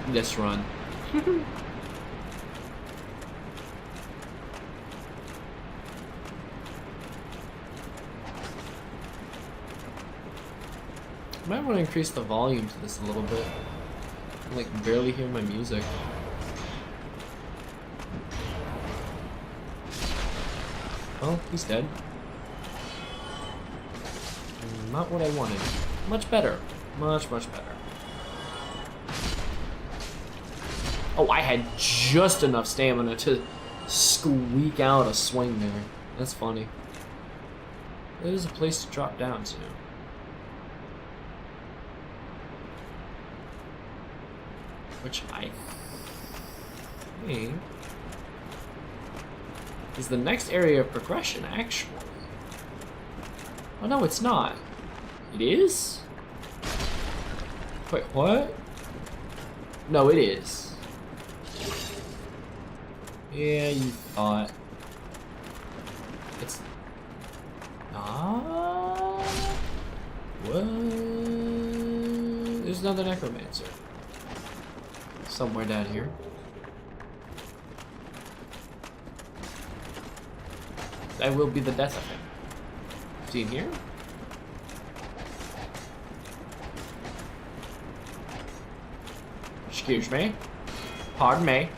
This run. I might want to increase the volume to this a little bit. I can, like, barely hear my music. Oh, he's dead. Not what I wanted. Much better. Much, much better. Oh, I had just enough stamina to squeak out a swing there. That's funny. There's a place to drop down to. Which I think is the next area of progression, actually. Oh, no, it's not. It is? Wait, what? No, it is. Yeah, you thought. It's... Ah? What? There's another necromancer. Somewhere down here. That will be the death of him. See him here? Excuse me. Pardon me.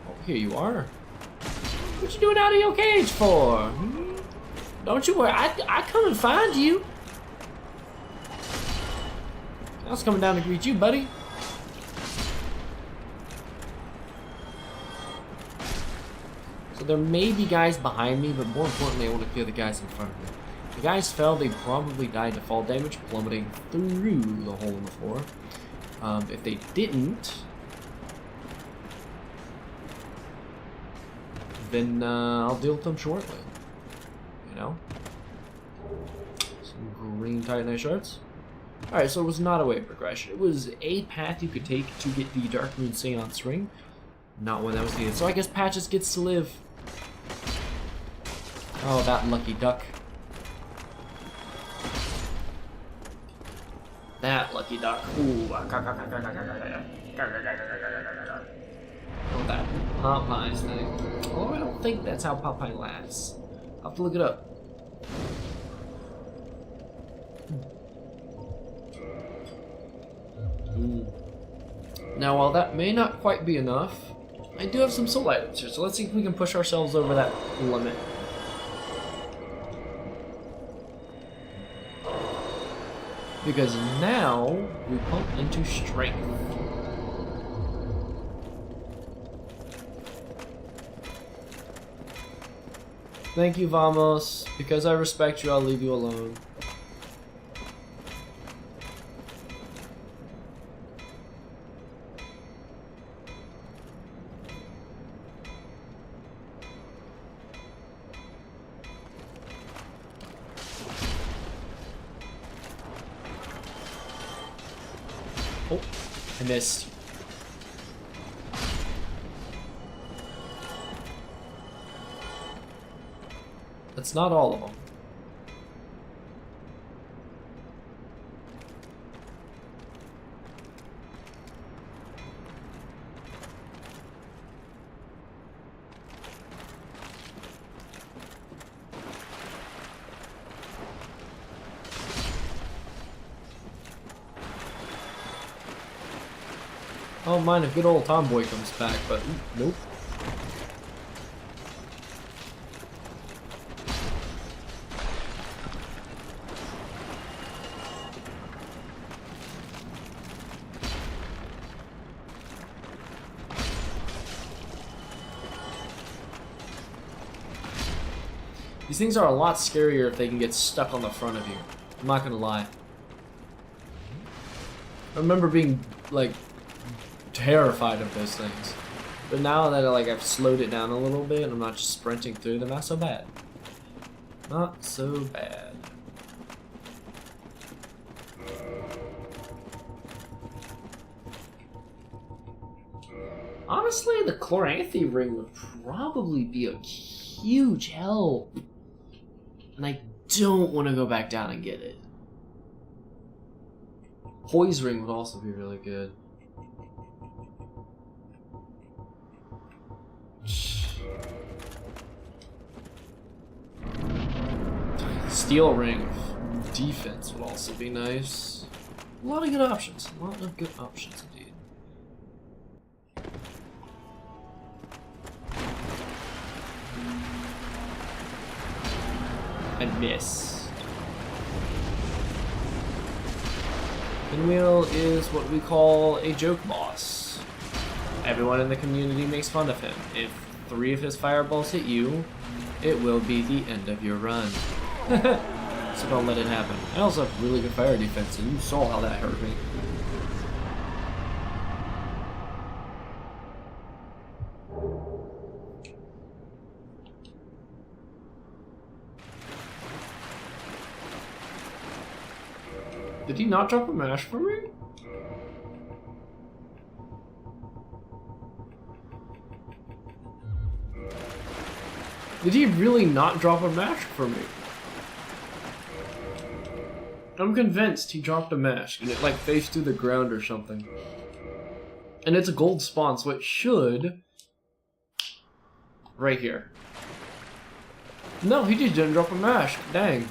Oh, here you are. What you doing out of your cage for? Hmm? Don't you worry, I come and find you. I was coming down to greet you, buddy. So there may be guys behind me, but more importantly, I want to clear the guys in front of me. The guys fell, they probably died to fall damage, plummeting through the hole in the floor. If they didn't, then I'll deal with them shortly. You know? Some green Titanite shards. Alright, so it was not a way of progression. It was a path you could take to get the Dark Moon Seance ring. Not one that was needed. So I guess Patches gets to live. Oh, that lucky duck. That lucky duck. Ooh. Popeye's thing. Oh, I don't think that's how Popeye laughs. I'll have to look it up. Ooh. Now, while that may not quite be enough, I do have some soul items here, so let's see if we can push ourselves over that limit. Because now we pump into strength. Thank you, Vamos. Because I respect you, I'll leave you alone. Oh, I missed. That's not all of them. I don't mind if good old Tomboy comes back, but nope. These things are a lot scarier if they can get stuck on the front of you. I'm not gonna lie. I remember being, like, terrified of those things. But now that I've slowed it down a little bit and I'm not just sprinting through them, not so bad. Not so bad. Honestly, the Chloranthy ring would probably be a huge help. And I don't want to go back down and get it. Poise ring would also be really good. Steel ring defense would also be nice. A lot of good options. A lot of good options indeed. And miss. Pinwheel is what we call a joke boss. Everyone in the community makes fun of him. If 3 of his fireballs hit you, it will be the end of your run. So don't let it happen. I also have really good fire defense, and you saw how that hurt me. Did he not drop a mash for me? Did he really not drop a mash for me? I'm convinced he dropped a mash and it like faced through the ground or something. And it's a gold spawn, so it should... right here. No, he just didn't drop a mash. Dang.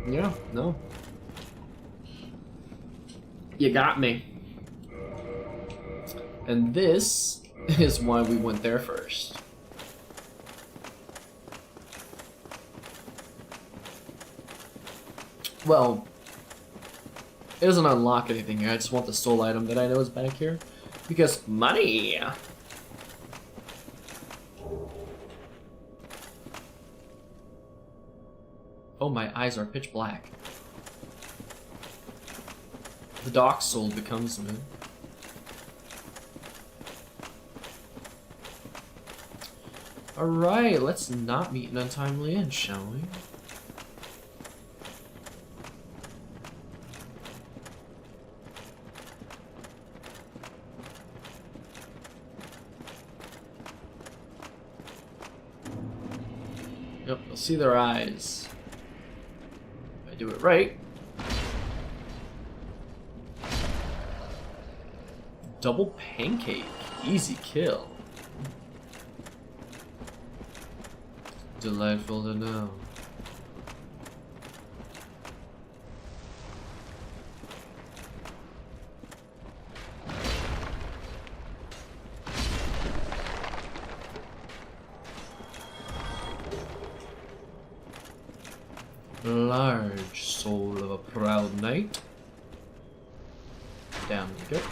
Yeah, no. You got me. And this is why we went there first. Well, it doesn't unlock anything here. I just want the soul item that I know is back here. Because money! Oh, my eyes are pitch black. The Dock Soul becomes moon. Alright, let's not meet an untimely end, shall we? Yep, you'll see their eyes. If I do it right, Double pancake. Easy kill. Delightful to know. Large soul of a proud knight. Down we go.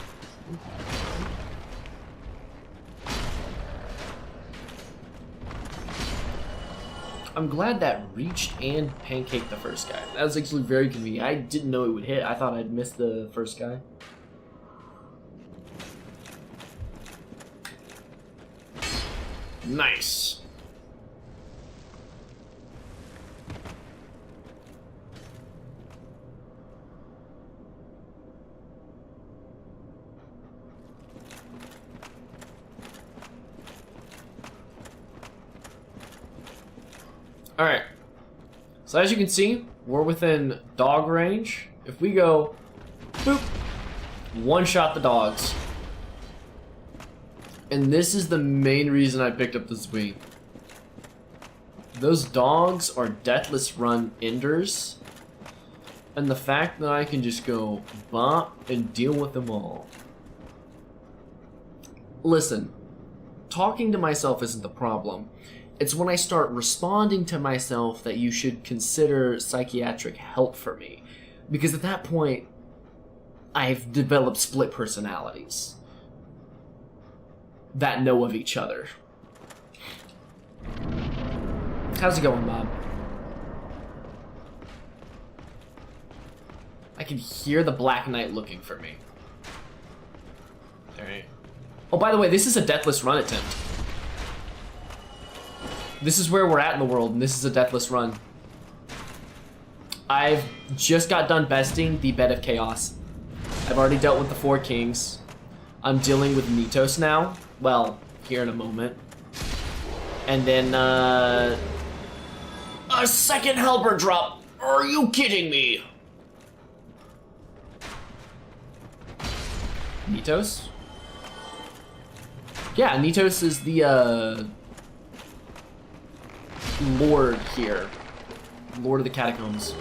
I'm glad that reached and pancaked the first guy. That was actually very convenient. I didn't know it would hit. I thought I'd missed the first guy. Nice. Alright, so as you can see, we're within dog range. If we go, boop, one-shot the dogs. And this is the main reason I picked up the Zwee. Those dogs are Deathless run enders. And the fact that I can just go bop and deal with them all. Listen, talking to myself isn't the problem. It's when I start responding to myself that you should consider psychiatric help for me. Because at that point, I've developed split personalities that know of each other. How's it going, Bob? I can hear the Black Knight looking for me. Alright. Oh, by the way, this is a Deathless run attempt. This is where we're at in the world, and this is a Deathless run. I've just got done besting the Bed of Chaos. I've already dealt with the 4 kings. I'm dealing with Nitos now. Well, here in a moment. And then, a second helper drop. Are you kidding me? Nitos? Yeah, Nitos is the, Lord here. Lord of the Catacombs.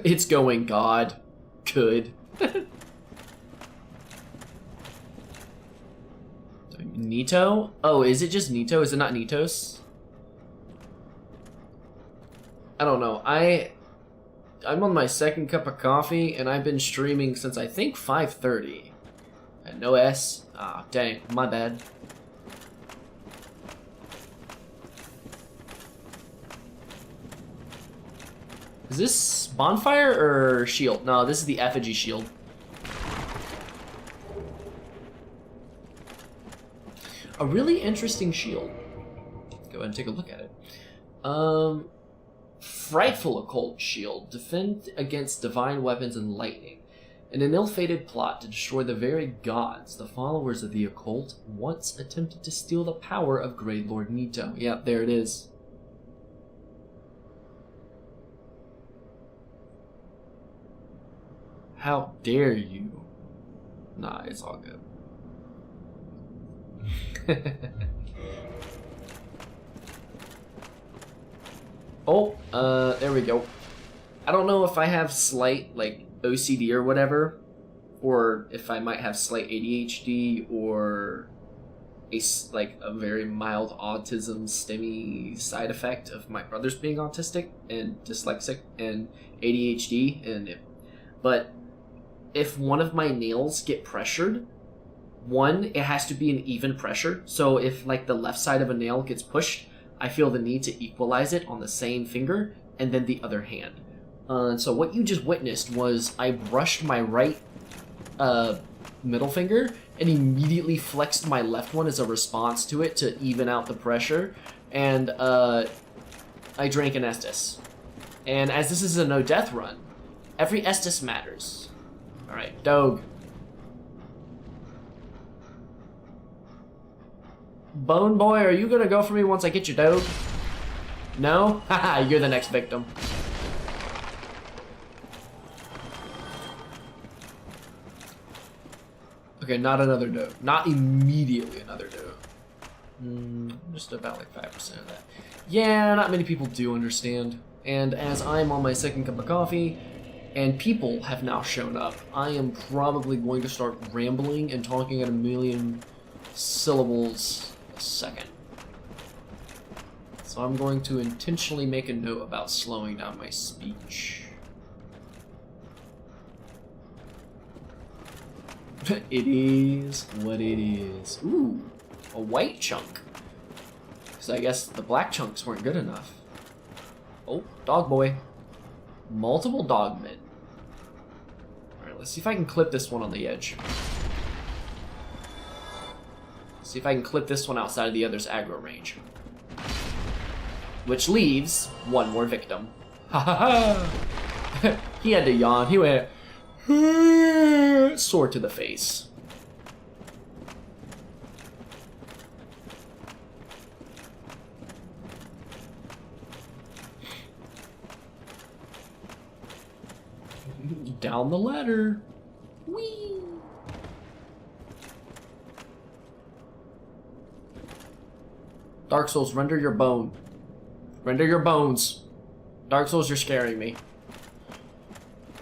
It's going, God. Good. Nito? Oh, is it just Nito? Is it not Nitos? I don't know. I'm on my second cup of coffee, and I've been streaming since I think 5:30. And no S. Ah, dang. My bad. Is this bonfire or shield? No, this is the effigy shield. A really interesting shield. Go ahead and take a look at it. Frightful occult shield. Defend against divine weapons and lightning. In an ill-fated plot to destroy the very gods, the followers of the occult once attempted to steal the power of Great Lord Nito. Yep, there it is. How dare you? Nah, it's all good. Oh, there we go. I don't know if I have slight, like, OCD or whatever, or if I might have slight ADHD or a very mild autism STEMI side effect of my brothers being autistic and dyslexic and ADHD, but if one of my nails get pressured, it has to be an even pressure. So if like the left side of a nail gets pushed, I feel the need to equalize it on the same finger and then the other hand. So what you just witnessed was I brushed my right middle finger and immediately flexed my left one as a response to it to even out the pressure. And I drank an Estus. And as this is a no-death run, every Estus matters. Alright, Dog. Bone Boy, are you gonna go for me once I get your Dog? No? Haha, you're the next victim. Okay, not another doe. Not immediately another doe. Just about like 5% of that. Yeah, not many people do understand. And as I'm on my second cup of coffee, and people have now shown up, I am probably going to start rambling and talking at a million syllables a second. So I'm going to intentionally make a note about slowing down my speech. It is what it is. Ooh, a white chunk. Because I guess the black chunks weren't good enough. Oh, dog boy. Multiple dogmen. Alright, let's see if I can clip this one on the edge. See if I can clip this one outside of the other's aggro range. Which leaves one more victim. Ha ha ha! He had to yawn. He went... sword to the face. Down the ladder. Whee! Dark Souls, render your bone. Render your bones. Dark Souls, you're scaring me.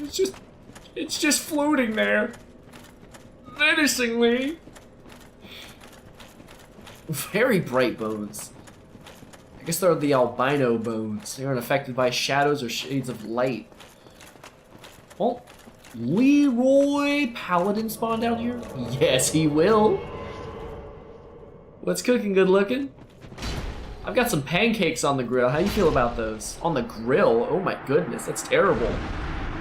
It's just floating there. Menacingly. Very bright bones. I guess they're the albino bones. They aren't affected by shadows or shades of light. Well, Leroy Paladin spawn down here? Yes, he will. What's cooking, good looking? I've got some pancakes on the grill. How you feel about those? On the grill? Oh my goodness, that's terrible.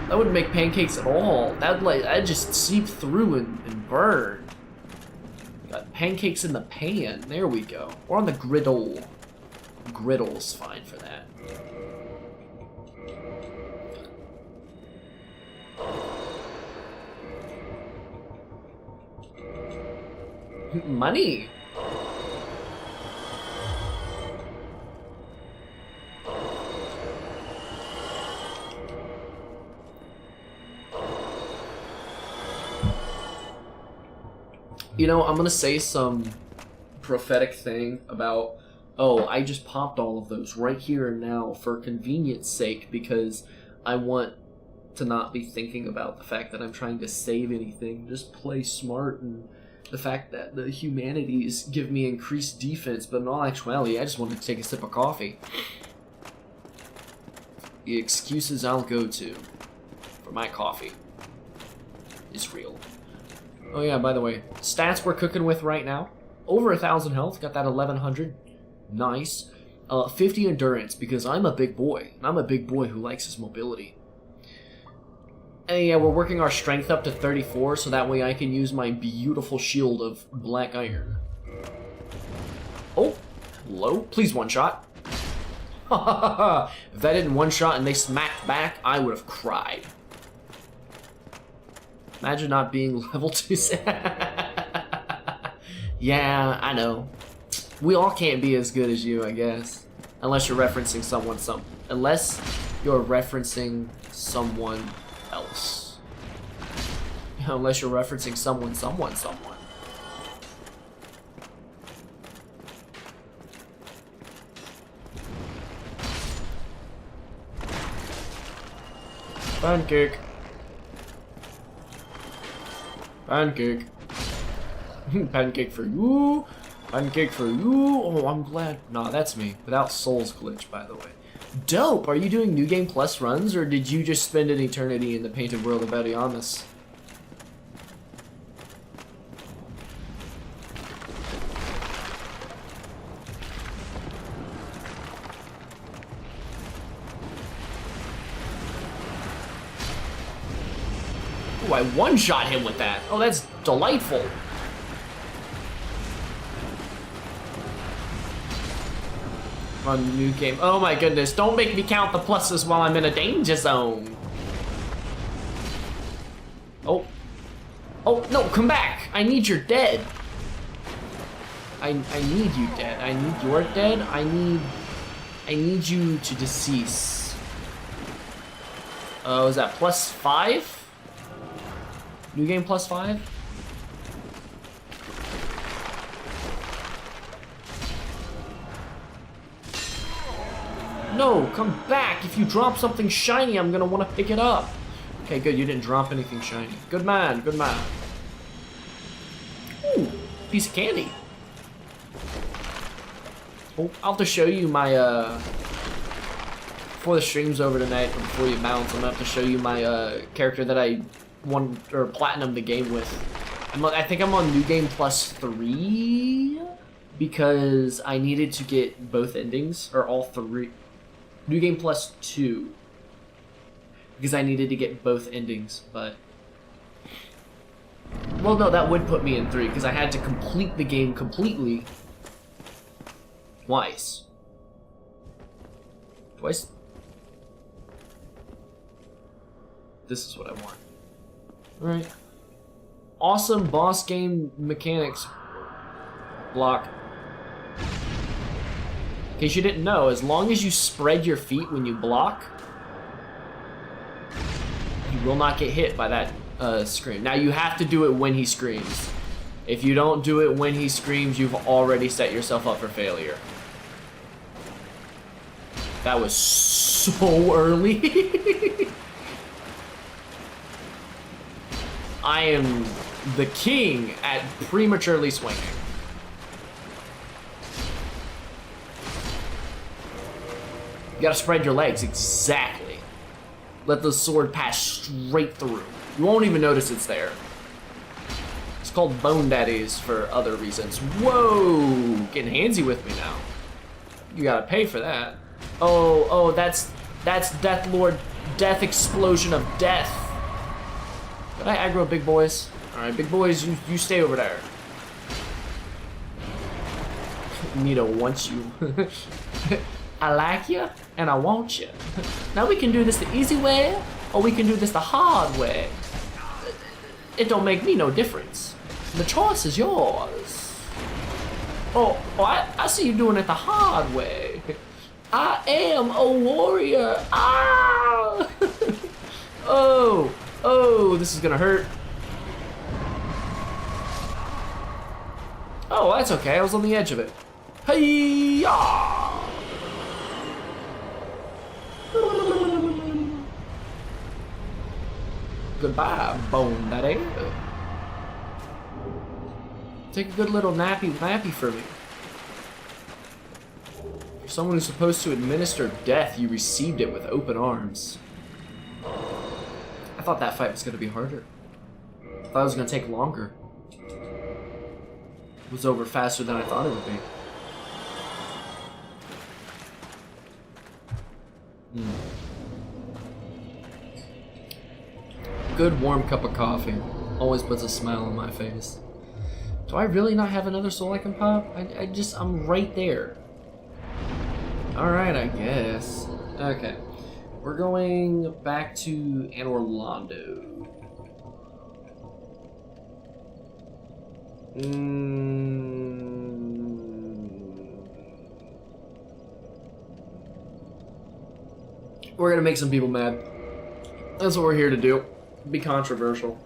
That wouldn't make pancakes at all. That'd just seep through and burn. Got pancakes in the pan. There we go. Or on the griddle. Griddle's fine for that. Money. You know, I'm gonna say some prophetic thing about, oh, I just popped all of those right here and now for convenience sake because I want to not be thinking about the fact that I'm trying to save anything. Just play smart, and the fact that the humanities give me increased defense, but in all actuality, I just wanted to take a sip of coffee. The excuses I'll go to for my coffee is real. Oh yeah, by the way, stats we're cooking with right now. Over 1,000 health, got that 1,100. Nice. 50 endurance, because I'm a big boy. And I'm a big boy who likes his mobility. And yeah, we're working our strength up to 34, so that way I can use my beautiful shield of black iron. Oh, hello? Please one shot. If that didn't one shot and they smacked back, I would have cried. Imagine not being level 2. Yeah, I know. We all can't be as good as you, I guess. Unless you're referencing someone unless you're referencing someone else. Unless you're referencing someone. Pancake. Pancake. Pancake for you. Pancake for you. Oh, I'm glad. Nah, that's me. Without Soul's glitch, by the way. Dope! Are you doing New Game Plus runs, or did you just spend an eternity in the painted world of Belionis? Ooh, I one-shot him with that. Oh, that's delightful. On New Game. Oh my goodness, don't make me count the pluses while I'm in a danger zone. Oh. Oh, no, come back. I need your dead. I need you dead. I need your dead. I need you to decease. Oh, is that +5? New Game +5? No, come back. If you drop something shiny, I'm gonna want to pick it up. Okay, good. You didn't drop anything shiny. Good man. Good man. Ooh, piece of candy. Oh, I'll have to show you my, before the stream's over tonight, or before you bounce, I'm gonna have to show you my, character that I won, or platinum the game with. I think I'm on New Game Plus 3, because I needed to get both endings, or all 3. New Game Plus 2, because I needed to get both endings, but... Well, no, that would put me in 3, because I had to complete the game completely twice. Twice? This is what I want. Alright. Awesome boss game mechanics block. In case you didn't know, as long as you spread your feet when you block, you will not get hit by that scream. Now you have to do it when he screams. If you don't do it when he screams, you've already set yourself up for failure. That was so early. I am the king at prematurely swinging. You gotta spread your legs, exactly. Let the sword pass straight through. You won't even notice it's there. It's called Bone Daddies for other reasons. Whoa, getting handsy with me now. You gotta pay for that. Oh, that's Death Lord, Death Explosion of Death. Did I aggro big boys? Alright, big boys, you stay over there. Nito wants you. I like you, and I want you. Now we can do this the easy way, or we can do this the hard way. It don't make me no difference. The choice is yours. Oh, I see you doing it the hard way. I am a warrior. Ah! Oh, this is gonna hurt. Oh, that's okay. I was on the edge of it. Hey-ya! Goodbye, Bone Daddy. Take a good little nappy for me. For someone who's supposed to administer death, you received it with open arms. I thought that fight was going to be harder. I thought it was going to take longer. It was over faster than I thought it would be. Good warm cup of coffee always puts a smile on my face. Do I really not have another soul I can pop? I'm right there. Alright, I guess. Okay. We're going back to Orlando. We're gonna make some people mad. That's what we're here to do. Be controversial.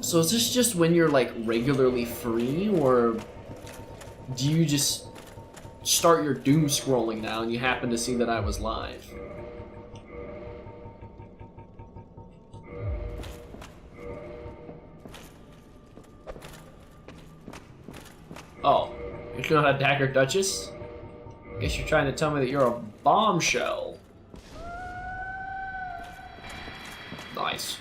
So is this just when you're like regularly free, or do you just start your doom scrolling now and you happen to see that I was live? Oh, you're not a Dagger Duchess? Guess you're trying to tell me that you're a bombshell. Nice.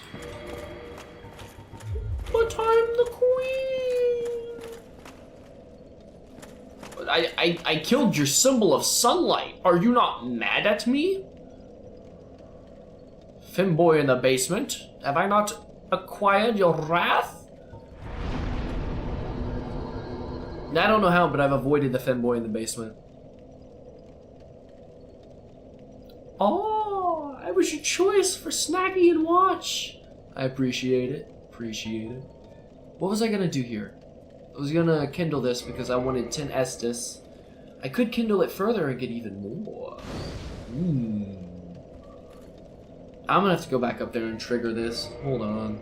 But I'm the queen. I killed your symbol of sunlight. Are you not mad at me? Femboy in the basement. Have I not acquired your wrath? I don't know how, but I've avoided the femboy in the basement. Oh, I was your choice for Snacky and Watch. I appreciate it. Appreciate it. What was I gonna do here? I was gonna kindle this because I wanted 10 Estus. I could kindle it further and get even more. I'm gonna have to go back up there and trigger this. Hold on.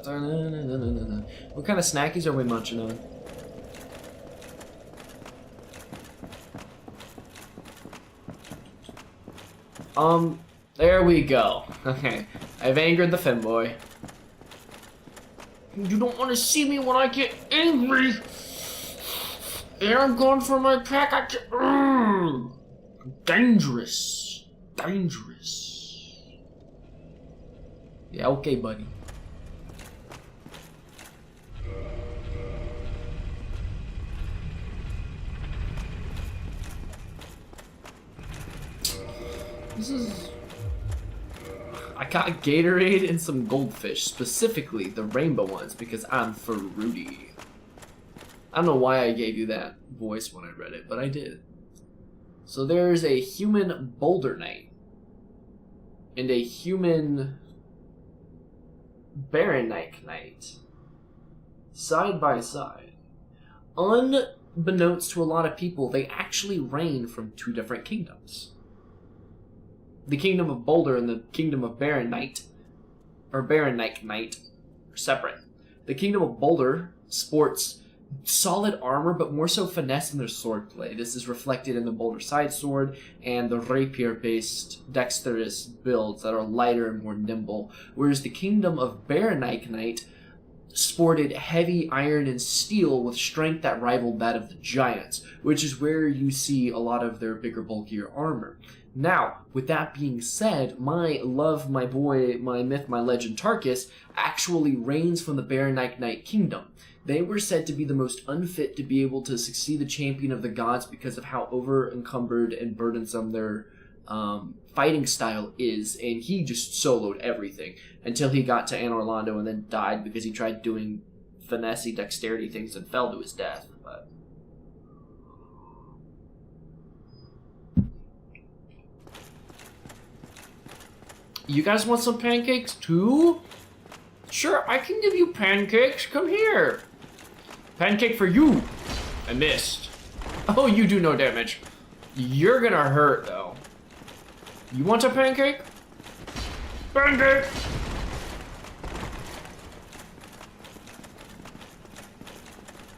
What kind of snackies are we munching on? There we go. Okay, I've angered the femboy. You don't want to see me when I get angry. And I'm going for my pack. Dangerous. Dangerous. Yeah, okay, buddy. This is... I got Gatorade and some goldfish, specifically the rainbow ones, because I'm fruity. I don't know why I gave you that voice when I read it, but I did. So there's a human Boulder Knight and a human Baron Knight side by side. Unbeknownst to a lot of people, they actually reign from two different kingdoms. The Kingdom of Boulder and the Kingdom of Baron Knight, or Baron Knight, are separate. The Kingdom of Boulder sports solid armor, but more so finesse in their swordplay. This is reflected in the Boulder side sword and the rapier-based dexterous builds that are lighter and more nimble. Whereas the Kingdom of Baron Knight sported heavy iron and steel with strength that rivaled that of the giants, which is where you see a lot of their bigger, bulkier armor. Now, with that being said, my love, my boy, my myth, my legend Tarkus actually reigns from the Baron Knight Kingdom. They were said to be the most unfit to be able to succeed the champion of the gods because of how over-encumbered and burdensome their fighting style is, and he just soloed everything until he got to Anor Londo and then died because he tried doing finessey dexterity things and fell to his death. But you guys want some pancakes too? Sure, I can give you pancakes. Come here. Pancake for you. I missed. Oh, you do no damage. You're gonna hurt, though. You want a pancake? Pancake!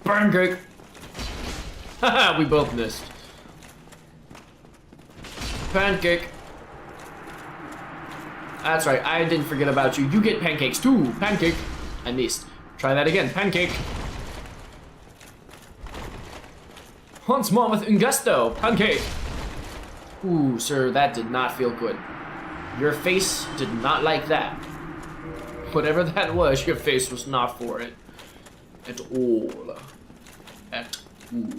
Pancake! Haha, we both missed. Pancake. That's right, I didn't forget about you. You get pancakes too. Pancake. I missed. Try that again. Pancake. Once more with Ungusto. Pancake. Ooh, sir, that did not feel good. Your face did not like that. Whatever that was, your face was not for it. At all. At all.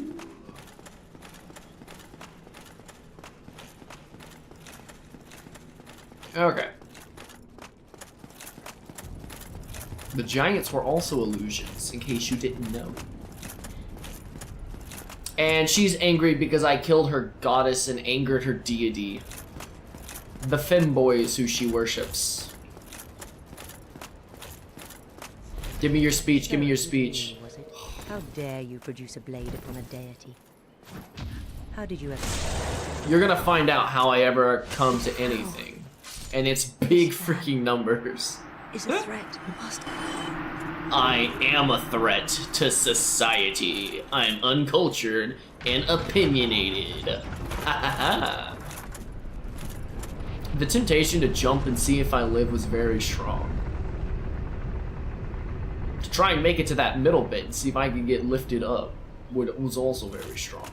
Okay. The giants were also illusions, in case you didn't know. And she's angry because I killed her goddess and angered her deity. The femboys who she worships. Give me your speech, give me your speech. Was it? How dare you produce a blade upon a deity? How did you ever... You're gonna find out how I ever come to anything. And it's big freaking numbers. Is a threat, master. I am a threat to society. I'm uncultured and opinionated. Ha ha ha. The temptation to jump and see if I live was very strong. To try and make it to that middle bit and see if I could get lifted up was also very strong.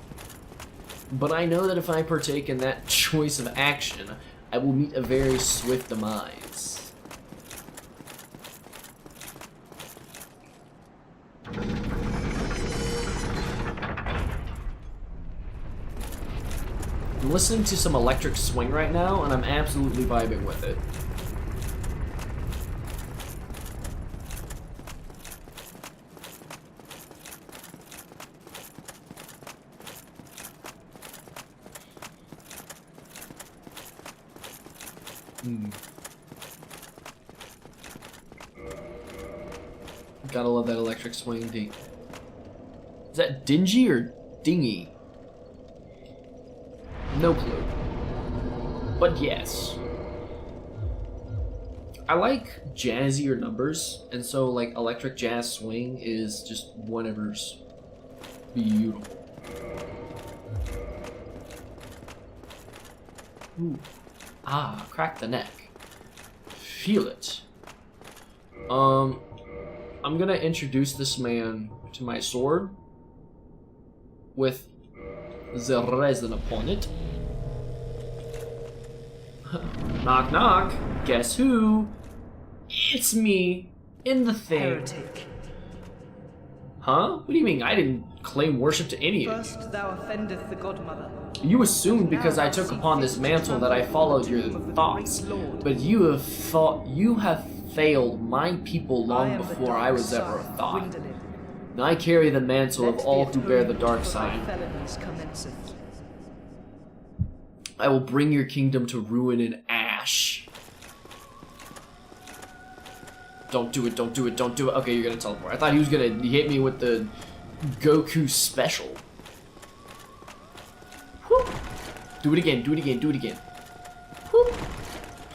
But I know that if I partake in that choice of action, I will meet a very swift demise. I'm listening to some electric swing right now, and I'm absolutely vibing with it. Gotta love that electric swing. Is that dingy or dingy? No clue. But yes. I like jazzier numbers, and so like electric jazz swing is just whatever's beautiful. Ooh. Ah, crack the neck. Feel it. I'm gonna introduce this man to my sword with the resin upon it. Knock knock. Guess who? It's me in the thing. Heretic. Huh? What do you mean? I didn't claim worship to any of you. First thou offendeth the godmother. You assumed because I took upon this mantle that I followed your thoughts, but you have failed my people long before I was ever a thought. I carry the mantle of all who bear the dark side. I will bring your kingdom to ruin and ash. Don't do it, don't do it, don't do it. Okay, you're gonna teleport. I thought he was gonna hit me with the Goku special. Whoop. Do it again, do it again, do it again. Whoop.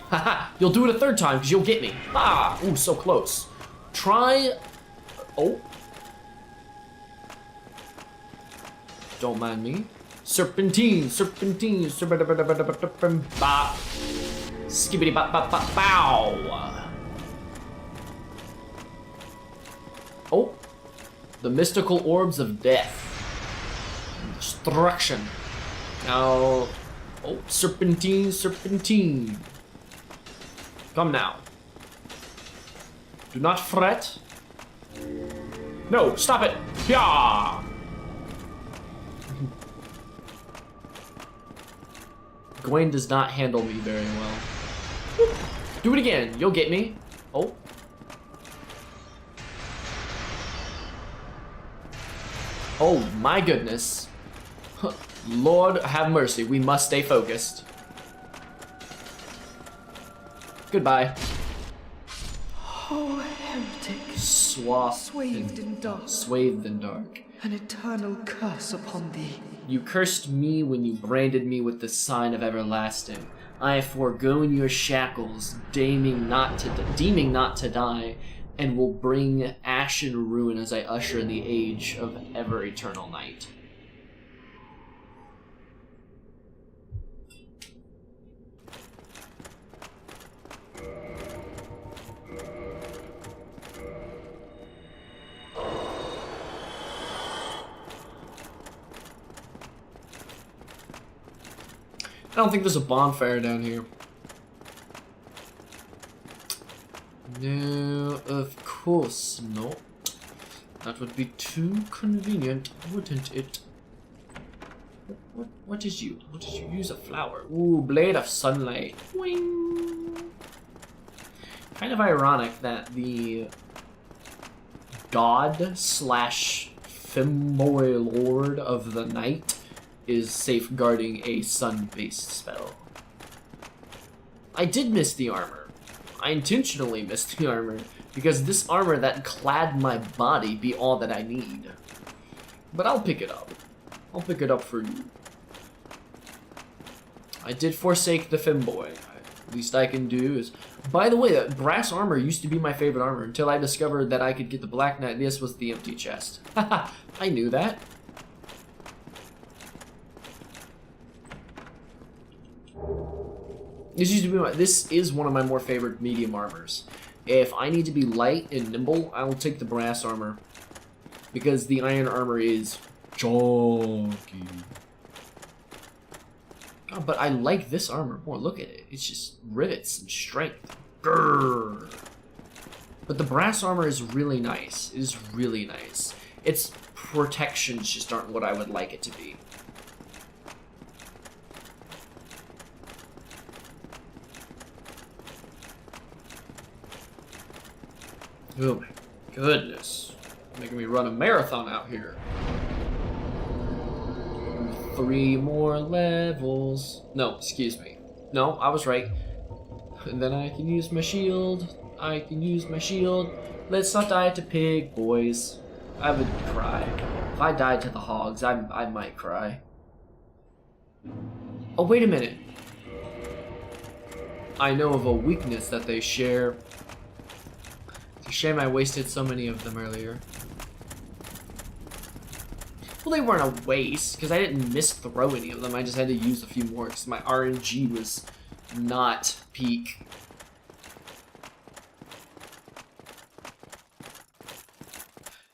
Haha, you'll do it a third time because you'll get me. Ah, ooh, so close. Try, oh. Don't mind me. Serpentine, serpentine, serpentine, bop. Skibbity bop bop bop bow. Oh, the mystical orbs of death. Destruction. Now, oh, serpentine, serpentine. Come now. Do not fret. No, stop it. Yeah. Gwen does not handle me very well. Do it again. You'll get me. Oh. Oh my goodness. Lord have mercy. We must stay focused. Goodbye. Oh, heretic. Swathed in dark. Swathed in dark. An eternal curse upon thee. You cursed me when you branded me with the sign of everlasting. I have foregone your shackles, deeming not to die, and will bring ash and ruin as I usher in the age of ever eternal night. I don't think there's a bonfire down here. No, of course not. That would be too convenient, wouldn't it? What did you use a flower? Ooh, blade of sunlight. Wing. Kind of ironic that the god slash femboy lord of the night is safeguarding a sun-based spell. I did miss the armor. I intentionally missed the armor because this armor that clad my body be all that I need. But I'll pick it up. I'll pick it up for you. I did forsake the femboy. Least I can do is... By the way, that brass armor used to be my favorite armor until I discovered that I could get the Black Knight. This was the empty chest. Haha, I knew that. This is one of my more favorite medium armors. If I need to be light and nimble, I will take the brass armor. Because the iron armor is chunky. God, but I like this armor more. Look at it. It's just rivets and strength. Grrr. But the brass armor is really nice. It is really nice. Its protections just aren't what I would like it to be. Oh my goodness. Making me run a marathon out here. 3 more levels. No, excuse me. No, I was right. And then I can use my shield. I can use my shield. Let's not die to pig, boys. I would cry. If I died to the hogs, I might cry. Oh, wait a minute. I know of a weakness that they share. It's a shame I wasted so many of them earlier. Well, they weren't a waste, because I didn't misthrow any of them. I just had to use a few more, because my RNG was not peak.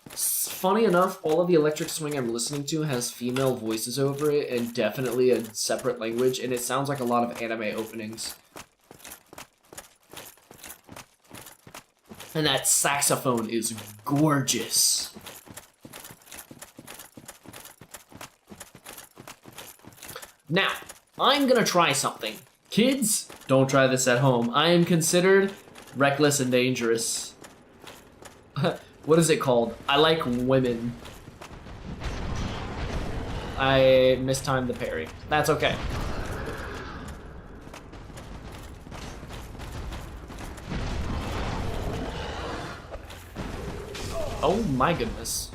Funny enough, all of the Electric Swing I'm listening to has female voices over it, and definitely a separate language, and it sounds like a lot of anime openings. And that saxophone is gorgeous. Now, I'm gonna try something. Kids, don't try this at home. I am considered reckless and dangerous. What is it called? I like women. I mistimed the parry. That's okay. Oh my goodness.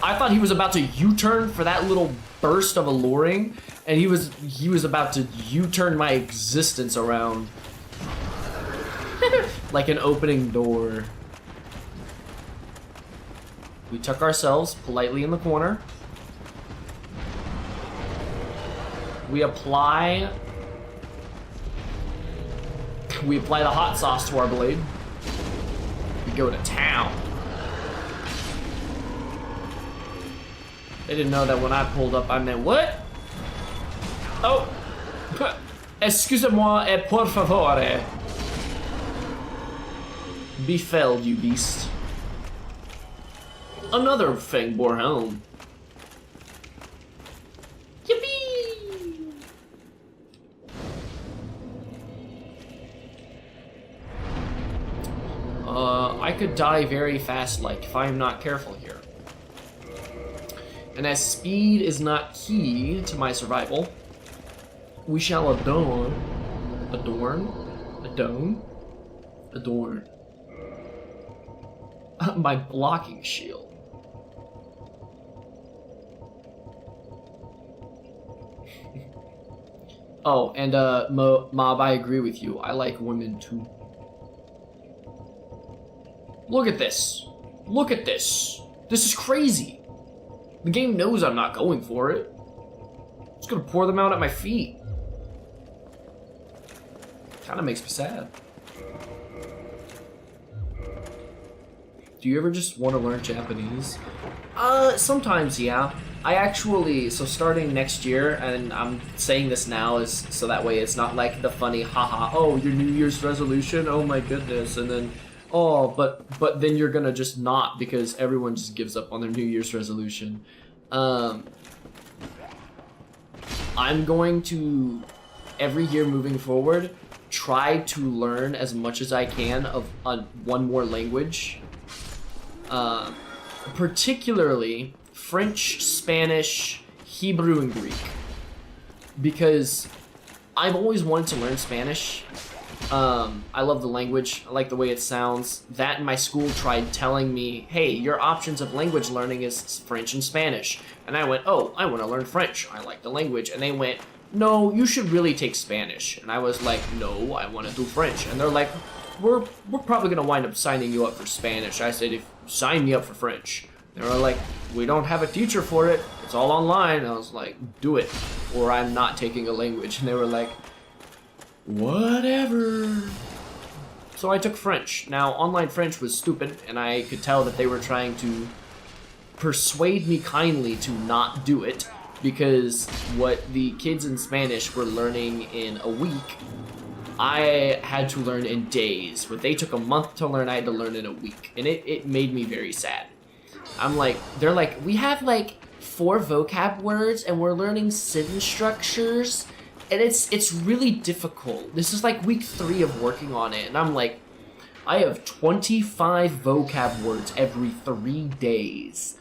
I thought he was about to U-turn for that little burst of alluring, and he was about to U-turn my existence around. Like an opening door. We tuck ourselves politely in the corner. We apply the hot sauce to our blade. We go to town. They didn't know that when I pulled up, I meant what? Oh, excusez-moi et por favore. Be felled, you beast. Another thing bore home. Yippee! I could die very fast, like, if I'm not careful here. And as speed is not key to my survival, we shall adorn my blocking shield. Oh, and Mob, I agree with you. I like women too. Look at this. Look at this. This is crazy. The game knows I'm not going for it. I'm just gonna pour them out at my feet. Kinda makes me sad. Do you ever just want to learn Japanese? Sometimes, yeah. I actually, so starting next year, and I'm saying this now is so that way it's not like the funny, haha, oh, your New Year's resolution, oh my goodness, and then, oh, but then you're gonna just not because everyone just gives up on their New Year's resolution. I'm going to, every year moving forward, try to learn as much as I can of one more language. Particularly French, Spanish, Hebrew, and Greek. Because I've always wanted to learn Spanish. I love the language, I like the way it sounds. That and my school tried telling me, hey, your options of language learning is French and Spanish. And I went, oh, I want to learn French, I like the language. And they went, no, you should really take Spanish. And I was like, no, I want to do French. And they're like, we're probably going to wind up signing you up for Spanish. I said, sign me up for French. They were like, we don't have a teacher for it, it's all online. And I was like, do it, or I'm not taking a language. And they were like, whatever. So I took French. Now, online French was stupid, and I could tell that they were trying to persuade me kindly to not do it, because what the kids in Spanish were learning in a week, I had to learn in days. What they took a month to learn, I had to learn in a week. And it made me very sad. I'm like, they're like, we have like 4 vocab words and we're learning sentence structures. And it's really difficult. This is like week 3 of working on it. And I'm like, I have 25 vocab words every 3 days.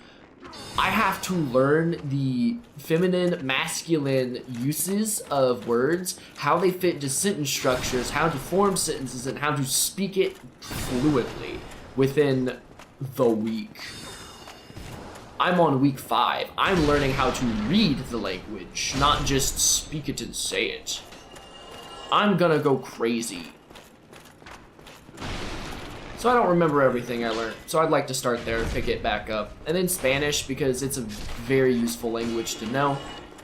I have to learn the feminine, masculine uses of words, how they fit into sentence structures, how to form sentences, and how to speak it fluently within the week. I'm on week 5. I'm learning how to read the language, not just speak it and say it. I'm gonna go crazy. So I don't remember everything I learned, so I'd like to start there, pick it back up. And then Spanish, because it's a very useful language to know.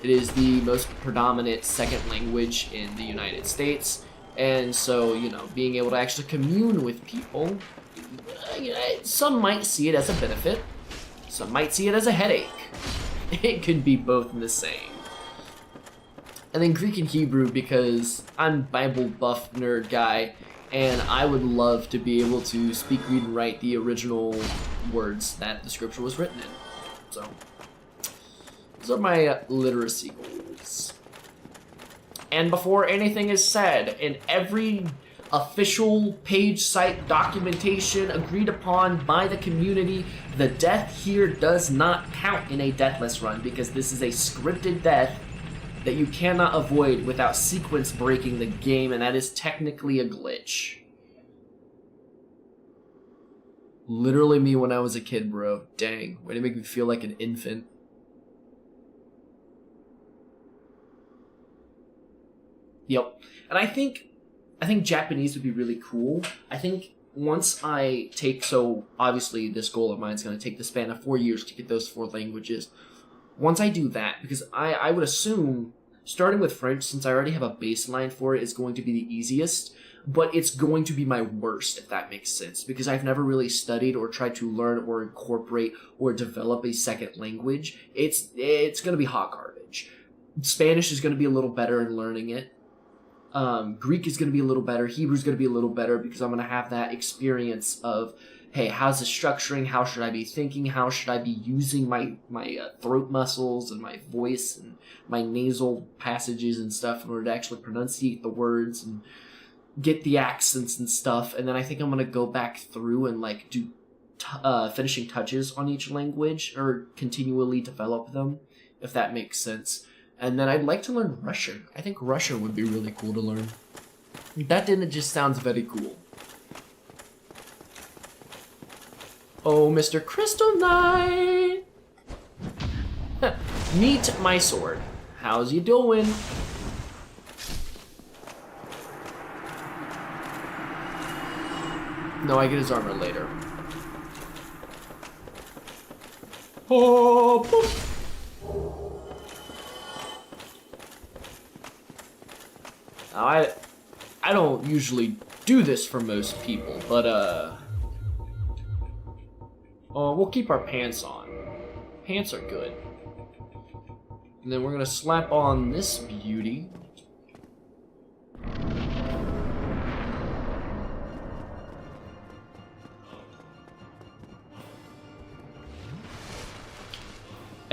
It is the most predominant second language in the United States. And so, you know, being able to actually commune with people, some might see it as a benefit, some might see it as a headache. It could be both in the same. And then Greek and Hebrew, because I'm Bible buff nerd guy, and I would love to be able to speak, read, and write the original words that the scripture was written in. So, those are my literacy goals. And before anything is said, in every official page site documentation agreed upon by the community, the death here does not count in a Deathless run, because this is a scripted death that you cannot avoid without sequence breaking the game, and that is technically a glitch. Literally me when I was a kid, bro. Dang, way to make me feel like an infant. Yep. And I think Japanese would be really cool. I think once I take, so obviously this goal of mine is going to take the span of 4 years to get those 4 languages. Once I do that, because I would assume, starting with French, since I already have a baseline for it, is going to be the easiest, but it's going to be my worst, if that makes sense, because I've never really studied or tried to learn or incorporate or develop a second language. It's going to be hot garbage. Spanish is going to be a little better in learning it. Greek is going to be a little better. Hebrew is going to be a little better, because I'm going to have that experience of, hey, how's the structuring? How should I be thinking? How should I be using my throat muscles and my voice and my nasal passages and stuff in order to actually pronunciate the words and get the accents and stuff? And then I think I'm going to go back through and like do finishing touches on each language, or continually develop them, if that makes sense. And then I'd like to learn Russian. I think Russian would be really cool to learn. That didn't just sounds very cool. Oh, Mr. Crystal Knight! Meet my sword. How's you doing? No, I get his armor later. Oh, poof. Now, I don't usually do this for most people, but we'll keep our pants on. Pants are good. And then we're gonna slap on this beauty.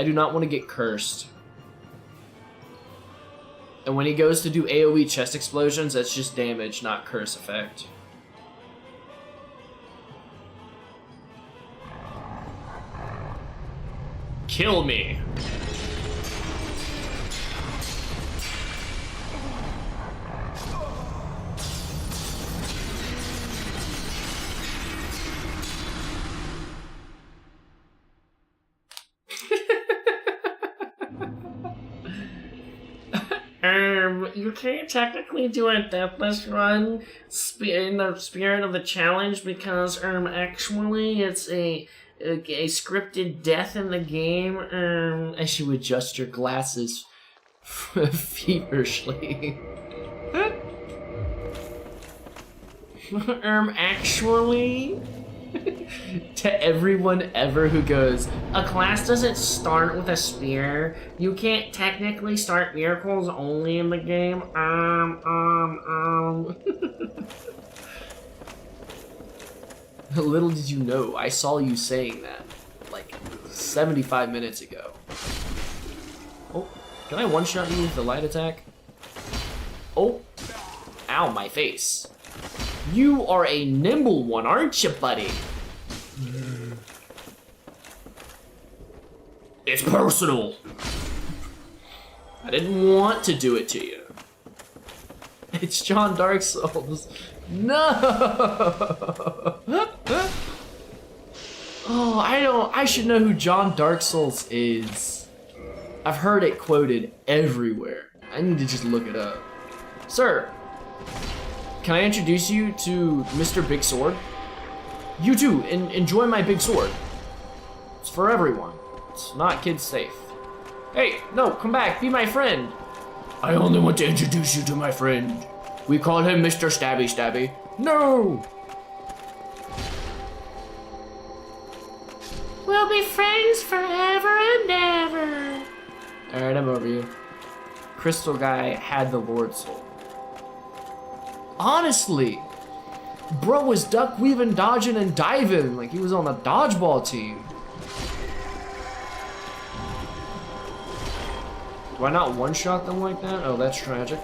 I do not want to get cursed. And when he goes to do AoE chest explosions, that's just damage, not curse effect. Kill me. You can't technically do a Deathless run in the spirit of the challenge, because actually it's a scripted death in the game. As you adjust your glasses feverishly. Actually, to everyone ever who goes, a class doesn't start with a spear. You can't technically start miracles only in the game. Little did you know, I saw you saying that like 75 minutes ago. Oh, can I one-shot you with the light attack? Oh, ow, my face. You are a nimble one, aren't you, buddy? It's personal. I didn't want to do it to you. It's John Dark Souls. No! Oh, I should know who John Dark Souls is. I've heard it quoted everywhere. I need to just look it up. Sir, Can I introduce you to Mr. Big Sword? You too, enjoy my big sword. It's for everyone. It's not kids safe. Hey, no, come back, be my friend. I only want to introduce you to my friend. We call him Mr. Stabby Stabby. No! We'll be friends forever and ever. Alright, I'm over you. Crystal guy had the Lord Soul. Honestly, bro was duck weaving, dodging, and diving like he was on the dodgeball team. Do I not one-shot them like that? Oh, that's tragic.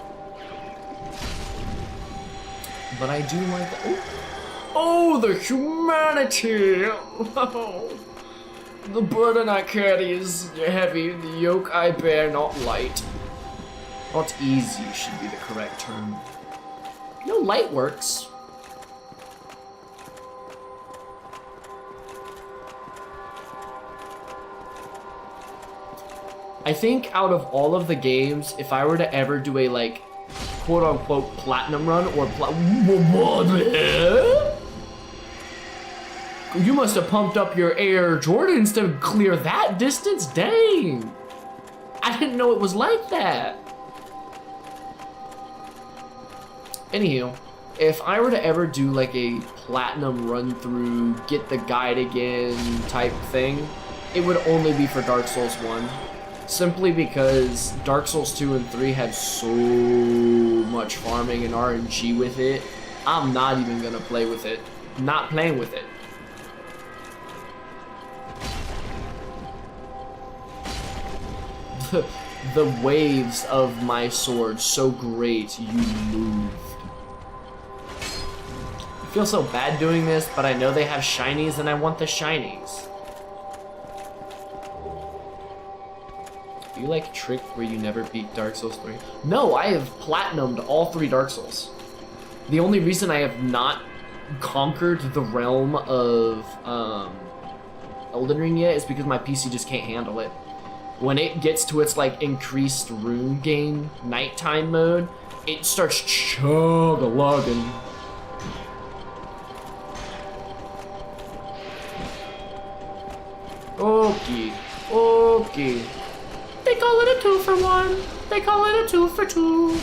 But I do like that. Oh, the humanity! Oh, the burden I carry is heavy, the yoke I bear not light. Not easy should be the correct term. No, light works. I think out of all of the games, if I were to ever do a like quote-unquote platinum run or what? You must have pumped up your Air Jordans to clear that distance. Dang, I didn't know it was like that. Anywho, if I were to ever do like a platinum run through, get the guide again type thing, it would only be for Dark Souls 1. Simply because Dark Souls 2 and 3 have so much farming and RNG with it, I'm not even gonna play with it. Not playing with it. The waves of my sword, so great, you moved. I feel so bad doing this, but I know they have shinies and I want the shinies. Do you like Trick where you never beat Dark Souls 3? No, I have platinumed all 3 Dark Souls. The only reason I have not conquered the realm of Elden Ring yet is because my PC just can't handle it. When it gets to its like increased rune gain nighttime mode, it starts chug-a-lugging. Okay, okay. They call it a 2 for 1. They call it a 2 for 2.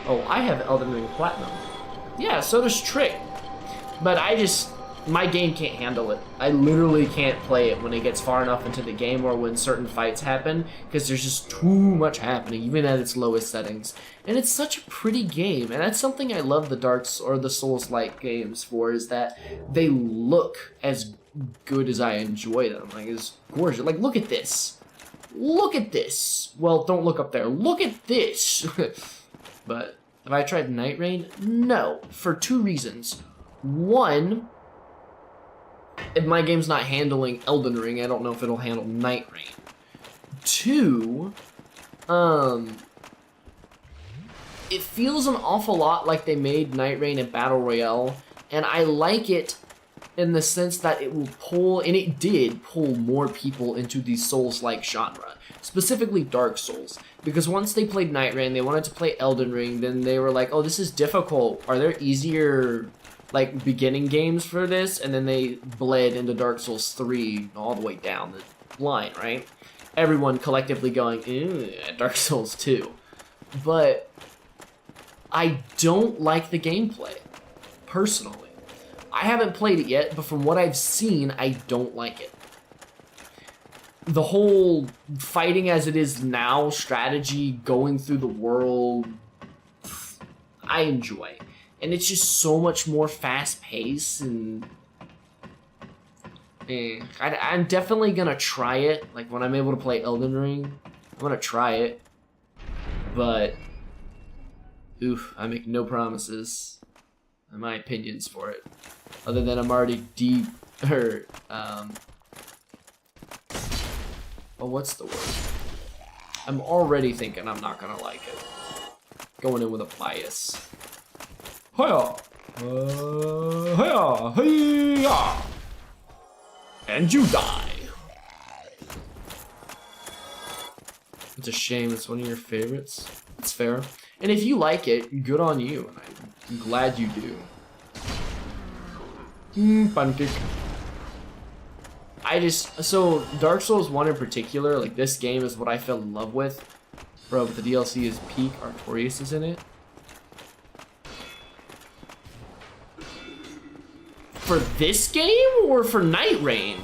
Oh, I have Elden Ring Platinum. Yeah, so does Trick. But my game can't handle it. I literally can't play it when it gets far enough into the game or when certain fights happen, because there's just too much happening, even at its lowest settings. And it's such a pretty game, and that's something I love the Souls-like games for, is that they look as good as I enjoy them. Like, it's gorgeous. Like, look at this. Look at this. Well, don't look up there. Look at this. But have I tried Night Rain? No, for 2 reasons. One, if my game's not handling Elden Ring, I don't know if it'll handle Night Rain. 2, it feels an awful lot like they made Night Rain a Battle Royale, and I like it in the sense that it will pull, and it did pull more people into the Souls-like genre, specifically Dark Souls, because once they played Night Rain, they wanted to play Elden Ring, then they were like, oh, this is difficult. Are there easier like beginning games for this? And then they bled into Dark Souls 3 all the way down the line, right? Everyone collectively going, ew, Dark Souls 2. But I don't like the gameplay, personally. I haven't played it yet, but from what I've seen, I don't like it. The whole fighting as it is now strategy, going through the world, I enjoy. And it's just so much more fast-paced, and I'm definitely gonna try it. Like, when I'm able to play Elden Ring, I'm gonna try it. But, oof, I make no promises in my opinions for it. Other than I'm already well, what's the word? I'm already thinking I'm not gonna like it. Going in with a bias. Hiya! Hiya! Hiya! And you die. It's a shame. It's one of your favorites. It's fair. And if you like it, good on you. And I'm glad you do. Pancake. So Dark Souls 1 in particular, like this game is what I fell in love with. Bro, but the DLC is peak. Artorias is in it. For this game or for Night Rain?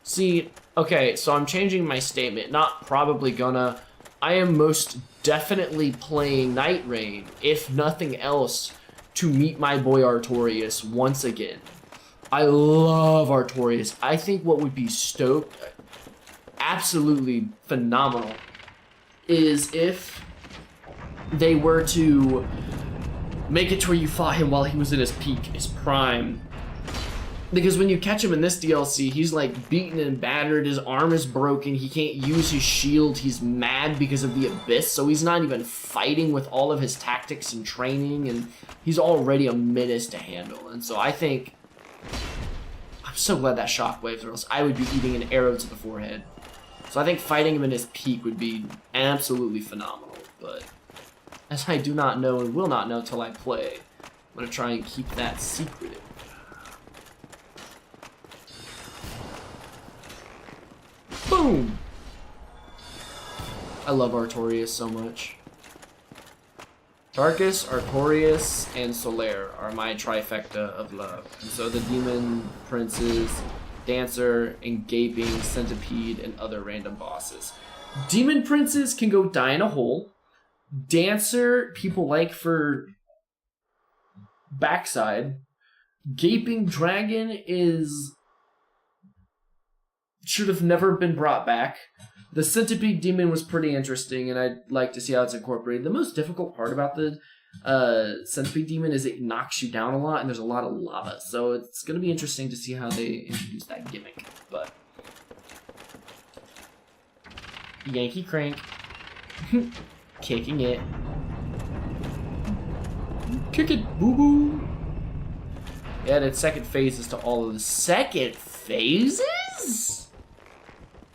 See, okay, so I'm changing my statement. Not probably gonna. I am most definitely playing Night Rain, if nothing else, to meet my boy Artorias once again. I love Artorias. I think what would be stoked, absolutely phenomenal, is if they were to make it to where you fought him while he was in his peak, his prime. Because when you catch him in this DLC, he's like beaten and battered, his arm is broken, he can't use his shield, he's mad because of the Abyss, so he's not even fighting with all of his tactics and training, and he's already a menace to handle. And so I think, I'm so glad that shockwaves, or else I would be eating an arrow to the forehead. So I think fighting him in his peak would be absolutely phenomenal, but as I do not know and will not know till I play, I'm gonna try and keep that secretive. Boom! I love Artorias so much. Tarkus, Artorias, and Solaire are my trifecta of love. And so the Demon Princes, Dancer, and Gaping, Centipede, and other random bosses. Demon Princes can go die in a hole. Dancer, people like for backside. Gaping Dragon should have never been brought back. The Centipede Demon was pretty interesting, and I'd like to see how it's incorporated. The most difficult part about the Centipede Demon is it knocks you down a lot, and there's a lot of lava. So it's going to be interesting to see how they introduce that gimmick. But Yankee Crank. Kicking it. Kick it, boo-boo. Yeah, that second phase is to all of the second phases?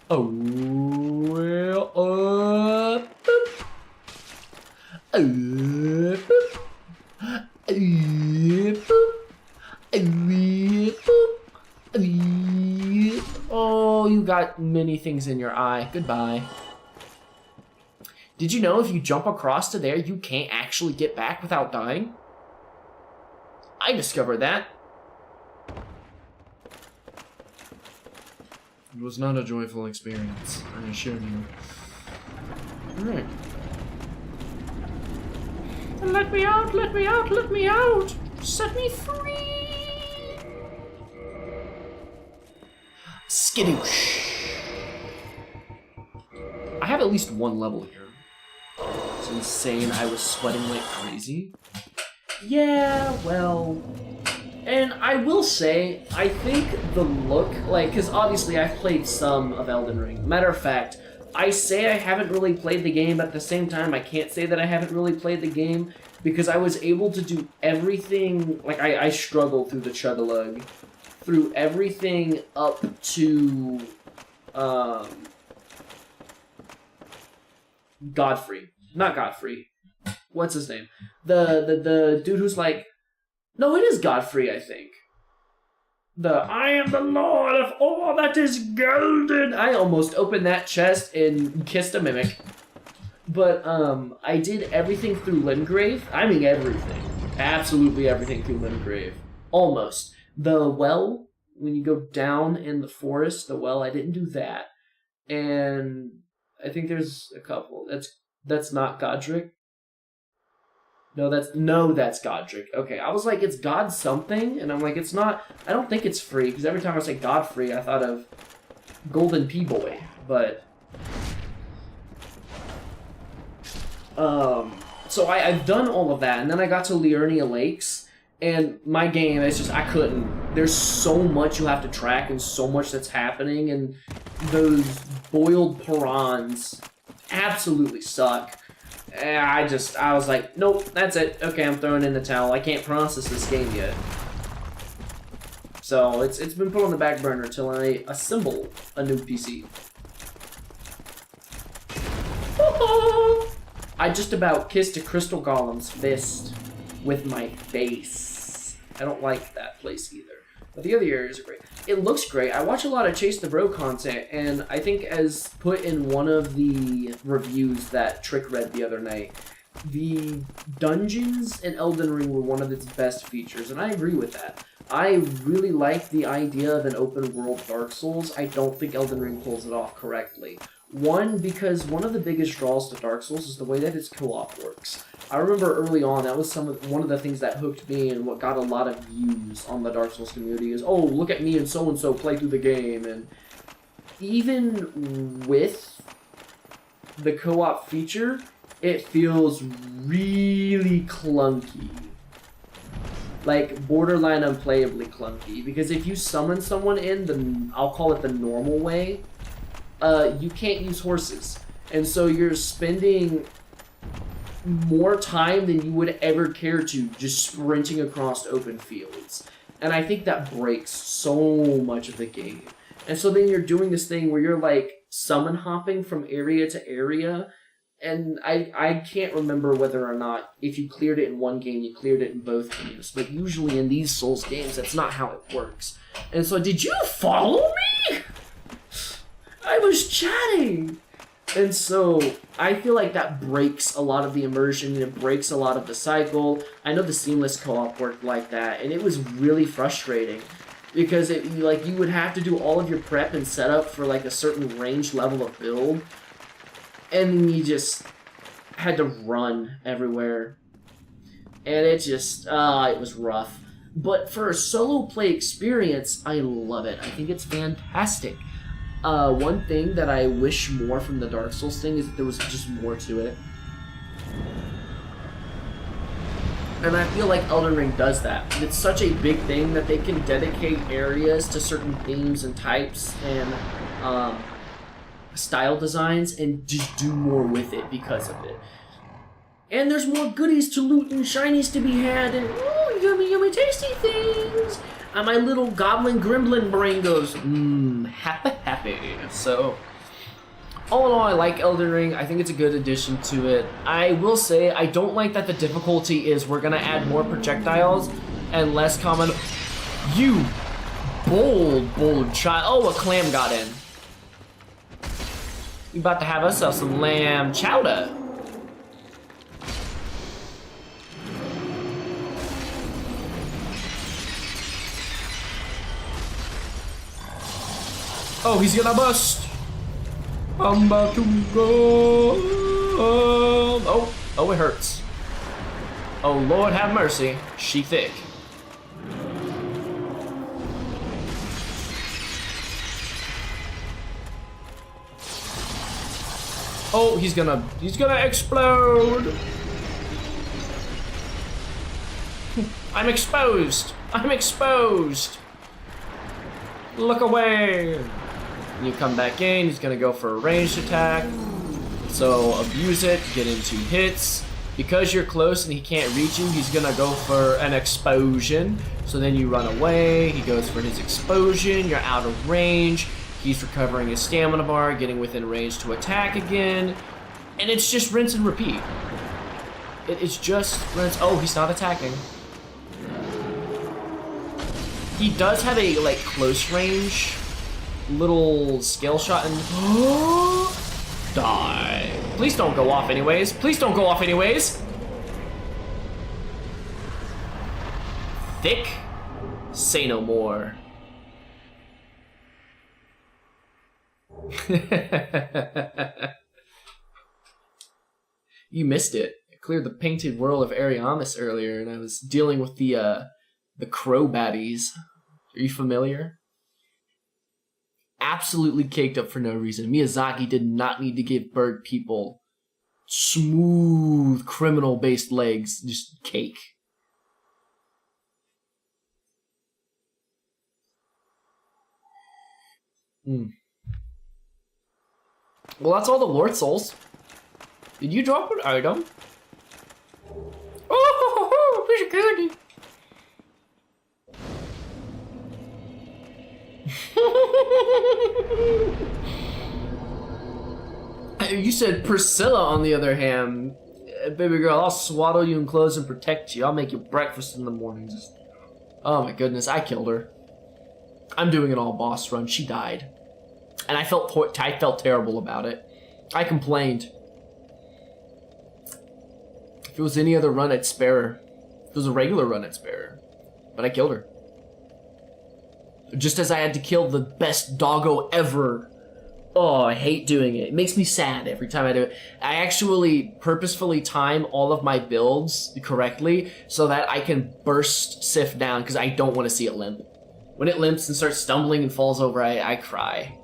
Oh, well, boop. Boop. Boop. Oh, you got many things in your eye. Goodbye. Did you know if you jump across to there, you can't actually get back without dying? I discovered that. It was not a joyful experience, I assure you. Alright. Let me out, let me out, let me out! Set me free! Skidoosh! I have at least one level here. It's insane, I was sweating like crazy. Yeah, well... And I will say, I think the look, like, because obviously I've played some of Elden Ring. Matter of fact, I say I haven't really played the game, but at the same time, I can't say that I haven't really played the game, because I was able to do everything, like, I struggled through the Chug-a-Lug, through everything up to, Godfrey. Not Godfrey. What's his name? The dude who's like, no, it is Godfrey, I think. I am the lord of all that is golden. I almost opened that chest and kissed a mimic. But, I did everything through Limgrave. I mean everything. Absolutely everything through Limgrave. Almost. The well, when you go down in the forest, the well, I didn't do that. And I think there's a couple. That's not Godric. No, that's Godric. Okay, I was like, it's God something, and I'm like, it's not, I don't think it's free, because every time I say Godfrey, I thought of Golden P-Boy, but, so I've done all of that, and then I got to Liurnia Lakes, and my game, it's just, I couldn't, there's so much you have to track, and so much that's happening, and those boiled prawns absolutely suck. I was like, nope, that's it. Okay, I'm throwing in the towel. I can't process this game yet. So it's been put on the back burner till I assemble a new PC. I just about kissed a crystal golem's fist with my face. I don't like that place either. But the other areas are great. It looks great. I watch a lot of Chase the Bro content, and I think as put in one of the reviews that Trick read the other night, the dungeons in Elden Ring were one of its best features, and I agree with that. I really like the idea of an open world Dark Souls. I don't think Elden Ring pulls it off correctly. One, because one of the biggest draws to Dark Souls is the way that its co-op works. I remember early on, that was one of the things that hooked me and what got a lot of views on the Dark Souls community is, oh, look at me and so play through the game. And even with the co-op feature, it feels really clunky. Like, borderline unplayably clunky. Because if you summon someone in I'll call it the normal way, you can't use horses. And so you're spending more time than you would ever care to just sprinting across open fields. And I think that breaks so much of the game. And so then you're doing this thing where you're like summon hopping from area to area. And I can't remember whether or not if you cleared it in one game, you cleared it in both games. But usually in these Souls games, that's not how it works. And so, did you follow me? I was chatting! And so, I feel like that breaks a lot of the immersion, it breaks a lot of the cycle. I know the seamless co-op worked like that, and it was really frustrating. Because you would have to do all of your prep and setup for like a certain range level of build. And you just had to run everywhere. And it just, it was rough. But for a solo play experience, I love it. I think it's fantastic. One thing that I wish more from the Dark Souls thing is that there was just more to it. And I feel like Elden Ring does that. It's such a big thing that they can dedicate areas to certain themes and types and style designs and just do more with it because of it. And there's more goodies to loot and shinies to be had and yummy, yummy, tasty things. And my little goblin gremlin brain goes, happy. So, all in all, I like Elden Ring. I think it's a good addition to it. I will say, I don't like that the difficulty is we're gonna add more projectiles and less common. You bold child. Oh, a clam got in. We about to have ourselves some lamb chowder. Oh, he's gonna bust. I'm about to go. Oh, it hurts. Oh, Lord have mercy. She thick. Oh, he's gonna explode. I'm exposed. Look away. You come back in, he's gonna go for a ranged attack. So abuse it, get in 2 hits. Because you're close and he can't reach you, he's gonna go for an explosion. So then you run away, he goes for his explosion, you're out of range. He's recovering his stamina bar, getting within range to attack again. And it's just rinse and repeat. It's just rinse. Oh, he's not attacking. He does have a like close range little skill shot and die. Please don't go off anyways. Thick? Say no more. You missed it. I cleared the painted world of Ariamis earlier and I was dealing with the crow baddies. Are you familiar? Absolutely caked up for no reason. Miyazaki did not need to give bird people smooth criminal-based legs. Just cake. Well, that's all the Lord Souls. Did you drop an item? Oh, piece of candy. You said Priscilla, on the other hand. Baby girl, I'll swaddle you in clothes and protect you. I'll make you breakfast in the mornings. Oh my goodness, I killed her. I'm doing an all boss run. She died. And I felt terrible about it. I complained. If it was any other run, I'd spare her. If it was a regular run, I'd spare her. But I killed her. Just as I had to kill the best doggo ever. Oh, I hate doing it. It makes me sad every time I do it. I actually purposefully time all of my builds correctly so that I can burst Sif down because I don't want to see it limp. When it limps and starts stumbling and falls over, I cry.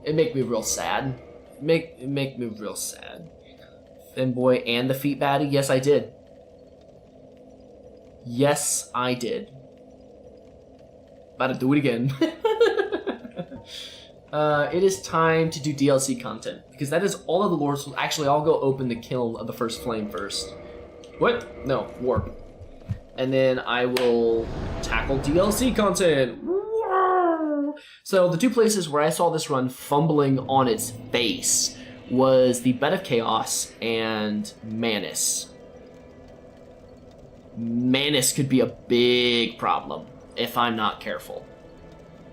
It make me real sad. It make me real sad. Finboy and the feet baddie? Yes, I did. Yes, I did. About to do it again. It is time to do DLC content, because that is all of the lore. So actually, I'll go open the kiln of the first flame first. What? No, warp. And then I will tackle DLC content. So the two places where I saw this run fumbling on its face was the Bed of Chaos and Manus. Manus could be a big problem if I'm not careful,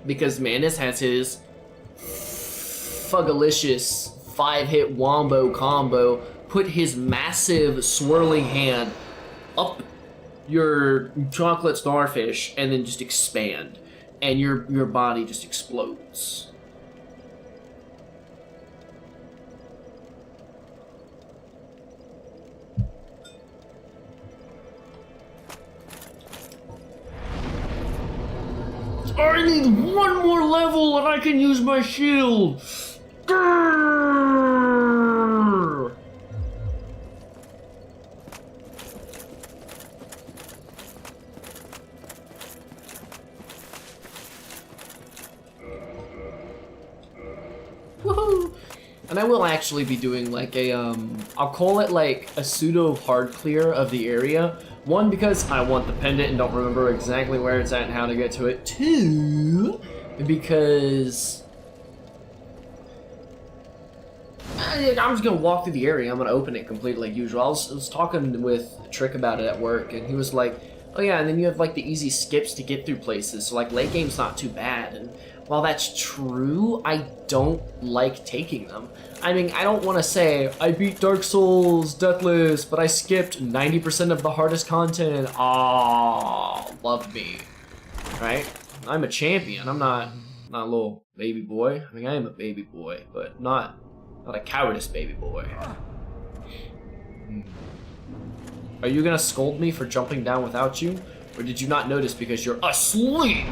because Manus has his Fugalicious 5-hit wombo combo, put his massive swirling hand up your chocolate starfish and then just expand, and your body just explodes. I need one more level and I can use my shield. Grrr! Woohoo! And I will actually be doing like a I'll call it like a pseudo hard clear of the area. One, because I want the pendant and don't remember exactly where it's at and how to get to it. Two, because I'm just gonna walk through the area. I'm gonna open it completely like usual. I was talking with Trick about it at work, and he was like, oh yeah, and then you have like the easy skips to get through places, so like late game's not too bad. And while that's true, I don't like taking them. I mean, I don't want to say I beat Dark Souls Deathless, but I skipped 90% of the hardest content. Ah, love me, right? I'm a champion. I'm not a little baby boy. I mean, I am a baby boy, but not a cowardice baby boy. Are you gonna scold me for jumping down without you, or did you not notice because you're asleep?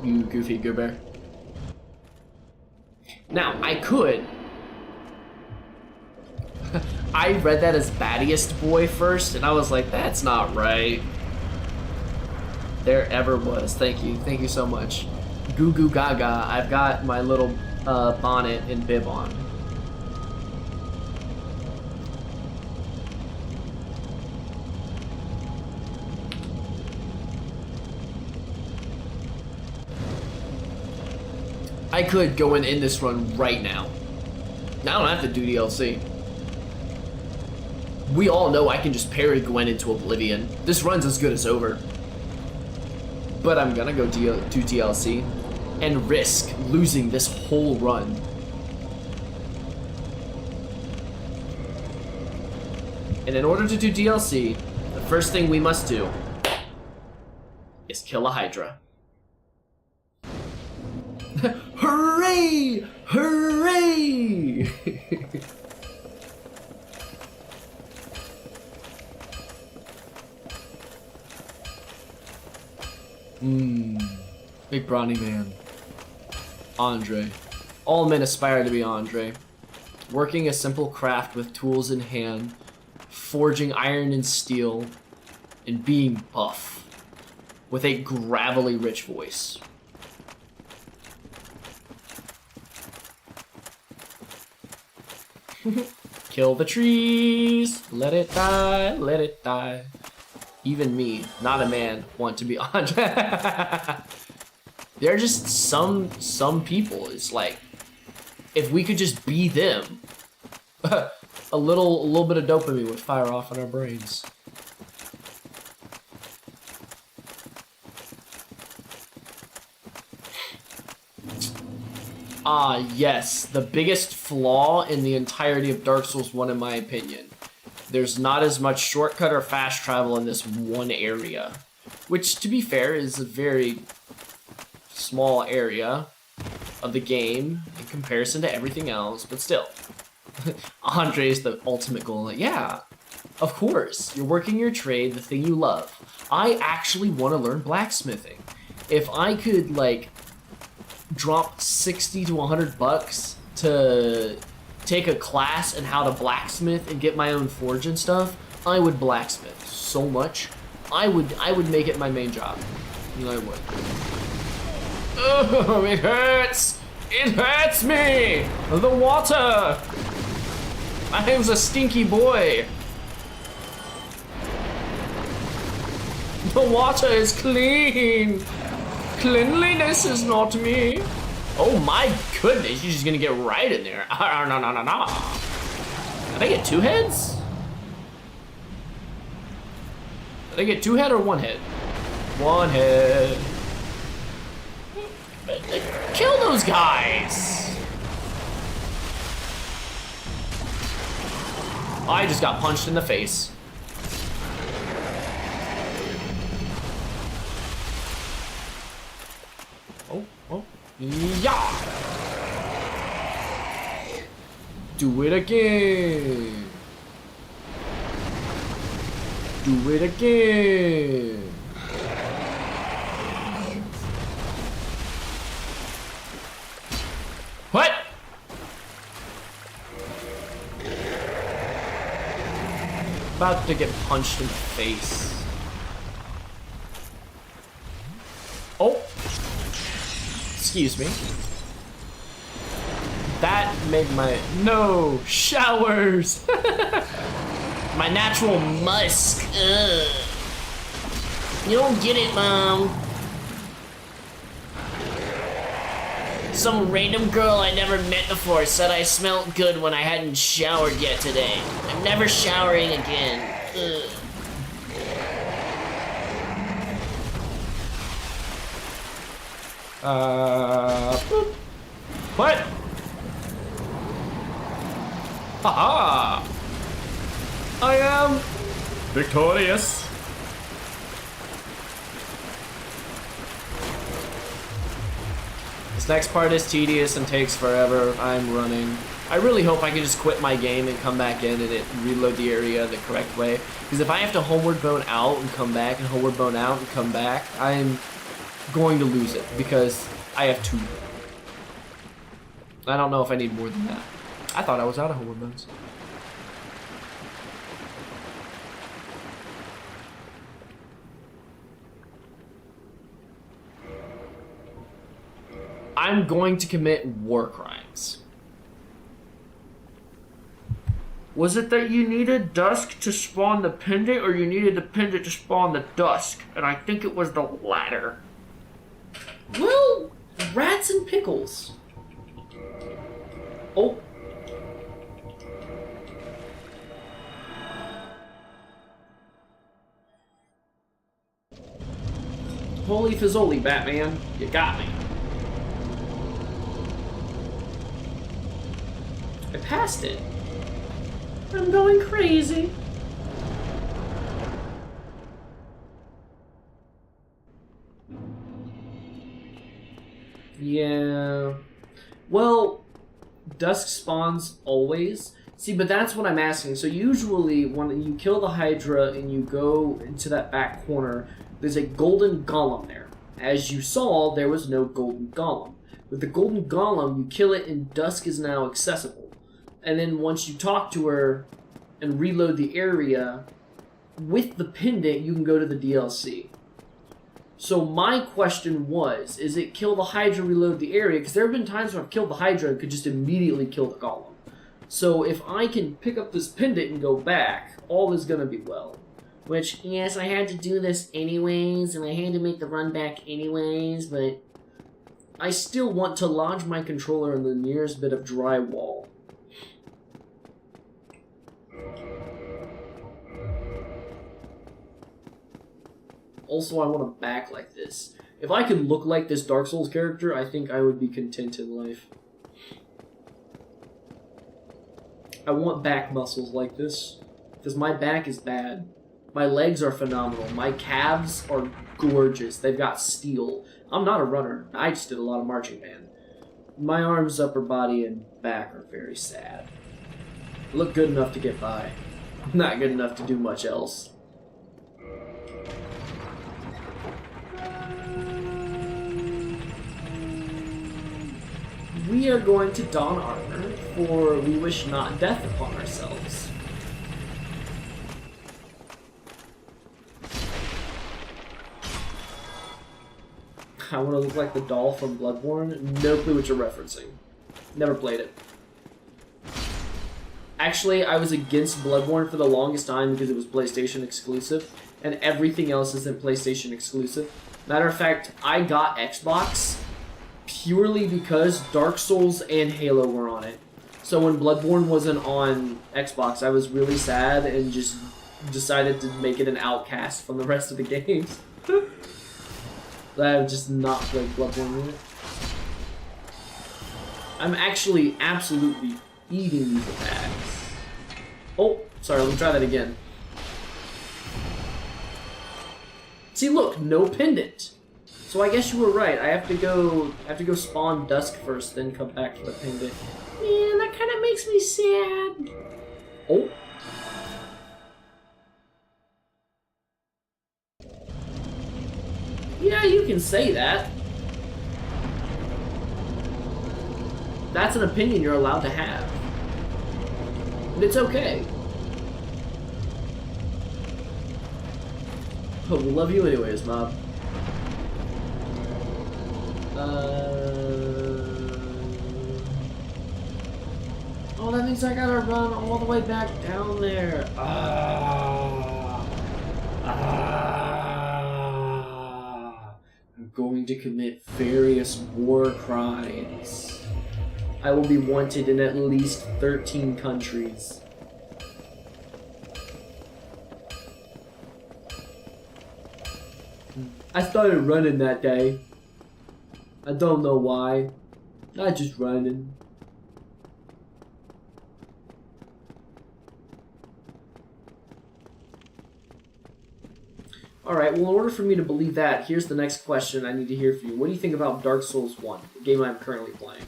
You goofy goober. Now, I could. I read that as baddiest boy first, and I was like, that's not right. There ever was. Thank you so much. Goo goo gaga. I've got my little bonnet and bib on. I could go and end this run right now. I don't have to do DLC. We all know I can just parry Gwen into oblivion. This run's as good as over. But I'm gonna go do DLC and risk losing this whole run. And in order to do DLC, the first thing we must do is kill a Hydra. Hooray! Hooray! Big brawny man. Andre. All men aspire to be Andre. Working a simple craft with tools in hand, forging iron and steel, and being buff. With a gravelly rich voice. Kill the trees, let it die, let it die. Even me, not a man, want to be on. There are just some people. It's like, if we could just be them, a little bit of dopamine would fire off in our brains. Ah, yes, the biggest flaw in the entirety of Dark Souls 1, in my opinion. There's not as much shortcut or fast travel in this one area, which, to be fair, is a very small area of the game in comparison to everything else, but still. Andre is the ultimate goal. Yeah, of course, you're working your trade, the thing you love. I actually want to learn blacksmithing. If I could, like, drop 60 to 100 bucks to take a class in how to blacksmith and get my own forge and stuff, I would blacksmith so much. I would make it my main job. I would. Oh, it hurts! It hurts me! The water! I was a stinky boy. The water is clean. Cleanliness is not me. Oh my goodness, you're just gonna get right in there. No. Did I get 2 heads? Did I get 2 head or 1 head? 1 head. Kill those guys. I just got punched in the face. Oh, yeah! Do it again. Do it again. What? About to get punched in the face. Oh. Excuse me. That made my... No! Showers! My natural musk. Ugh. You don't get it, Mom. Some random girl I never met before said I smelled good when I hadn't showered yet today. I'm never showering again. Ugh. Boop. What? Haha! I am victorious. This next part is tedious and takes forever. I'm running. I really hope I can just quit my game and come back in and reload the area the correct way. Because if I have to homeward bone out and come back and homeward bone out and come back, I'm going to lose it because I have 2. I don't know if I need more than that. I thought I was out of homeward bones. I'm going to commit war crimes. Was it that you needed dusk to spawn the pendant, or you needed the pendant to spawn the dusk? And I think it was the latter. Well, rats and pickles. Oh. Holy fizzoli, Batman. You got me. I passed it. I'm going crazy. Yeah. Well, dusk spawns always. See, but that's what I'm asking. So usually when you kill the Hydra and you go into that back corner, there's a golden golem there. As you saw, there was no golden golem. With the golden golem, you kill it and dusk is now accessible. And then once you talk to her and reload the area, with the pendant, you can go to the DLC. So my question was, is it kill the Hydra, reload the area? Because there have been times when I've killed the Hydra and could just immediately kill the Golem. So if I can pick up this pendant and go back, all is going to be well. Which, yes, I had to do this anyways, and I had to make the run back anyways, but I still want to lodge my controller in the nearest bit of drywall. Also, I want a back like this. If I could look like this Dark Souls character, I think I would be content in life. I want back muscles like this, because my back is bad. My legs are phenomenal. My calves are gorgeous. They've got steel. I'm not a runner. I just did a lot of marching band. My arms, upper body, and back are very sad. I look good enough to get by. Not good enough to do much else. We are going to don armor, for we wish not death upon ourselves. I want to look like the doll from Bloodborne. No clue what you're referencing. Never played it. Actually, I was against Bloodborne for the longest time because it was PlayStation exclusive, and everything else isn't PlayStation exclusive. Matter of fact, I got Xbox purely because Dark Souls and Halo were on it. So when Bloodborne wasn't on Xbox, I was really sad and just decided to make it an outcast from the rest of the games. I have just not played Bloodborne yet. I'm actually absolutely eating these attacks. Oh, sorry, let me try that again. See, look, no pendant. So I guess you were right. I have to go spawn Dusk first, then come back for the pendant. Man, that kind of makes me sad. Oh. Yeah, you can say that. That's an opinion you're allowed to have. And it's okay. Oh, we love you anyways, Mob. Oh, that means I gotta run all the way back down there. I'm going to commit various war crimes. I will be wanted in at least 13 countries. I started running that day. I don't know why. I just running. Alright, well, in order for me to believe that, here's the next question I need to hear from you. What do you think about Dark Souls 1, the game I'm currently playing?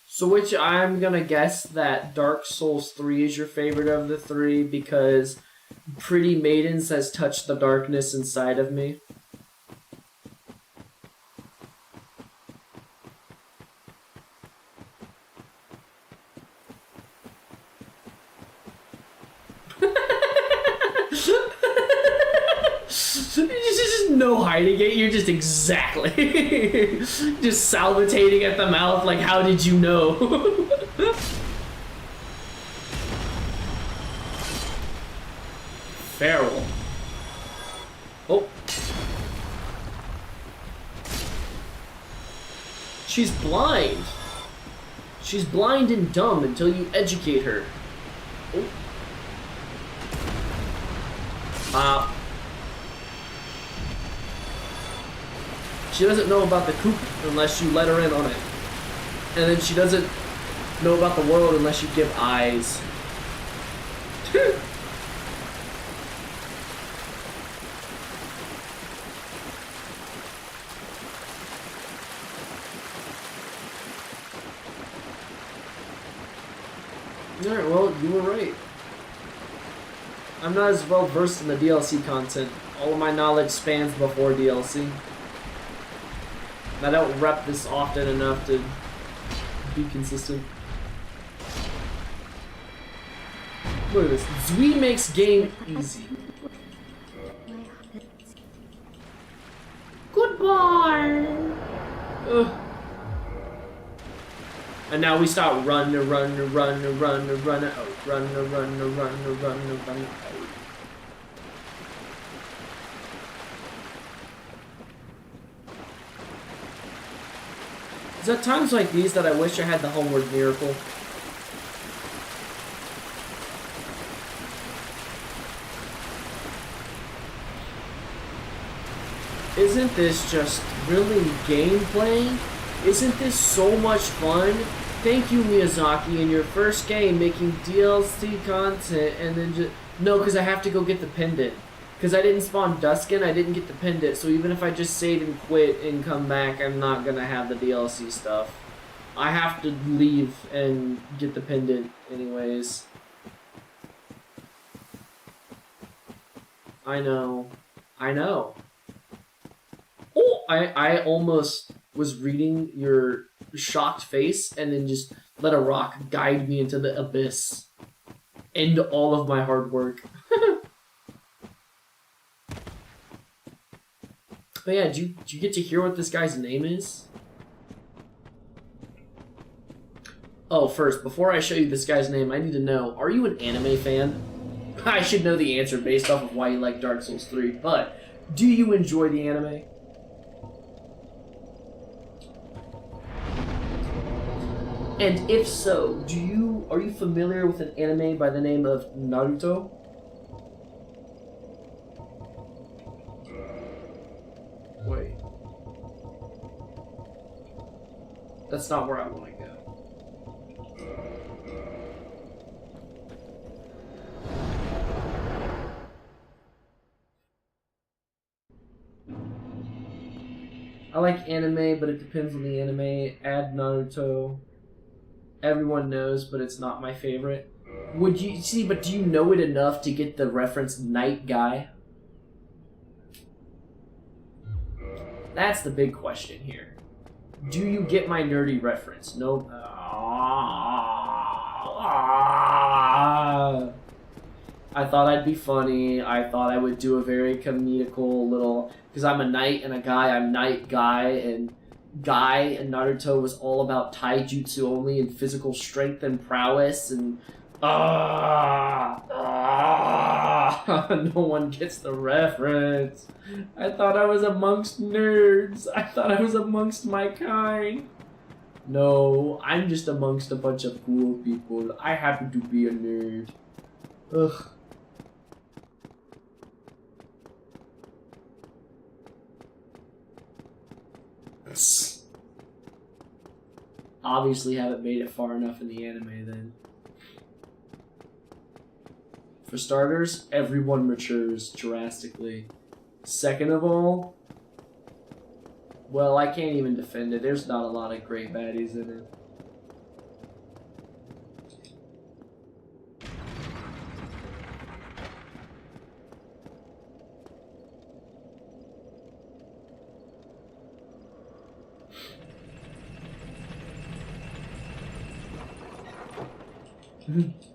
So which I'm gonna guess that Dark Souls 3 is your favorite of the three because Pretty Maidens has touched the darkness inside of me. Just no hiding it, you're just exactly just salivating at the mouth like, how did you know? Feral. Oh. She's blind. She's blind and dumb until you educate her. Oh. She doesn't know about the coop unless you let her in on it. And then she doesn't know about the world unless you give eyes. Alright, well, you were right. I'm not as well versed in the DLC content. All of my knowledge spans before DLC. I don't rep this often enough to be consistent. Look at this. Zui makes game easy. Goodbye! Ugh. And now we start run. Oh, run. It's at times like these that I wish I had the homeward miracle. Isn't this just really gameplay? Isn't this so much fun? Thank you, Miyazaki, in your first game making DLC content and then just... No, because I have to go get the pendant. Because I didn't spawn Duskin, I didn't get the pendant, so even if I just save and quit and come back, I'm not gonna have the DLC stuff. I have to leave and get the pendant anyways. I know. Oh, I almost was reading your shocked face and then just let a rock guide me into the abyss. End all of my hard work. But yeah, did you get to hear what this guy's name is? Oh, first, before I show you this guy's name, I need to know, are you an anime fan? I should know the answer based off of why you like Dark Souls 3, but do you enjoy the anime? And if so, are you familiar with an anime by the name of Naruto? Wait. That's not where I want to go. I like anime, but it depends on the anime. Add Naruto. Everyone knows, but it's not my favorite. Would you see, but do you know it enough to get the reference Night Guy? That's the big question here. Do you get my nerdy reference? Nope. I thought I'd be funny. I thought I would do a very comedical little... Because I'm a knight and a guy, I'm Night Guy, and Guy and Naruto was all about taijutsu only and physical strength and prowess, and... no one gets the reference. I thought I was amongst nerds. I thought I was amongst my kind. No, I'm just amongst a bunch of cool people. I happen to be a nerd. Ugh. Obviously haven't made it far enough in the anime then. For starters, everyone matures drastically. Second of all, well, I can't even defend it. There's not a lot of great baddies in it.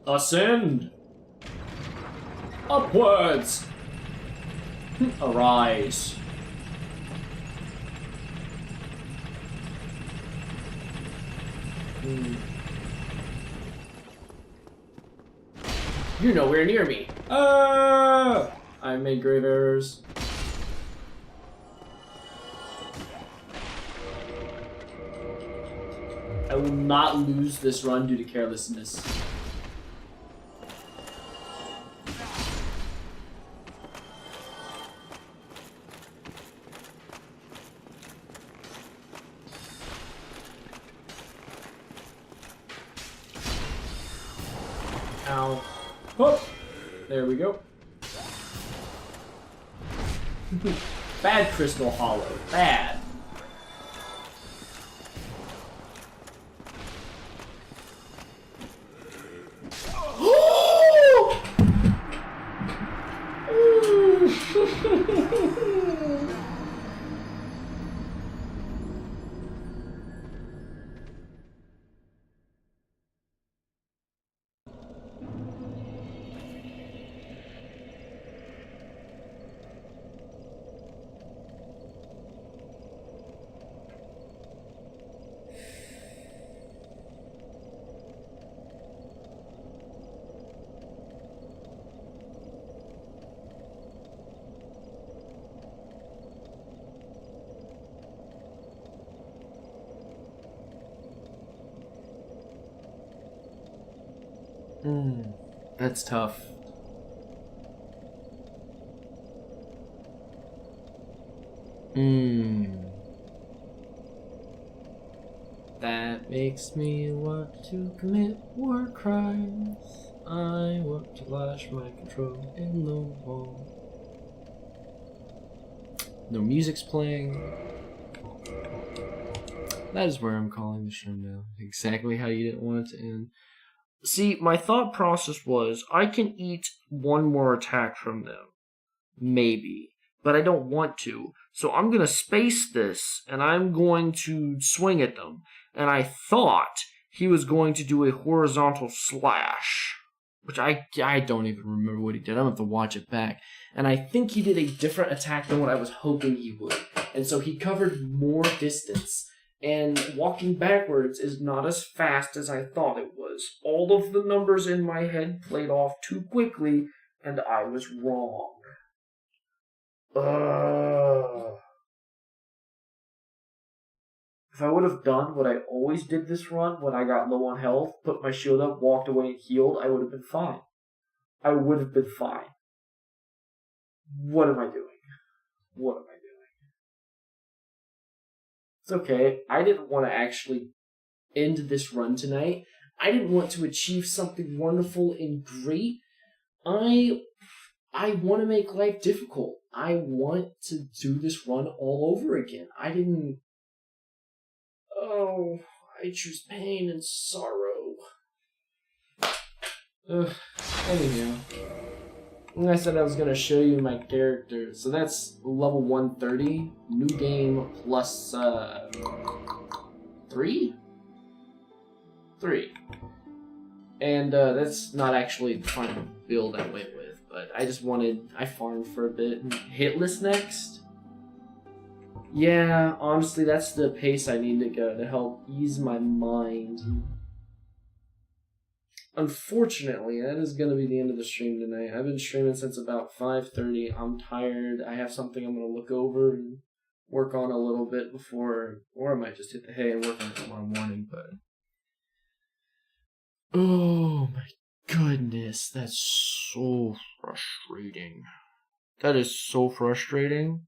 Ascend! Upwards! Arise! You're nowhere near me. I made grave errors. I will not lose this run due to carelessness. Ow. Oh, there we go. Bad Crystal Hollow. Bad. That's tough. That makes me want to commit war crimes. I want to lash my control in the wall. No music's playing. That is where I'm calling the show now. Exactly how you didn't want it to end. See, my thought process was, I can eat one more attack from them. Maybe. But I don't want to. So I'm going to space this, and I'm going to swing at them. And I thought he was going to do a horizontal slash. Which I don't even remember what he did. I'm going to have to watch it back. And I think he did a different attack than what I was hoping he would. And so he covered more distance. And walking backwards is not as fast as I thought it was. All of the numbers in my head played off too quickly, and I was wrong. If I would have done what I always did this run when I got low on health, put my shield up, walked away, and healed, I would have been fine. I would have been fine. What am I doing? What am I doing? It's okay. I didn't want to actually end this run tonight. I didn't want to achieve something wonderful and great. I want to make life difficult. I want to do this run all over again. I choose pain and sorrow. Anyhow. I said I was going to show you my character. So that's level 130. New game plus 3? 3. And that's not actually the final build I went with. But I farmed for a bit. Hitless next? Yeah, honestly, that's the pace I need to go to help ease my mind. Unfortunately, that is going to be the end of the stream tonight. I've been streaming since about 5:30. I'm tired. I have something I'm going to look over and work on a little bit before, or I might just hit the hay and work on it tomorrow morning, but... Oh my goodness, that's so frustrating. That is so frustrating.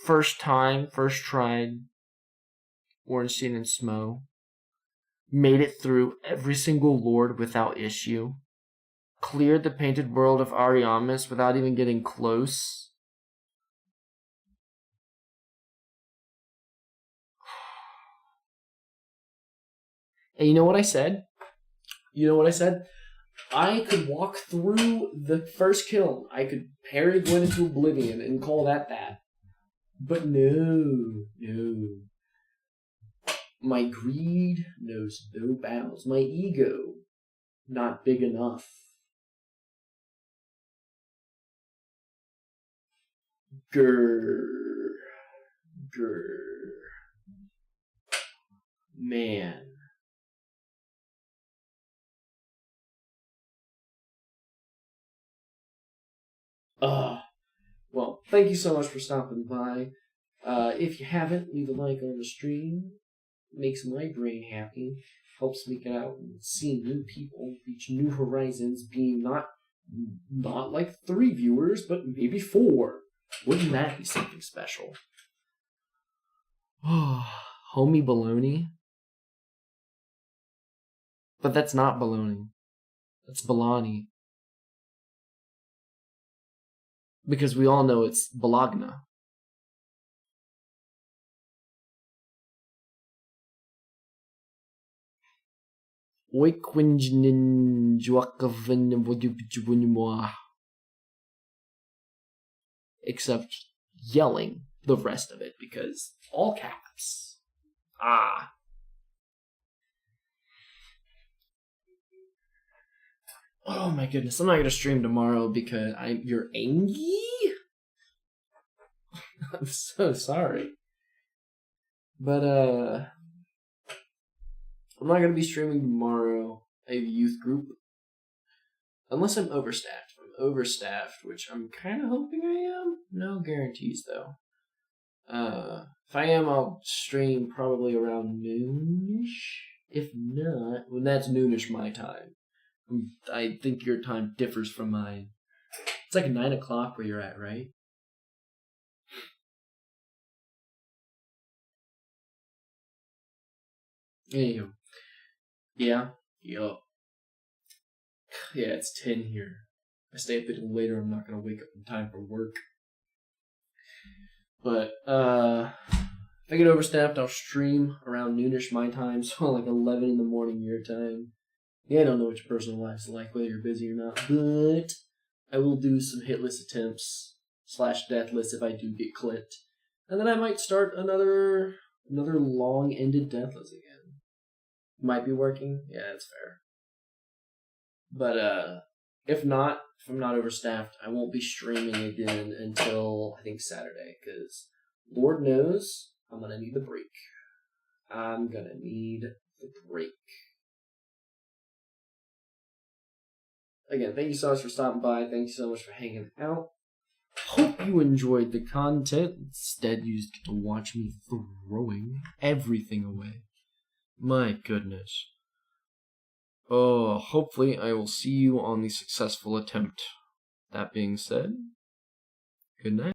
First tried, Ornstein and Smo. Made it through every single lord without issue. Cleared the painted world of Ariamis without even getting close. And you know what I said? I could walk through the first kiln. I could parry Gwen into oblivion and call that. But no. My greed knows no bounds. My ego, not big enough. Grrr. Man. Well, thank you so much for stopping by. If you haven't, leave a like on the stream. Makes my brain happy. Helps me get out and see new people, reach new horizons, being not like 3 viewers, but maybe 4. Wouldn't that be something special? Homie baloney. But that's not baloney. That's baloney. Because we all know it's Bologna. Except yelling the rest of it because all caps. Oh my goodness, I'm not gonna stream tomorrow because you're angry? I'm so sorry. But I'm not gonna be streaming tomorrow. I have a youth group. Unless I'm overstaffed. If I'm overstaffed, which I'm kinda hoping I am. No guarantees though. If I am, I'll stream probably around noonish. If not, well, that's noonish my time. I think your time differs from mine. It's like 9 o'clock where you're at, right? Anywho. Yeah. Yup. Yeah, it's 10 here. If I stay up a little later, I'm not gonna wake up in time for work. But, if I get overstaffed, I'll stream around noonish my time, so like 11 in the morning your time. Yeah, I don't know what your personal life's like, whether you're busy or not, but I will do some hitless attempts / deathless if I do get clipped. And then I might start another long-ended deathless again. Might be working. Yeah, that's fair. But if I'm not overstaffed, I won't be streaming again until I think Saturday, because Lord knows I'm gonna need the break. I'm gonna need the break. Again, thank you so much for stopping by. Thank you so much for hanging out. Hope you enjoyed the content. Instead, you just get to watch me throwing everything away. My goodness. Oh, hopefully I will see you on the successful attempt. That being said, good night.